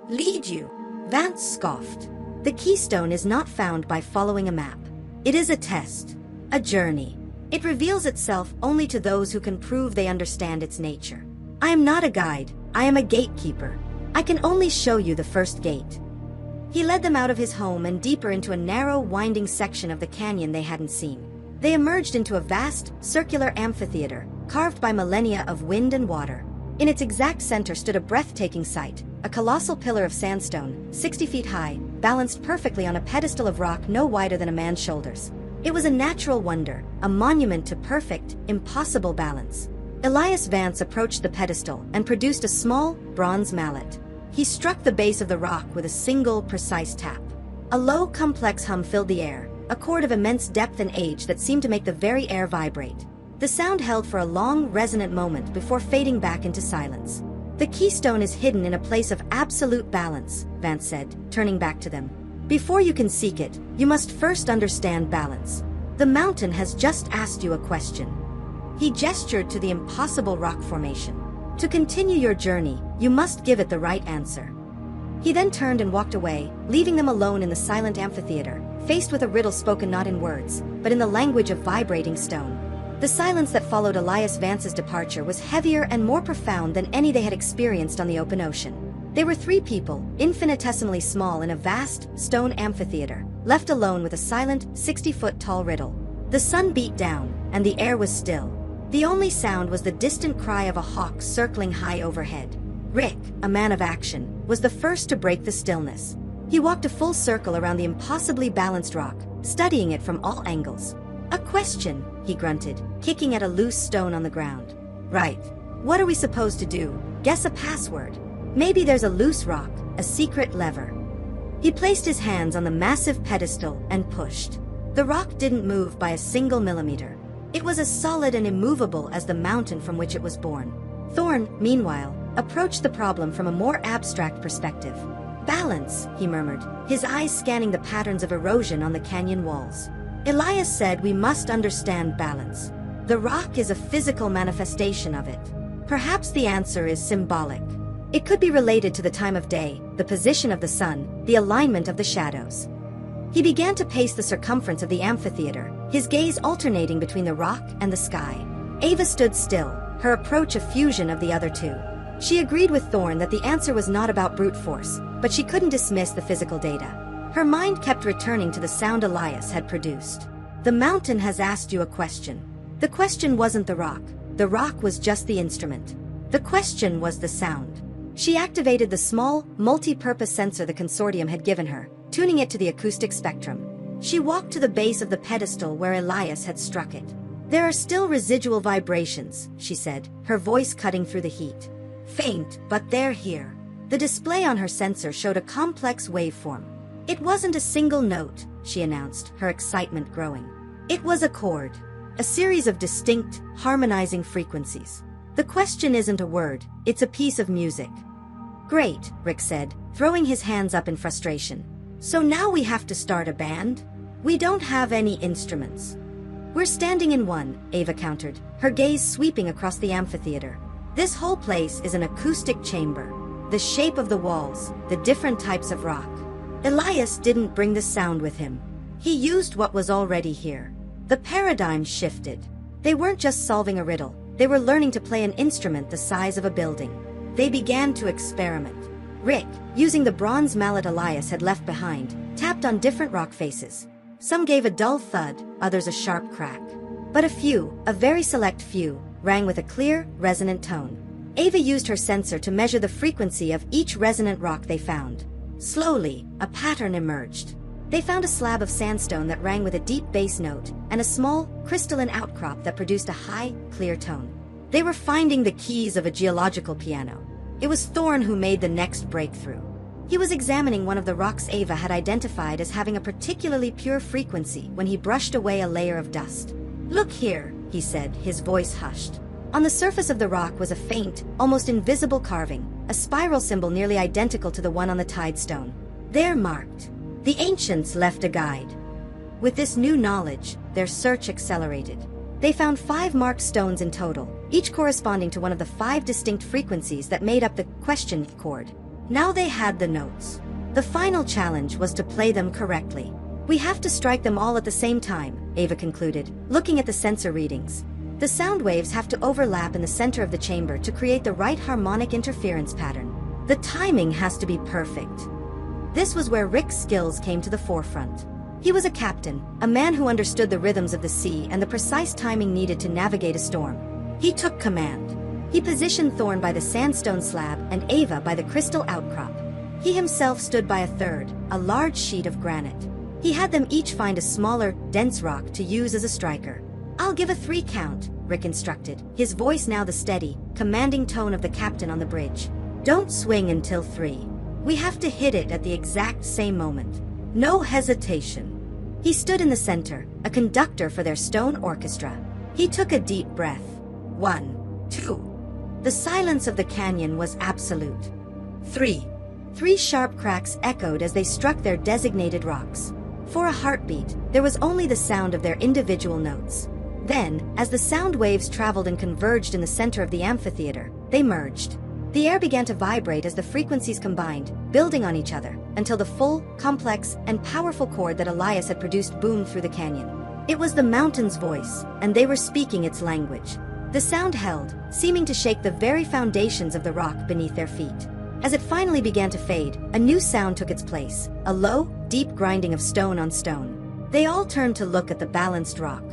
"Lead you?" Vance scoffed. "The Keystone is not found by following a map. It is a test, a journey. It reveals itself only to those who can prove they understand its nature. I am not a guide, I am a gatekeeper. I can only show you the first gate." He led them out of his home and deeper into a narrow, winding section of the canyon they hadn't seen. They emerged into a vast, circular amphitheater, carved by millennia of wind and water. In its exact center stood a breathtaking sight, a colossal pillar of sandstone, 60 feet high, balanced perfectly on a pedestal of rock no wider than a man's shoulders. It was a natural wonder, a monument to perfect, impossible balance. Elias Vance approached the pedestal and produced a small, bronze mallet. He struck the base of the rock with a single, precise tap. A low, complex hum filled the air, a chord of immense depth and age that seemed to make the very air vibrate. The sound held for a long, resonant moment before fading back into silence. "The keystone is hidden in a place of absolute balance," Vance said, turning back to them. "Before you can seek it, you must first understand balance. The mountain has just asked you a question." He gestured to the impossible rock formation. "To continue your journey, you must give it the right answer." He then turned and walked away, leaving them alone in the silent amphitheater, faced with a riddle spoken not in words, but in the language of vibrating stone. The silence that followed Elias Vance's departure was heavier and more profound than any they had experienced on the open ocean. They were three people, infinitesimally small in a vast, stone amphitheater, left alone with a silent, 60-foot-tall riddle. The sun beat down, and the air was still. The only sound was the distant cry of a hawk circling high overhead. Rick, a man of action, was the first to break the stillness. He walked a full circle around the impossibly balanced rock, studying it from all angles. "A question," he grunted, kicking at a loose stone on the ground. "Right. What are we supposed to do? Guess a password. Maybe there's a loose rock, a secret lever." He placed his hands on the massive pedestal and pushed. The rock didn't move by a single millimeter. It was as solid and immovable as the mountain from which it was born. Thorn, meanwhile, approached the problem from a more abstract perspective. "Balance," he murmured, his eyes scanning the patterns of erosion on the canyon walls. "Elias said we must understand balance. The rock is a physical manifestation of it. Perhaps the answer is symbolic. It could be related to the time of day, the position of the sun, the alignment of the shadows. He began to pace the circumference of the amphitheater, his gaze alternating between the rock and the sky. Ava stood still, her approach a fusion of the other two. She agreed with Thorn that the answer was not about brute force, but she couldn't dismiss the physical data. Her mind kept returning to the sound Elias had produced. The mountain has asked you a question. The question wasn't the rock was just the instrument. The question was the sound. She activated the small, multi-purpose sensor the consortium had given her, tuning it to the acoustic spectrum. She walked to the base of the pedestal where Elias had struck it. There are still residual vibrations, she said, her voice cutting through the heat. Faint, but they're here. The display on her sensor showed a complex waveform. It wasn't a single note, she announced, her excitement growing. It was a chord. A series of distinct, harmonizing frequencies. The question isn't a word, it's a piece of music. Great, Rick said, throwing his hands up in frustration. So now we have to start a band? We don't have any instruments. We're standing in one, Ava countered, her gaze sweeping across the amphitheater. This whole place is an acoustic chamber. The shape of the walls, the different types of rock. Elias didn't bring the sound with him. He used what was already here. The paradigm shifted. They weren't just solving a riddle, they were learning to play an instrument the size of a building. They began to experiment. Rick, using the bronze mallet Elias had left behind, tapped on different rock faces. Some gave a dull thud, others a sharp crack. But a few, a very select few, rang with a clear, resonant tone. Ava used her sensor to measure the frequency of each resonant rock they found. Slowly, a pattern emerged. They found a slab of sandstone that rang with a deep bass note, and a small, crystalline outcrop that produced a high, clear tone. They were finding the keys of a geological piano. It was Thorn who made the next breakthrough. He was examining one of the rocks Ava had identified as having a particularly pure frequency when he brushed away a layer of dust. Look here, he said, his voice hushed. On the surface of the rock was a faint, almost invisible carving, a spiral symbol nearly identical to the one on the tide stone. They're marked. The ancients left a guide. With this new knowledge, their search accelerated. They found 5 marked stones in total, each corresponding to one of the 5 distinct frequencies that made up the question chord. Now they had the notes. The final challenge was to play them correctly. We have to strike them all at the same time, Ava concluded, looking at the sensor readings. The sound waves have to overlap in the center of the chamber to create the right harmonic interference pattern. The timing has to be perfect. This was where Rick's skills came to the forefront. He was a captain, a man who understood the rhythms of the sea and the precise timing needed to navigate a storm. He took command. He positioned Thorn by the sandstone slab and Ava by the crystal outcrop. He himself stood by a third, a large sheet of granite. He had them each find a smaller, dense rock to use as a striker. I'll give a 3 count, Rick instructed, his voice now the steady, commanding tone of the captain on the bridge. Don't swing until 3. We have to hit it at the exact same moment. No hesitation. He stood in the center, a conductor for their stone orchestra. He took a deep breath. 1, 2. The silence of the canyon was absolute. 3. 3 sharp cracks echoed as they struck their designated rocks. For a heartbeat, there was only the sound of their individual notes. Then, as the sound waves traveled and converged in the center of the amphitheater, they merged. The air began to vibrate as the frequencies combined, building on each other, until the full, complex, and powerful chord that Elias had produced boomed through the canyon. It was the mountain's voice, and they were speaking its language. The sound held, seeming to shake the very foundations of the rock beneath their feet. As it finally began to fade, a new sound took its place, a low, deep grinding of stone on stone. They all turned to look at the balanced rock.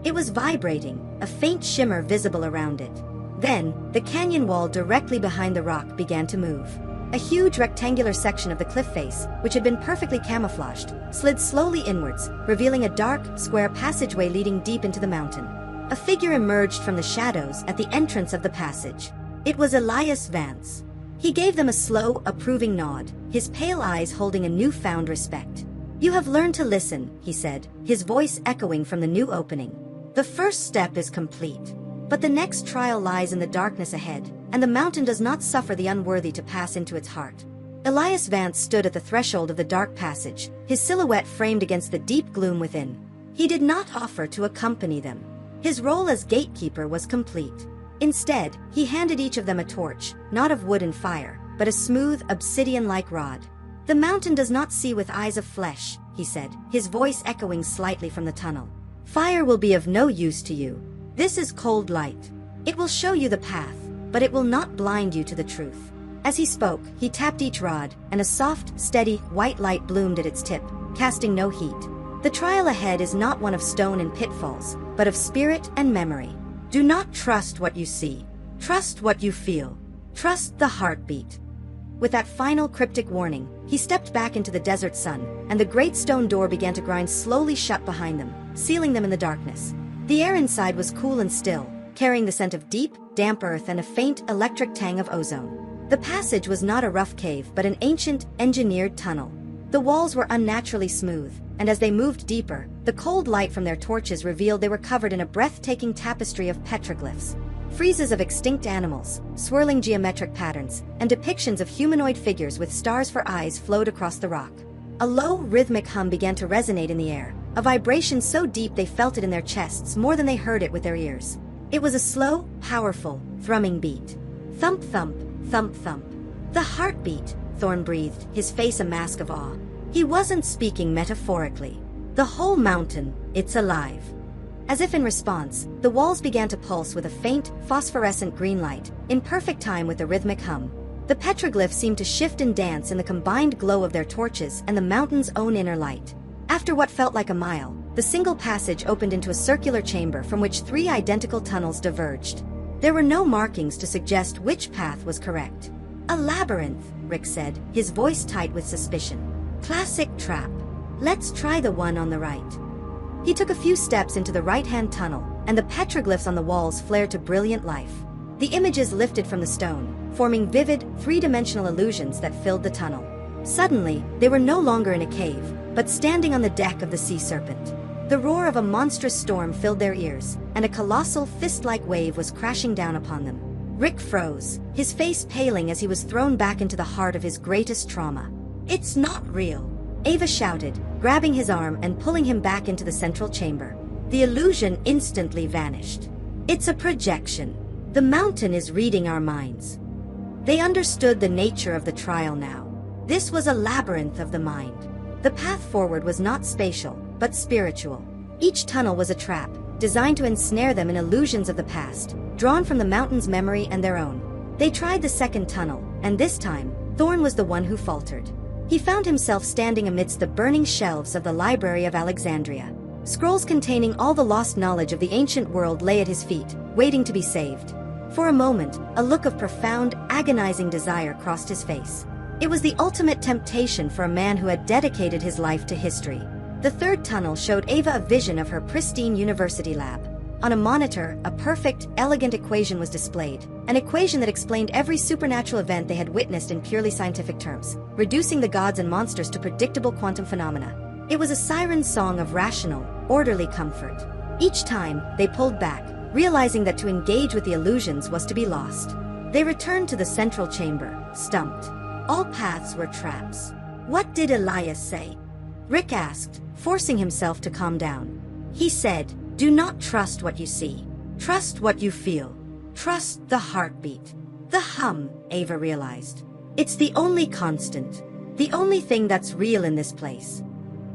It was vibrating, a faint shimmer visible around it. Then, the canyon wall directly behind the rock began to move. A huge rectangular section of the cliff face, which had been perfectly camouflaged, slid slowly inwards, revealing a dark, square passageway leading deep into the mountain. A figure emerged from the shadows at the entrance of the passage. It was Elias Vance. He gave them a slow, approving nod, his pale eyes holding a newfound respect. You have learned to listen, he said, his voice echoing from the new opening. The first step is complete. But the next trial lies in the darkness ahead, and the mountain does not suffer the unworthy to pass into its heart. Elias Vance stood at the threshold of the dark passage, his silhouette framed against the deep gloom within. He did not offer to accompany them. His role as gatekeeper was complete. Instead, he handed each of them a torch, not of wood and fire, but a smooth, obsidian-like rod. "The mountain does not see with eyes of flesh," he said, his voice echoing slightly from the tunnel. "Fire will be of no use to you. This is cold light. It will show you the path, but it will not blind you to the truth." As he spoke, he tapped each rod, and a soft, steady, white light bloomed at its tip, casting no heat. The trial ahead is not one of stone and pitfalls, but of spirit and memory. Do not trust what you see. Trust what you feel. Trust the heartbeat. With that final cryptic warning, he stepped back into the desert sun, and the great stone door began to grind slowly shut behind them, sealing them in the darkness. The air inside was cool and still, carrying the scent of deep, damp earth and a faint electric tang of ozone. The passage was not a rough cave but an ancient, engineered tunnel. The walls were unnaturally smooth, and as they moved deeper, the cold light from their torches revealed they were covered in a breathtaking tapestry of petroglyphs. Friezes of extinct animals, swirling geometric patterns, and depictions of humanoid figures with stars for eyes flowed across the rock. A low, rhythmic hum began to resonate in the air, a vibration so deep they felt it in their chests more than they heard it with their ears. It was a slow, powerful, thrumming beat. Thump thump, thump thump. The heartbeat, Thorn breathed, his face a mask of awe. He wasn't speaking metaphorically. The whole mountain, it's alive. As if in response, the walls began to pulse with a faint, phosphorescent green light, in perfect time with the rhythmic hum. The petroglyphs seemed to shift and dance in the combined glow of their torches and the mountain's own inner light. After what felt like a mile, the single passage opened into a circular chamber from which 3 identical tunnels diverged. There were no markings to suggest which path was correct. "A labyrinth," Rick said, his voice tight with suspicion. "Classic trap. Let's try the one on the right." He took a few steps into the right-hand tunnel, and the petroglyphs on the walls flared to brilliant life. The images lifted from the stone, forming vivid, three-dimensional illusions that filled the tunnel. Suddenly, they were no longer in a cave, but standing on the deck of the sea serpent. The roar of a monstrous storm filled their ears, and a colossal fist-like wave was crashing down upon them. Rick froze, his face paling as he was thrown back into the heart of his greatest trauma. "It's not real," Ava shouted, grabbing his arm and pulling him back into the central chamber. The illusion instantly vanished. "It's a projection. The mountain is reading our minds." They understood the nature of the trial now. This was a labyrinth of the mind. The path forward was not spatial, but spiritual. Each tunnel was a trap, designed to ensnare them in illusions of the past, drawn from the mountain's memory and their own. They tried the second tunnel, and this time, Thorn was the one who faltered. He found himself standing amidst the burning shelves of the Library of Alexandria. Scrolls containing all the lost knowledge of the ancient world lay at his feet, waiting to be saved. For a moment, a look of profound, agonizing desire crossed his face. It was the ultimate temptation for a man who had dedicated his life to history. The third tunnel showed Ava a vision of her pristine university lab. On a monitor, a perfect, elegant equation was displayed, an equation that explained every supernatural event they had witnessed in purely scientific terms, reducing the gods and monsters to predictable quantum phenomena. It was a siren song of rational, orderly comfort. Each time, they pulled back, realizing that to engage with the illusions was to be lost. They returned to the central chamber, stumped. All paths were traps. "What did Elias say?" Rick asked, forcing himself to calm down. He said, "Do not trust what you see. Trust what you feel. Trust the heartbeat." The hum, Ava realized. It's the only constant. The only thing that's real in this place.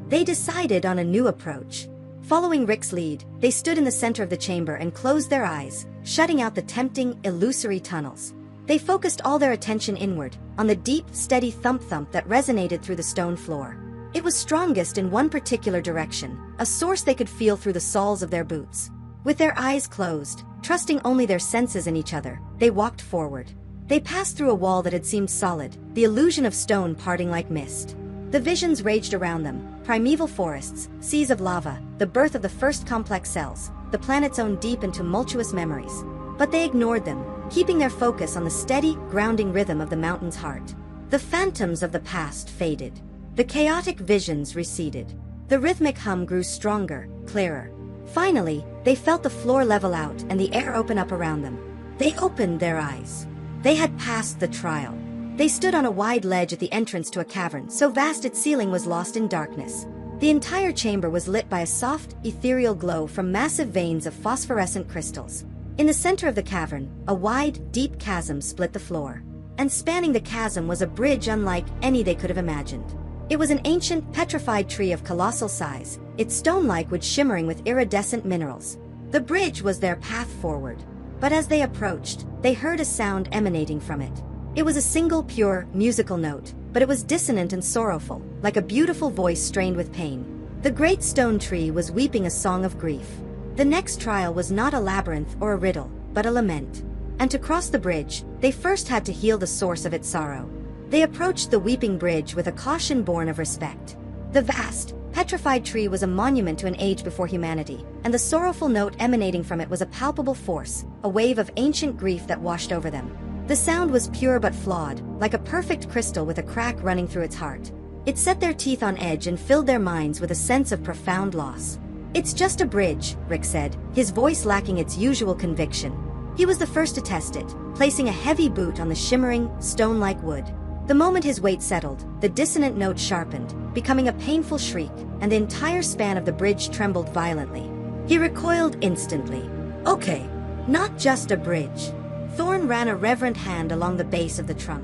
They decided on a new approach. Following Rick's lead, they stood in the center of the chamber and closed their eyes, shutting out the tempting, illusory tunnels. They focused all their attention inward, on the deep, steady thump-thump that resonated through the stone floor. It was strongest in one particular direction, a source they could feel through the soles of their boots. With their eyes closed, trusting only their senses and each other, they walked forward. They passed through a wall that had seemed solid, the illusion of stone parting like mist. The visions raged around them, primeval forests, seas of lava, the birth of the first complex cells, the planet's own deep and tumultuous memories. But they ignored them, keeping their focus on the steady, grounding rhythm of the mountain's heart. The phantoms of the past faded. The chaotic visions receded. The rhythmic hum grew stronger, clearer. Finally, they felt the floor level out and the air open up around them. They opened their eyes. They had passed the trial. They stood on a wide ledge at the entrance to a cavern so vast its ceiling was lost in darkness. The entire chamber was lit by a soft, ethereal glow from massive veins of phosphorescent crystals. In the center of the cavern, a wide, deep chasm split the floor. And spanning the chasm was a bridge unlike any they could have imagined. It was an ancient, petrified tree of colossal size, its stone-like wood shimmering with iridescent minerals. The bridge was their path forward. But as they approached, they heard a sound emanating from it. It was a single pure, musical note, but it was dissonant and sorrowful, like a beautiful voice strained with pain. The great stone tree was weeping a song of grief. The next trial was not a labyrinth or a riddle, but a lament. And to cross the bridge, they first had to heal the source of its sorrow. They approached the weeping bridge with a caution born of respect. The vast, petrified tree was a monument to an age before humanity, and the sorrowful note emanating from it was a palpable force, a wave of ancient grief that washed over them. The sound was pure but flawed, like a perfect crystal with a crack running through its heart. It set their teeth on edge and filled their minds with a sense of profound loss. "It's just a bridge," Rick said, his voice lacking its usual conviction. He was the first to test it, placing a heavy boot on the shimmering, stone-like wood. The moment his weight settled, the dissonant note sharpened, becoming a painful shriek, and the entire span of the bridge trembled violently. He recoiled instantly. "Okay, not just a bridge." Thorn ran a reverent hand along the base of the trunk.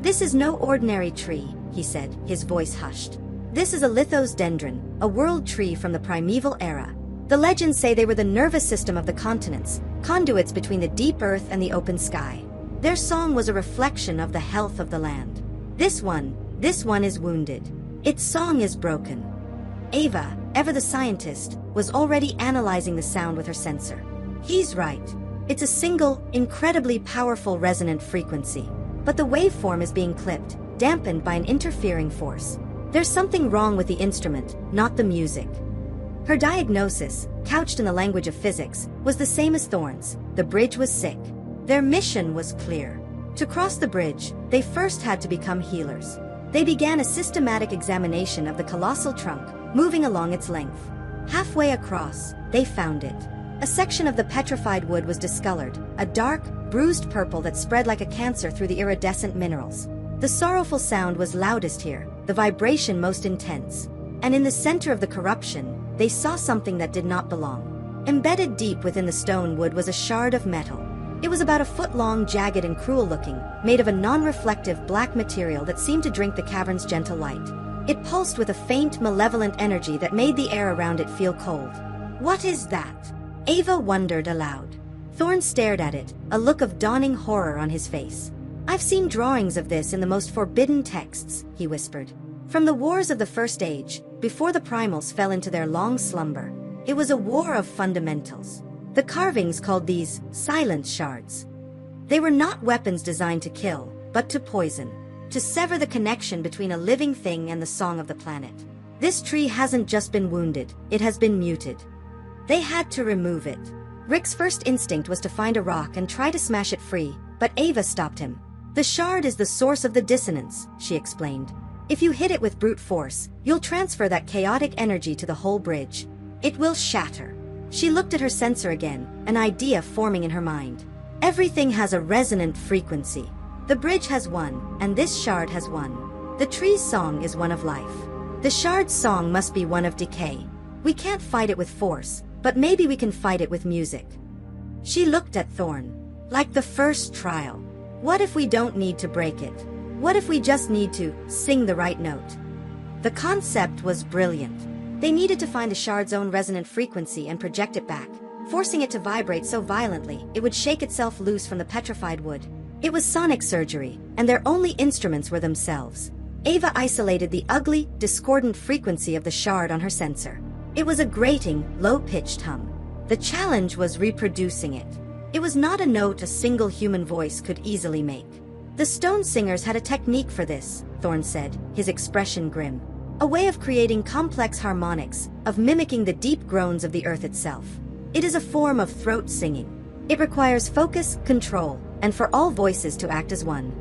"This is no ordinary tree," he said, his voice hushed. "This is a lithosdendron, a world tree from the primeval era. The legends say they were the nervous system of the continents, conduits between the deep earth and the open sky. Their song was a reflection of the health of the land. This one is wounded. Its song is broken." Ava, ever the scientist, was already analyzing the sound with her sensor. "He's right. It's a single, incredibly powerful resonant frequency. But the waveform is being clipped, dampened by an interfering force. There's something wrong with the instrument, not the music." Her diagnosis, couched in the language of physics, was the same as Thorn's. The bridge was sick. Their mission was clear. To cross the bridge, they first had to become healers. They began a systematic examination of the colossal trunk, moving along its length. Halfway across, they found it. A section of the petrified wood was discolored, a dark, bruised purple that spread like a cancer through the iridescent minerals. The sorrowful sound was loudest here, the vibration most intense. And in the center of the corruption, they saw something that did not belong. Embedded deep within the stone wood was a shard of metal. It was about a foot long, jagged and cruel-looking, made of a non-reflective black material that seemed to drink the cavern's gentle light. It pulsed with a faint, malevolent energy that made the air around it feel cold. "What is that?" Ava wondered aloud. Thorn stared at it, a look of dawning horror on his face. "I've seen drawings of this in the most forbidden texts," he whispered. "From the wars of the First Age, before the primals fell into their long slumber. It was a war of fundamentals. The carvings called these silent shards. They were not weapons designed to kill, but to poison, to sever the connection between a living thing and the song of the planet. This tree hasn't just been wounded, it has been muted. They had to remove it." Rick's first instinct was to find a rock and try to smash it free, but Ava stopped him. "The shard is the source of the dissonance," she explained. "If you hit it with brute force, you'll transfer that chaotic energy to the whole bridge. It will shatter." She looked at her sensor again, an idea forming in her mind. Everything has a resonant frequency. The bridge has one, and this shard has one. The tree's song is one of life. The shard's song must be one of decay. We can't fight it with force, but maybe we can fight it with music. She looked at Thorn. "Like the first trial. What if we don't need to break it? What if we just need to sing the right note?" The concept was brilliant. They needed to find the shard's own resonant frequency and project it back, forcing it to vibrate so violently it would shake itself loose from the petrified wood. It was sonic surgery, and their only instruments were themselves. Ava isolated the ugly, discordant frequency of the shard on her sensor. It was a grating, low-pitched hum. The challenge was reproducing it. It was not a note a single human voice could easily make. "The stone singers had a technique for this," Thorn said, his expression grim. "A way of creating complex harmonics, of mimicking the deep groans of the earth itself. It is a form of throat singing. It requires focus, control, and for all voices to act as one."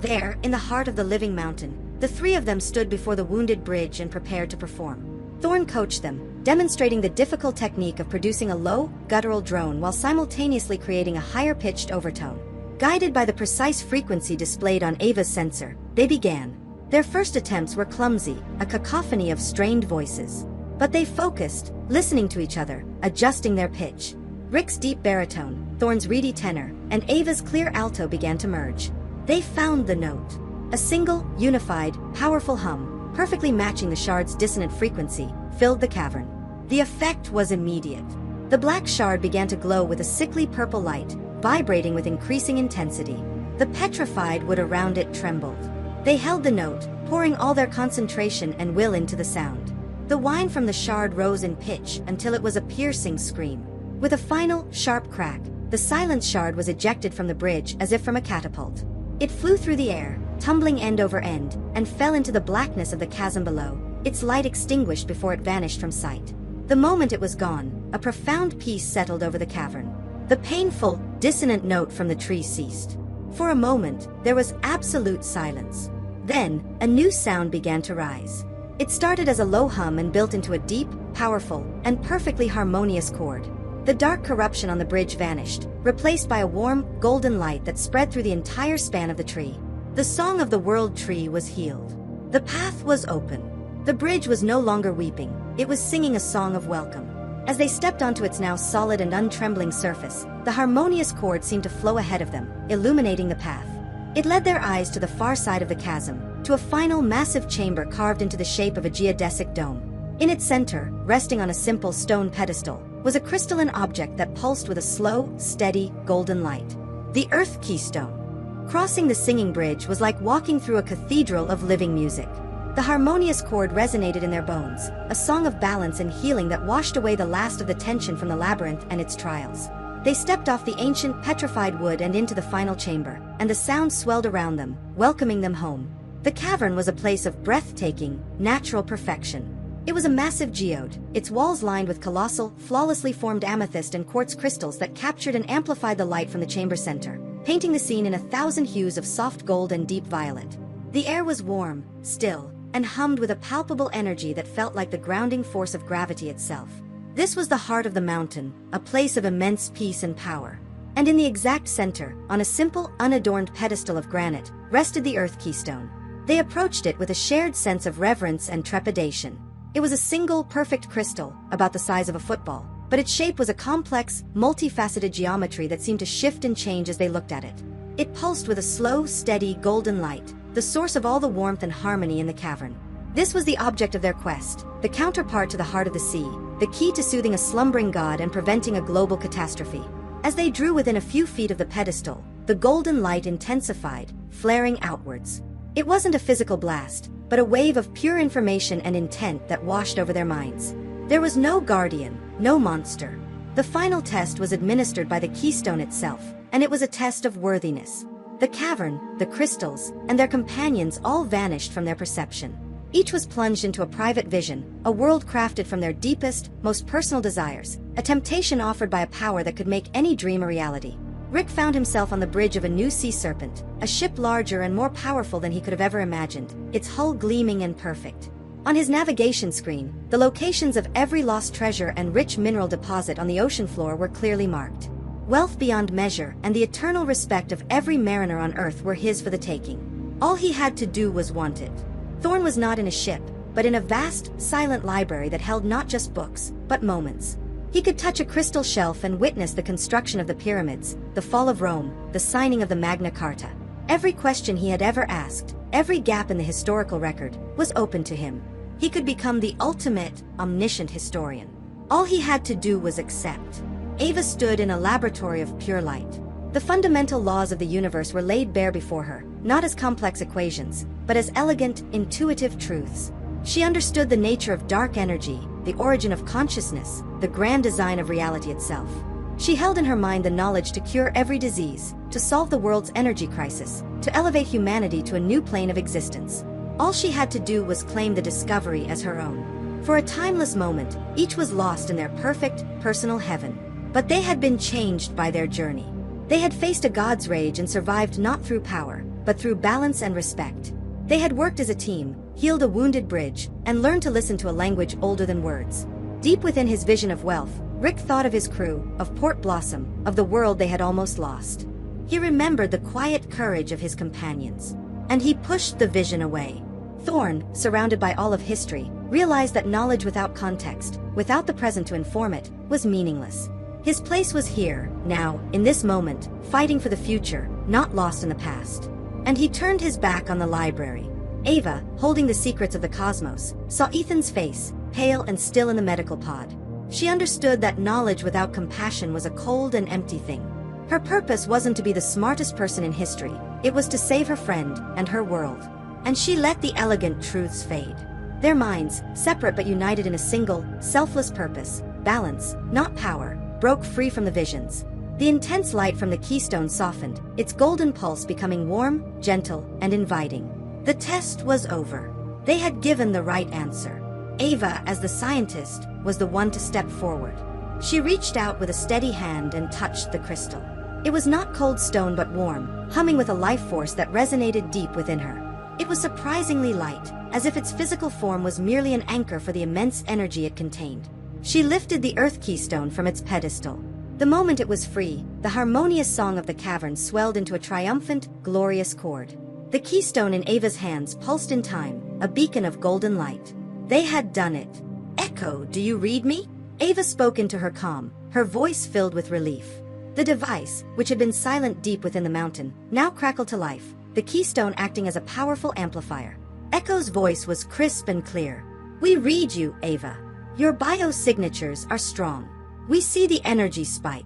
There, in the heart of the living mountain, the three of them stood before the wounded bridge and prepared to perform. Thorn coached them, demonstrating the difficult technique of producing a low, guttural drone while simultaneously creating a higher-pitched overtone. Guided by the precise frequency displayed on Ava's sensor, they began. Their first attempts were clumsy, a cacophony of strained voices. But they focused, listening to each other, adjusting their pitch. Rick's deep baritone, Thorn's reedy tenor, and Ava's clear alto began to merge. They found the note. A single, unified, powerful hum, perfectly matching the shard's dissonant frequency, filled the cavern. The effect was immediate. The black shard began to glow with a sickly purple light, vibrating with increasing intensity. The petrified wood around it trembled. They held the note, pouring all their concentration and will into the sound. The whine from the shard rose in pitch until it was a piercing scream. With a final, sharp crack, the silence shard was ejected from the bridge as if from a catapult. It flew through the air, tumbling end over end, and fell into the blackness of the chasm below, its light extinguished before it vanished from sight. The moment it was gone, a profound peace settled over the cavern. The painful, dissonant note from the tree ceased. For a moment, there was absolute silence. Then, a new sound began to rise. It started as a low hum and built into a deep, powerful, and perfectly harmonious chord. The dark corruption on the bridge vanished, replaced by a warm, golden light that spread through the entire span of the tree. The song of the world tree was healed. The path was open. The bridge was no longer weeping, it was singing a song of welcome. As they stepped onto its now solid and untrembling surface, the harmonious chord seemed to flow ahead of them, illuminating the path. It led their eyes to the far side of the chasm, to a final massive chamber carved into the shape of a geodesic dome. In its center, resting on a simple stone pedestal, was a crystalline object that pulsed with a slow, steady, golden light. The Earth Keystone. Crossing the singing bridge was like walking through a cathedral of living music. The harmonious chord resonated in their bones, a song of balance and healing that washed away the last of the tension from the labyrinth and its trials. They stepped off the ancient, petrified wood and into the final chamber, and the sound swelled around them, welcoming them home. The cavern was a place of breathtaking, natural perfection. It was a massive geode, its walls lined with colossal, flawlessly formed amethyst and quartz crystals that captured and amplified the light from the chamber center, painting the scene in 1,000 hues of soft gold and deep violet. The air was warm, still, and hummed with a palpable energy that felt like the grounding force of gravity itself. This was the heart of the mountain, a place of immense peace and power. And in the exact center, on a simple, unadorned pedestal of granite, rested the Earth Keystone. They approached it with a shared sense of reverence and trepidation. It was a single, perfect crystal, about the size of a football, but its shape was a complex, multifaceted geometry that seemed to shift and change as they looked at it. It pulsed with a slow, steady, golden light, the source of all the warmth and harmony in the cavern. This was the object of their quest, the counterpart to the heart of the sea, the key to soothing a slumbering god and preventing a global catastrophe. As they drew within a few feet of the pedestal, the golden light intensified, flaring outwards. It wasn't a physical blast, but a wave of pure information and intent that washed over their minds. There was no guardian, no monster. The final test was administered by the keystone itself, and it was a test of worthiness. The cavern, the crystals, and their companions all vanished from their perception. Each was plunged into a private vision, a world crafted from their deepest, most personal desires, a temptation offered by a power that could make any dream a reality. Rick found himself on the bridge of a new sea serpent, a ship larger and more powerful than he could have ever imagined, its hull gleaming and perfect. On his navigation screen, the locations of every lost treasure and rich mineral deposit on the ocean floor were clearly marked. Wealth beyond measure and the eternal respect of every mariner on Earth were his for the taking. All he had to do was want it. Thorn was not in a ship, but in a vast, silent library that held not just books, but moments. He could touch a crystal shelf and witness the construction of the pyramids, the fall of Rome, the signing of the Magna Carta. Every question he had ever asked, every gap in the historical record, was open to him. He could become the ultimate, omniscient historian. All he had to do was accept. Ava stood in a laboratory of pure light. The fundamental laws of the universe were laid bare before her, not as complex equations, but as elegant, intuitive truths. She understood the nature of dark energy, the origin of consciousness, the grand design of reality itself. She held in her mind the knowledge to cure every disease, to solve the world's energy crisis, to elevate humanity to a new plane of existence. All she had to do was claim the discovery as her own. For a timeless moment, each was lost in their perfect, personal heaven. But they had been changed by their journey. They had faced a god's rage and survived not through power, but through balance and respect. They had worked as a team, healed a wounded bridge, and learned to listen to a language older than words. Deep within his vision of wealth, Rick thought of his crew, of Port Blossom, of the world they had almost lost. He remembered the quiet courage of his companions. And he pushed the vision away. Thorn, surrounded by all of history, realized that knowledge without context, without the present to inform it, was meaningless. His place was here, now, in this moment, fighting for the future, not lost in the past. And he turned his back on the library. Ava, holding the secrets of the cosmos, saw Ethan's face, pale and still in the medical pod. She understood that knowledge without compassion was a cold and empty thing. Her purpose wasn't to be the smartest person in history, it was to save her friend and her world. And she let the elegant truths fade. Their minds, separate but united in a single, selfless purpose, balance, not power, broke free from the visions. The intense light from the keystone softened, its golden pulse becoming warm, gentle, and inviting. The test was over. They had given the right answer. Ava, as the scientist, was the one to step forward. She reached out with a steady hand and touched the crystal. It was not cold stone but warm, humming with a life force that resonated deep within her. It was surprisingly light, as if its physical form was merely an anchor for the immense energy it contained. She lifted the earth keystone from its pedestal. The moment it was free, the harmonious song of the cavern swelled into a triumphant, glorious chord. The keystone in Ava's hands pulsed in time, a beacon of golden light. They had done it. "Echo, do you read me?" Ava spoke into her calm, her voice filled with relief. The device, which had been silent deep within the mountain, now crackled to life, the keystone acting as a powerful amplifier. Echo's voice was crisp and clear. "We read you, Ava. Your biosignatures are strong. We see the energy spike.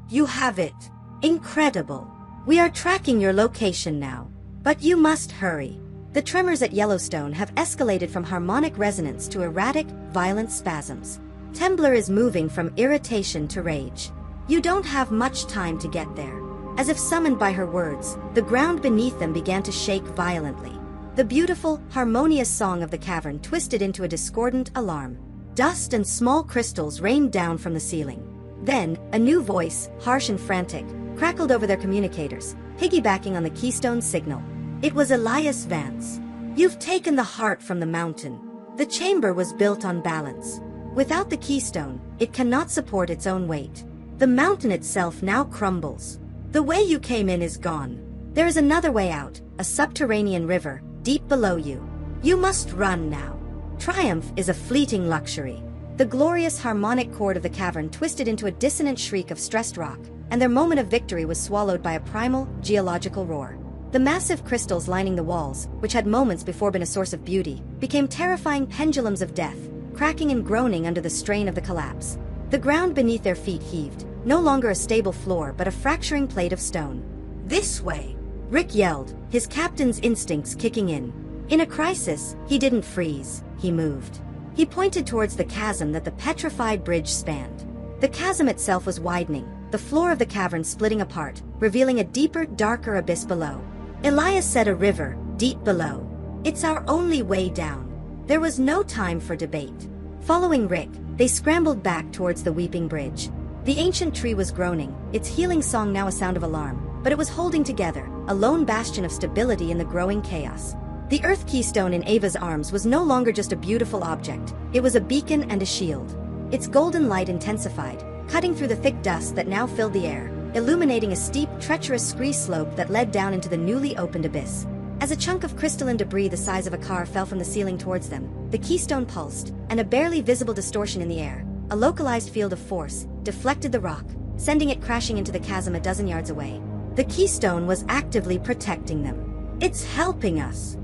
You have it. Incredible. We are tracking your location now. But you must hurry. The tremors at Yellowstone have escalated from harmonic resonance to erratic, violent spasms. Tembler is moving from irritation to rage. You don't have much time to get there." As if summoned by her words, the ground beneath them began to shake violently. The beautiful, harmonious song of the cavern twisted into a discordant alarm. Dust and small crystals rained down from the ceiling. Then, a new voice, harsh and frantic, crackled over their communicators, piggybacking on the keystone signal. It was Elias Vance. "You've taken the heart from the mountain. The chamber was built on balance. Without the keystone, it cannot support its own weight. The mountain itself now crumbles. The way you came in is gone. There is another way out, a subterranean river, deep below you. You must run now. Triumph is a fleeting luxury." The glorious harmonic chord of the cavern twisted into a dissonant shriek of stressed rock, and their moment of victory was swallowed by a primal, geological roar. The massive crystals lining the walls, which had moments before been a source of beauty, became terrifying pendulums of death, cracking and groaning under the strain of the collapse. The ground beneath their feet heaved, no longer a stable floor but a fracturing plate of stone. "This way!" Rick yelled, his captain's instincts kicking in. In a crisis, he didn't freeze, he moved. He pointed towards the chasm that the petrified bridge spanned. The chasm itself was widening, the floor of the cavern splitting apart, revealing a deeper, darker abyss below. Elias said, "A river, deep below. It's our only way down." There was no time for debate. Following Rick, they scrambled back towards the weeping bridge. The ancient tree was groaning, its healing song now a sound of alarm, but it was holding together, a lone bastion of stability in the growing chaos. The earth keystone in Ava's arms was no longer just a beautiful object, it was a beacon and a shield. Its golden light intensified, cutting through the thick dust that now filled the air, illuminating a steep, treacherous scree slope that led down into the newly opened abyss. As a chunk of crystalline debris the size of a car fell from the ceiling towards them, the keystone pulsed, and a barely visible distortion in the air, a localized field of force, deflected the rock, sending it crashing into the chasm a dozen yards away. The keystone was actively protecting them. "It's helping us!"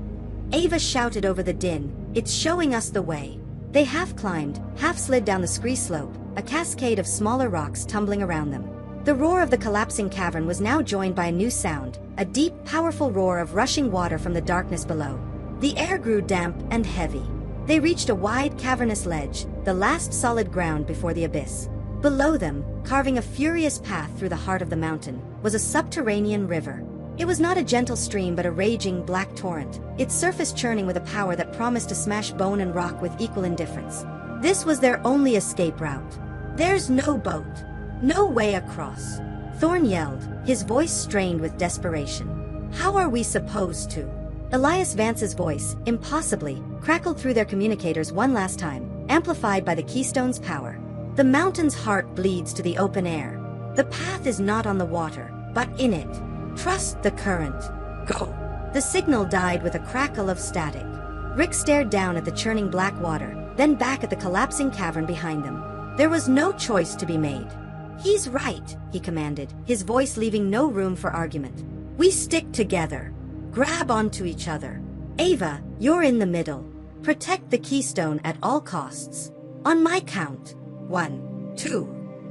Ava shouted over the din, "It's showing us the way." They half climbed, half slid down the scree slope, a cascade of smaller rocks tumbling around them. The roar of the collapsing cavern was now joined by a new sound, a deep, powerful roar of rushing water from the darkness below. The air grew damp and heavy. They reached a wide, cavernous ledge, the last solid ground before the abyss. Below them, carving a furious path through the heart of the mountain, was a subterranean river. It was not a gentle stream but a raging, black torrent, its surface churning with a power that promised to smash bone and rock with equal indifference. This was their only escape route. "There's no boat. No way across," Thorne yelled, his voice strained with desperation. "How are we supposed to?" Elias Vance's voice, impossibly, crackled through their communicators one last time, amplified by the keystone's power. "The mountain's heart bleeds to the open air. The path is not on the water, but in it. Trust the current. Go." The signal died with a crackle of static. Rick stared down at the churning black water, then back at the collapsing cavern behind them. There was no choice to be made. "He's right," he commanded, his voice leaving no room for argument. "We stick together. Grab onto each other. Ava, you're in the middle. Protect the keystone at all costs. On my count. 1, 2.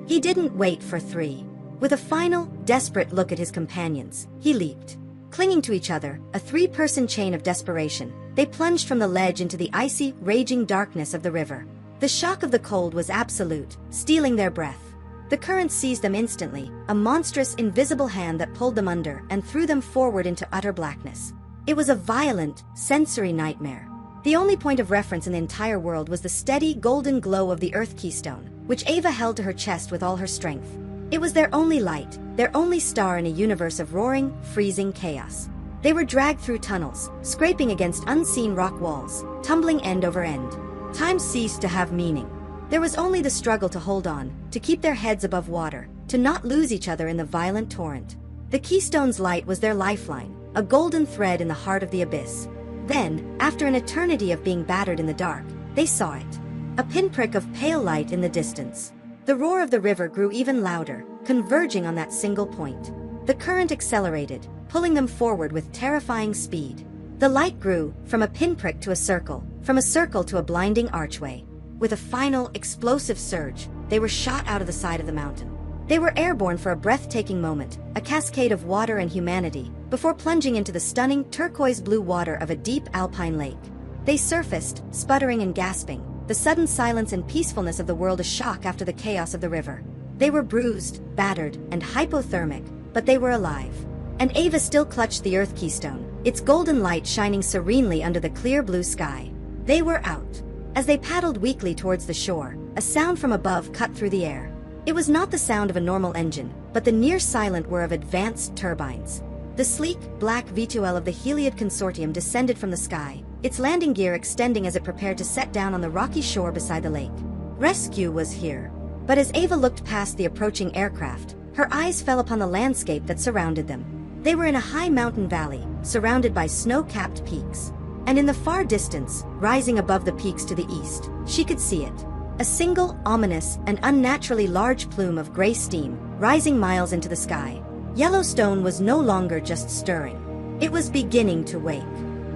He didn't wait for 3. With a final, desperate look at his companions, he leaped. Clinging to each other, a 3-person chain of desperation, they plunged from the ledge into the icy, raging darkness of the river. The shock of the cold was absolute, stealing their breath. The current seized them instantly, a monstrous, invisible hand that pulled them under and threw them forward into utter blackness. It was a violent, sensory nightmare. The only point of reference in the entire world was the steady, golden glow of the Earth keystone, which Ava held to her chest with all her strength. It was their only light, their only star in a universe of roaring, freezing chaos. They were dragged through tunnels, scraping against unseen rock walls, tumbling end over end. Time ceased to have meaning. There was only the struggle to hold on, to keep their heads above water, to not lose each other in the violent torrent. The keystone's light was their lifeline, a golden thread in the heart of the abyss. Then, after an eternity of being battered in the dark, they saw it. A pinprick of pale light in the distance. The roar of the river grew even louder, converging on that single point. The current accelerated, pulling them forward with terrifying speed. The light grew, from a pinprick to a circle, from a circle to a blinding archway. With a final, explosive surge, they were shot out of the side of the mountain. They were airborne for a breathtaking moment, a cascade of water and humanity, before plunging into the stunning turquoise-blue water of a deep alpine lake. They surfaced, sputtering and gasping, the sudden silence and peacefulness of the world a shock after the chaos of the river. They were bruised, battered, and hypothermic, but they were alive. And Ava still clutched the Earth keystone, its golden light shining serenely under the clear blue sky. They were out. As they paddled weakly towards the shore, a sound from above cut through the air. It was not the sound of a normal engine, but the near-silent whir of advanced turbines. The sleek, black V2L of the Heliod Consortium descended from the sky, its landing gear extending as it prepared to set down on the rocky shore beside the lake. Rescue was here. But as Ava looked past the approaching aircraft, her eyes fell upon the landscape that surrounded them. They were in a high mountain valley, surrounded by snow-capped peaks. And in the far distance, rising above the peaks to the east, she could see it. A single, ominous, and unnaturally large plume of gray steam, rising miles into the sky. Yellowstone was no longer just stirring. It was beginning to wake.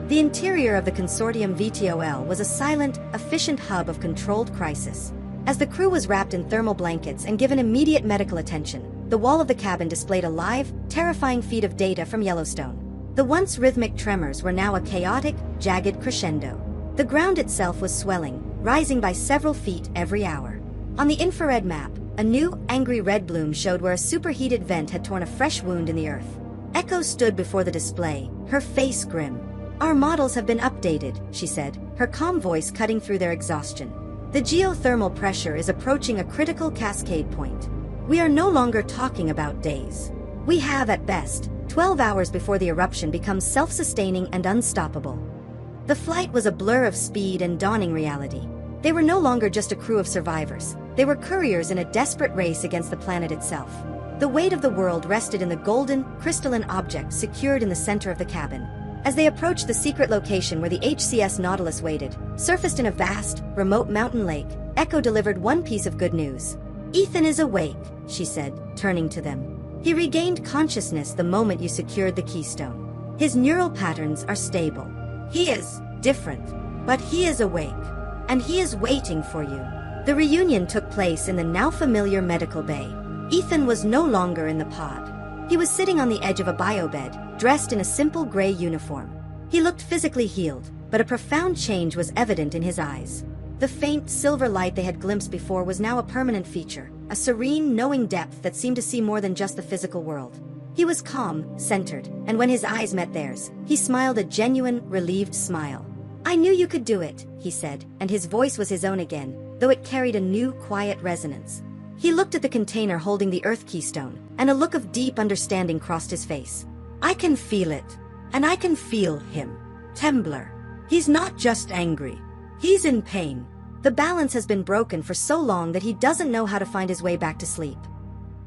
The interior of the Consortium VTOL was a silent, efficient hub of controlled crisis. As the crew was wrapped in thermal blankets and given immediate medical attention, the wall of the cabin displayed a live, terrifying feed of data from Yellowstone. The once rhythmic tremors were now a chaotic, jagged crescendo. The ground itself was swelling, rising by several feet every hour. On the infrared map, a new, angry red bloom showed where a superheated vent had torn a fresh wound in the earth. Echo stood before the display, her face grim. "Our models have been updated," she said, her calm voice cutting through their exhaustion. "The geothermal pressure is approaching a critical cascade point. We are no longer talking about days. We have, at best, 12 hours before the eruption becomes self-sustaining and unstoppable." The flight was a blur of speed and dawning reality. They were no longer just a crew of survivors. They were couriers in a desperate race against the planet itself. The weight of the world rested in the golden, crystalline object secured in the center of the cabin. As they approached the secret location where the HCS Nautilus waited, surfaced in a vast, remote mountain lake, Echo delivered one piece of good news. "Ethan is awake," she said, turning to them. "He regained consciousness the moment you secured the keystone. His neural patterns are stable. He is different, but he is awake. And he is waiting for you." The reunion took place in the now familiar medical bay. Ethan was no longer in the pod. He was sitting on the edge of a biobed, dressed in a simple gray uniform. He looked physically healed, but a profound change was evident in his eyes. The faint, silver light they had glimpsed before was now a permanent feature, a serene, knowing depth that seemed to see more than just the physical world. He was calm, centered, and when his eyes met theirs, he smiled a genuine, relieved smile. "I knew you could do it," he said, and his voice was his own again, though it carried a new, quiet resonance. He looked at the container holding the Earth keystone, and a look of deep understanding crossed his face. "I can feel it, and I can feel him. Tembler. He's not just angry. He's in pain. The balance has been broken for so long that he doesn't know how to find his way back to sleep."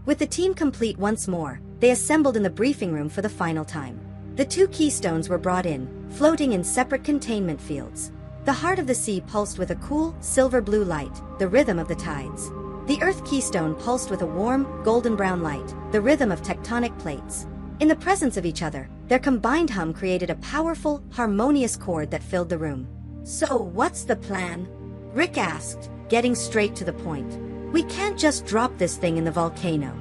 With the team complete once more, they assembled in the briefing room for the final time. The 2 keystones were brought in, floating in separate containment fields. The heart of the sea pulsed with a cool, silver-blue light, the rhythm of the tides. The Earth keystone pulsed with a warm, golden-brown light, the rhythm of tectonic plates. In the presence of each other, their combined hum created a powerful, harmonious chord that filled the room. "So what's the plan?" Rick asked, getting straight to the point. "We can't just drop this thing in the volcano."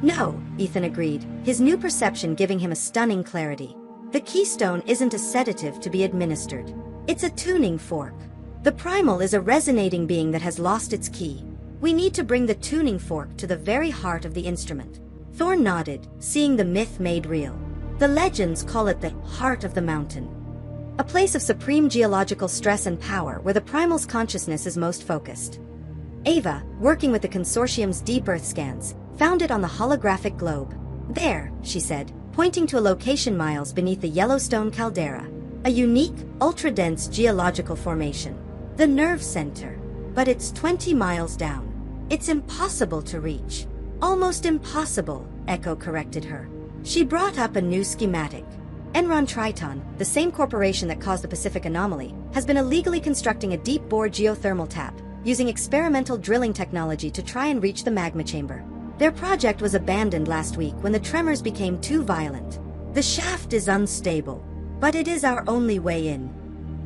"No," Ethan agreed, his new perception giving him a stunning clarity. "The keystone isn't a sedative to be administered. It's a tuning fork. The primal is a resonating being that has lost its key. We need to bring the tuning fork to the very heart of the instrument." Thorn nodded, seeing the myth made real. The legends call it the heart of the mountain, a place of supreme geological stress and power where the primal's consciousness is most focused. Ava, working with the consortium's deep Earth scans, found it on the holographic globe. "There," she said, pointing to a location miles beneath the Yellowstone caldera, a unique, ultra-dense geological formation. "The nerve center. But it's 20 miles down. It's impossible to reach." "Almost impossible," Echo corrected her. She brought up a new schematic. Enron Triton, the same corporation that caused the Pacific anomaly, has been illegally constructing a deep-bore geothermal tap, using experimental drilling technology to try and reach the magma chamber. Their project was abandoned last week when the tremors became too violent. "The shaft is unstable, but it is our only way in."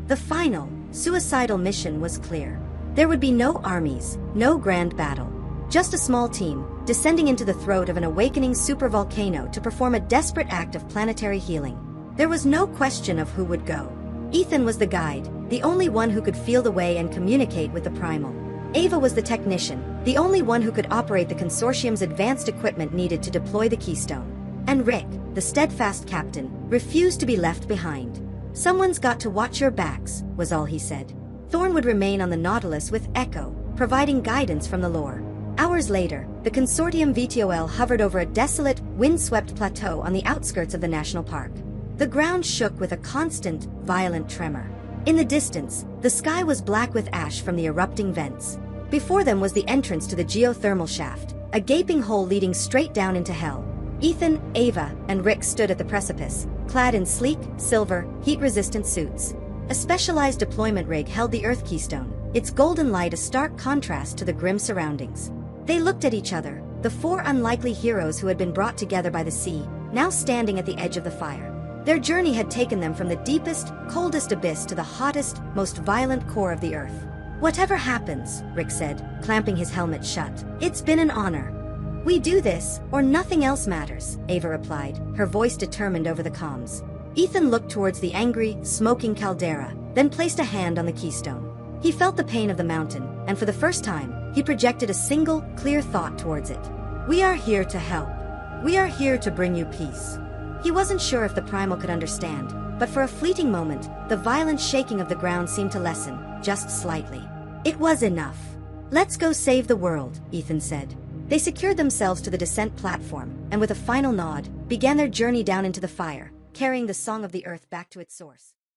The final, suicidal mission was clear. There would be no armies, no grand battle. Just a small team, descending into the throat of an awakening supervolcano to perform a desperate act of planetary healing. There was no question of who would go. Ethan was the guide, the only one who could feel the way and communicate with the primal. Ava was the technician, the only one who could operate the consortium's advanced equipment needed to deploy the keystone. And Rick, the steadfast captain, refused to be left behind. "Someone's got to watch your backs," was all he said. Thorn would remain on the Nautilus with Echo, providing guidance from the lore. Hours later, the consortium VTOL hovered over a desolate, wind-swept plateau on the outskirts of the national park. The ground shook with a constant, violent tremor. In the distance, the sky was black with ash from the erupting vents. Before them was the entrance to the geothermal shaft, a gaping hole leading straight down into hell. Ethan, Ava, and Rick stood at the precipice, clad in sleek, silver, heat-resistant suits. A specialized deployment rig held the Earth keystone, its golden light a stark contrast to the grim surroundings. They looked at each other, the four unlikely heroes who had been brought together by the sea, now standing at the edge of the fire. Their journey had taken them from the deepest, coldest abyss to the hottest, most violent core of the Earth. "Whatever happens," Rick said, clamping his helmet shut, "it's been an honor. We do this, or nothing else matters," Ava replied, her voice determined over the comms. Ethan looked towards the angry, smoking caldera, then placed a hand on the keystone. He felt the pain of the mountain, and for the first time, he projected a single, clear thought towards it. "We are here to help. We are here to bring you peace." He wasn't sure if the primal could understand, but for a fleeting moment, the violent shaking of the ground seemed to lessen, just slightly. It was enough. "Let's go save the world," Ethan said. They secured themselves to the descent platform, and with a final nod, began their journey down into the fire, carrying the song of the Earth back to its source.